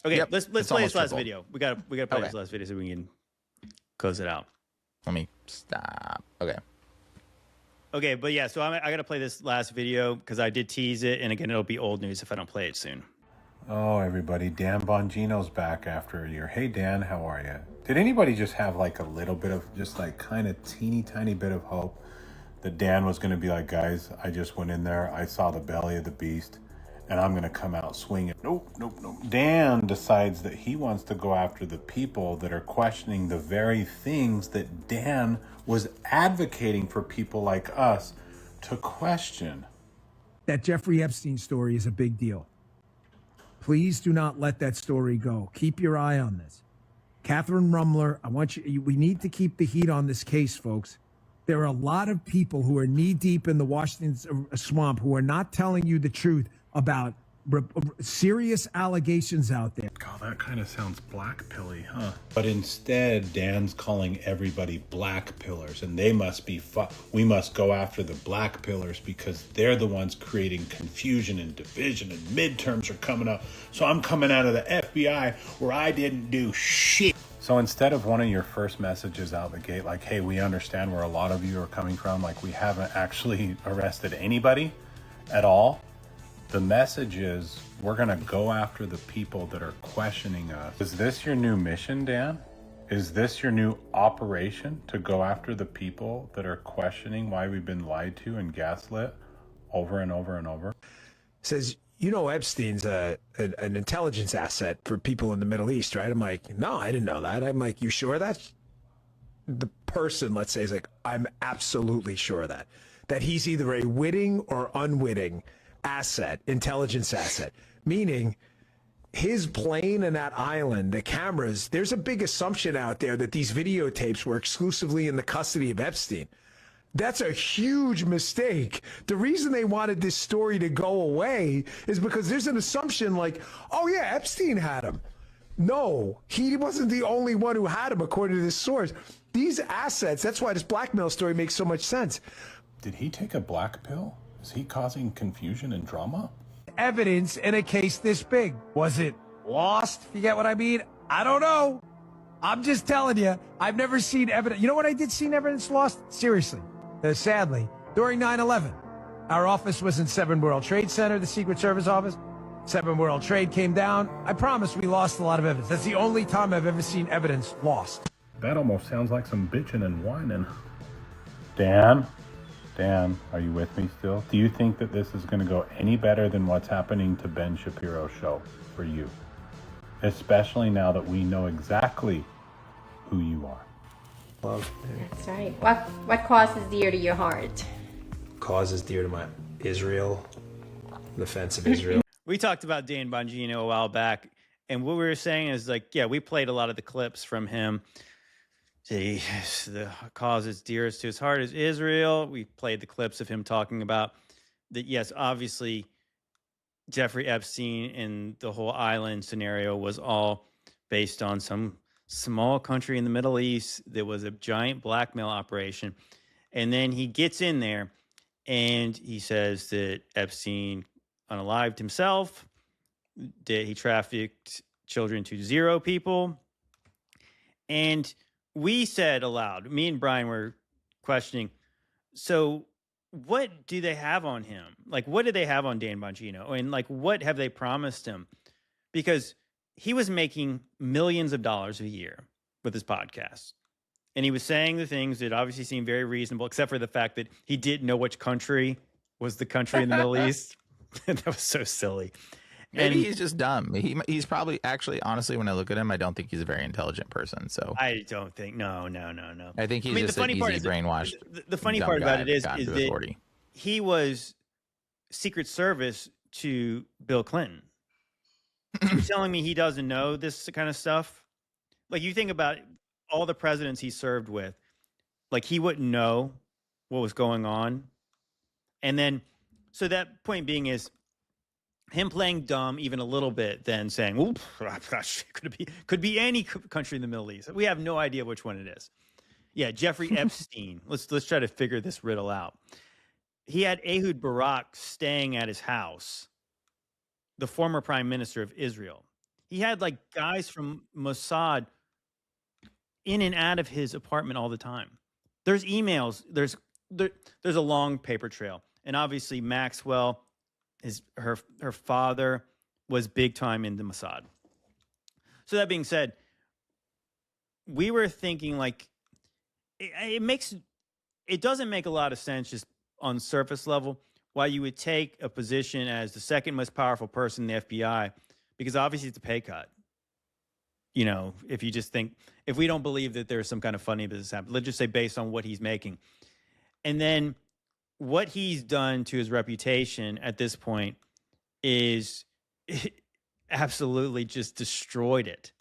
Okay, let's play this last video. We gotta play this last video so we can close it out. Let me stop. Okay, but yeah, so I got to play this last video because I did tease it, and again, it'll be old news if I don't play it soon. Oh, everybody, Dan Bongino's back after a year. Hey, Dan, how are you? Did anybody just have like a little bit of just like kind of teeny tiny bit of hope that Dan was going to be like, guys, I just went in there, I saw the belly of the beast, and I'm going to come out swinging? Nope. Dan decides that he wants to go after the people that are questioning the very things that Dan was advocating for people like us to question. That Jeffrey Epstein story is a big deal. Please do not let that story go. Keep your eye on this. Catherine Rumler, we need to keep the heat on this case, folks. There are a lot of people who are knee deep in the Washington swamp who are not telling you the truth about serious allegations out there. God, that kind of sounds black pilly, huh? But instead, Dan's calling everybody black pillars, and they must be we must go after the black pillars because they're the ones creating confusion and division, and midterms are coming up. So I'm coming out of the FBI where I didn't do shit. So instead of one of your first messages out the gate, like, hey, we understand where a lot of you are coming from, like we haven't actually arrested anybody at all. The message is we're going to go after the people that are questioning us. Is this your new mission, Dan? Is this your new operation to go after the people that are questioning why we've been lied to and gaslit over and over and over? Says, Epstein's an intelligence asset for people in the Middle East, right? I'm like, no, I didn't know that. I'm like, you sure that? The person, let's say, is like, I'm absolutely sure of that. That he's either a witting or unwitting asset, intelligence asset, meaning his plane and that island, the cameras, there's a big assumption out there that these videotapes were exclusively in the custody of Epstein. That's a huge mistake. The reason they wanted this story to go away is because there's an assumption like, oh yeah, Epstein had him. No, he wasn't the only one who had him, according to this source. These assets, that's why this blackmail story makes so much sense. Did he take a black pill? Is he causing confusion and drama? Evidence in a case this big. Was it lost? You get what I mean? I don't know. I'm just telling you, I've never seen evidence. You know what I did see evidence lost? Seriously. Sadly, during 9/11, our office was in 7 World Trade Center, the Secret Service office. 7 World Trade came down. I promise we lost a lot of evidence. That's the only time I've ever seen evidence lost. That almost sounds like some bitching and whining. Dan, are you with me still? Do you think that this is going to go any better than what's happening to Ben Shapiro's show for you? Especially now that we know exactly who you are. That's right. What cause is dear to your heart? Cause is dear to my... Israel, the defense of Israel. We talked about Dan Bongino a while back, and what we were saying is like, yeah, we played a lot of the clips from him. The cause that's dearest to his heart is Israel. We played the clips of him talking about that. Yes, obviously, Jeffrey Epstein and the whole island scenario was all based on some small country in the Middle East that was a giant blackmail operation. And then he gets in there and he says that Epstein unalived himself, that he trafficked children to 0 people. And we said aloud, me and Brian were questioning, so what do they have on him? Like, what do they have on Dan Bongino? And like, what have they promised him? Because he was making millions of dollars a year with his podcast. And he was saying the things that obviously seemed very reasonable, except for the fact that he didn't know which country was the country in the Middle East. That was so silly. Maybe he's just dumb. He's probably actually, honestly, when I look at him, I don't think he's a very intelligent person. So I don't think. No. I think he's just an easy brainwashed. The funny part about it is that he was Secret Service to Bill Clinton. You're telling me he doesn't know this kind of stuff? Like, you think about all the presidents he served with, like he wouldn't know what was going on. And then, so that point being is him playing dumb even a little bit, then saying, "Oh gosh, could be any country in the Middle East. We have no idea which one it is." Yeah, Jeffrey Epstein. Let's try to figure this riddle out. He had Ehud Barak staying at his house, the former prime minister of Israel. He had like guys from Mossad in and out of his apartment all the time. There's emails. There's a long paper trail, and obviously Maxwell, her father was big time in the Mossad. So that being said, we were thinking like it doesn't make a lot of sense just on surface level why you would take a position as the second most powerful person in the FBI, because obviously it's a pay cut. You know, if you just think, if we don't believe that there's some kind of funny business happening, let's just say based on what he's making. And then what he's done to his reputation at this point is absolutely just destroyed it.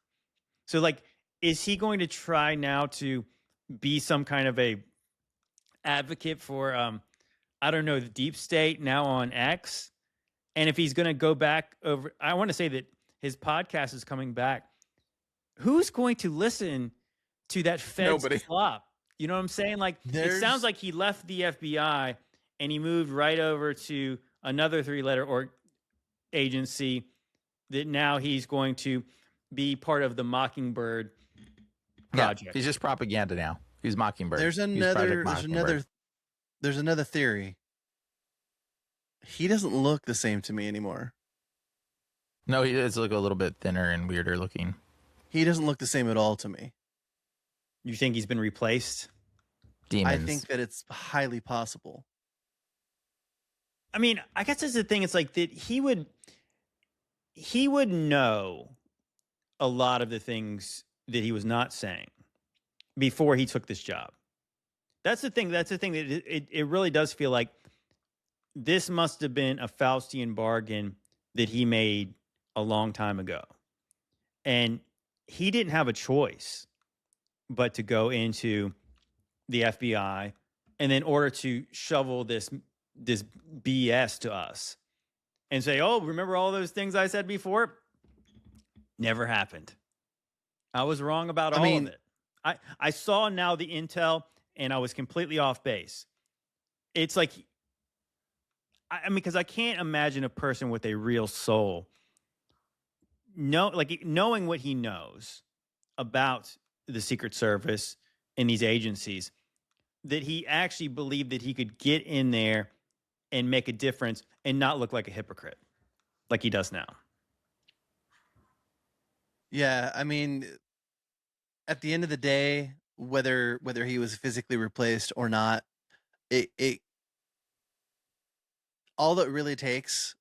So like, is he going to try now to be some kind of a advocate for, I don't know, the deep state now on X? And if he's going to go back over, I want to say that his podcast is coming back. Who's going to listen to that Fed's flop? You know what I'm saying? Like, it sounds like he left the FBI and he moved right over to another 3-letter agency that now he's going to be part of the Mockingbird project. Yeah, he's just propaganda now. He's Mockingbird. There's another theory. He doesn't look the same to me anymore. No, he does look a little bit thinner and weirder looking. He doesn't look the same at all to me. You think he's been replaced? Demons. I think that it's highly possible. I mean, I guess that's the thing. It's like that he would know a lot of the things that he was not saying before he took this job. That's the thing. That's the thing that it really does feel like this must have been a Faustian bargain that he made a long time ago. And he didn't have a choice but to go into the FBI and in order to shovel this BS to us and say, "Oh, remember all those things I said before?" Never happened. I was wrong about all of it. I saw now the intel and I was completely off base. It's like, I mean, because I can't imagine a person with a real soul knowing what he knows about the Secret Service and these agencies, that he actually believed that he could get in there and make a difference and not look like a hypocrite like he does now. Yeah, I mean, at the end of the day, whether he was physically replaced or not, it all that really takes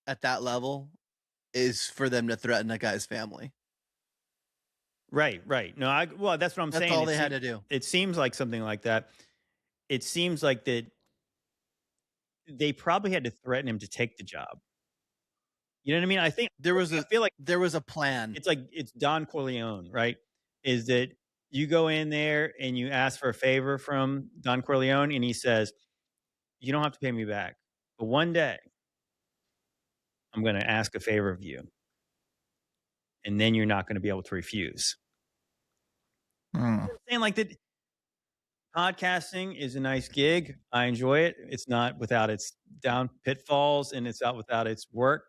at that level is for them to threaten a guy's family. Right. No, that's what I'm saying. That's all they had to do. It seems like something like that. It seems like that they probably had to threaten him to take the job. You know what I mean? I think I feel like there was a plan. It's Don Corleone, right? Is that you go in there and you ask for a favor from Don Corleone, and he says, "You don't have to pay me back, but one day I'm going to ask a favor of you, and then you're not going to be able to refuse." I'm saying like that. Podcasting is a nice gig. I enjoy it. It's not without its down pitfalls, and it's not without its work.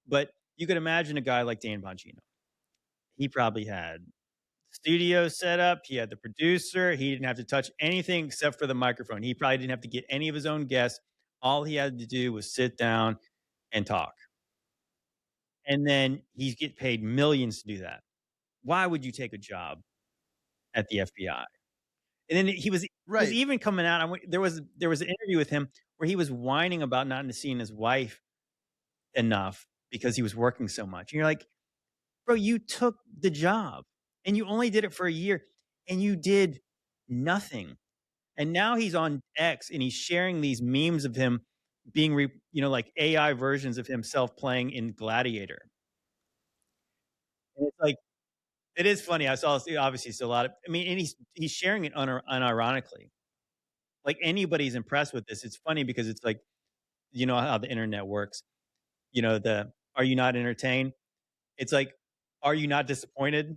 But you could imagine a guy like Dan Bongino. He probably had studio set up. He had the producer. He didn't have to touch anything except for the microphone. He probably didn't have to get any of his own guests. All he had to do was sit down and talk. And then he's get paid millions to do that. Why would you take a job at the FBI? And then he was even coming out. There was an interview with him where he was whining about not seeing his wife enough because he was working so much. And you're like, bro, you took the job and you only did it for a year and you did nothing. And now he's on X and he's sharing these memes of him being, like AI versions of himself playing in Gladiator. And it's like, it is funny. I saw obviously it's a lot of. I mean, and he's sharing it unironically. Like anybody's impressed with this. It's funny because it's like, you know how the internet works. You know are you not entertained? It's like, are you not disappointed?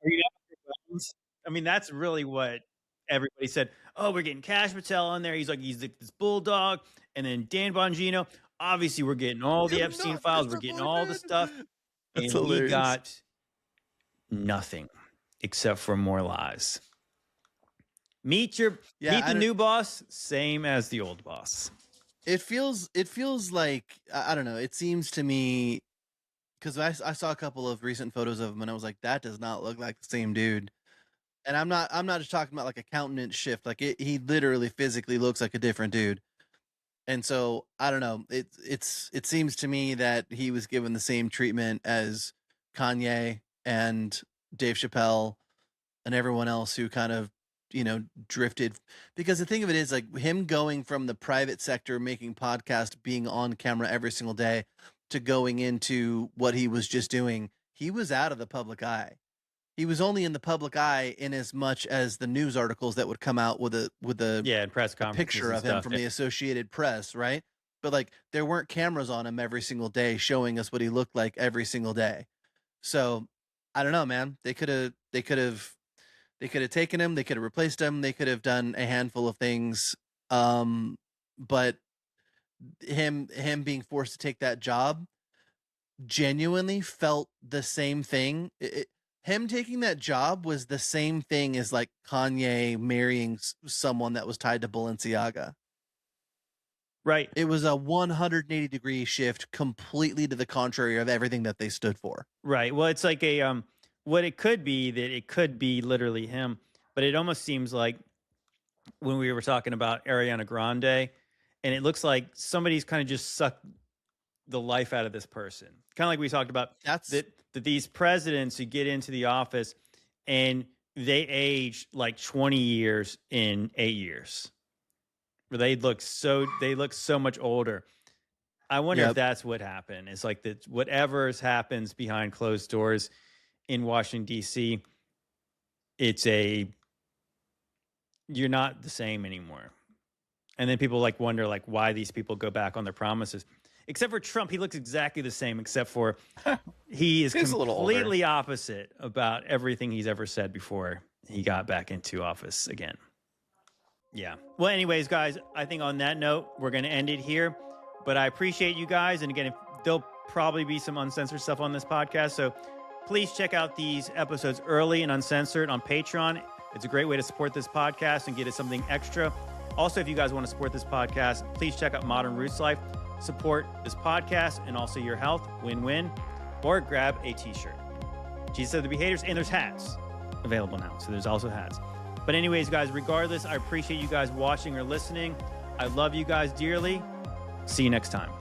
Are you not? I mean, that's really what everybody said. Oh, we're getting Kash Patel on there. He's this bulldog, and then Dan Bongino. Obviously, we're getting all the Epstein files. We're getting all the stuff, and we got nothing except for more lies. Meet the new boss, same as the old boss. It feels like, I don't know. It seems to me, because I saw a couple of recent photos of him and I was like, that does not look like the same dude. And I'm not just talking about like a countenance shift. Like he literally physically looks like a different dude. And so I don't know. It seems to me that he was given the same treatment as Kanye and Dave Chappelle and everyone else who kind of, drifted. Because the thing of it is, like, him going from the private sector, making podcasts, being on camera every single day, to going into what he was just doing, he was out of the public eye. He was only in the public eye in as much as the news articles that would come out with a and press conferences picture of him from the Associated Press, right? But like, there weren't cameras on him every single day showing us what he looked like every single day. So I don't know, man. They could have taken him. They could have replaced him. They could have done a handful of things. But him being forced to take that job genuinely felt the same thing. Him taking that job was the same thing as like Kanye marrying someone that was tied to Balenciaga. Right. It was a 180-degree shift completely to the contrary of everything that they stood for. Right. Well, it's like what it could be that it could be literally him, but it almost seems like when we were talking about Ariana Grande, and it looks like somebody's kind of just sucked the life out of this person. Kind of like we talked about that these presidents who get into the office and they age like 20 years in 8 years. They look so much older. I wonder if that's what happened. It's like that whatever happens behind closed doors in Washington, D.C., you're not the same anymore. And then people like wonder like why these people go back on their promises. Except for Trump, he looks exactly the same, except for he is completely opposite about everything he's ever said before he got back into office again. Yeah. Well, anyways, guys, I think on that note, we're going to end it here. But I appreciate you guys. And again, there'll probably be some uncensored stuff on this podcast. So please check out these episodes early and uncensored on Patreon. It's a great way to support this podcast and get us something extra. Also, if you guys want to support this podcast, please check out Modern Roots Life. Support this podcast and also your health. Win-win. Or grab a t-shirt. Jesus said to be haters. And there's hats available now. So there's also hats. But anyways, guys, regardless, I appreciate you guys watching or listening. I love you guys dearly. See you next time.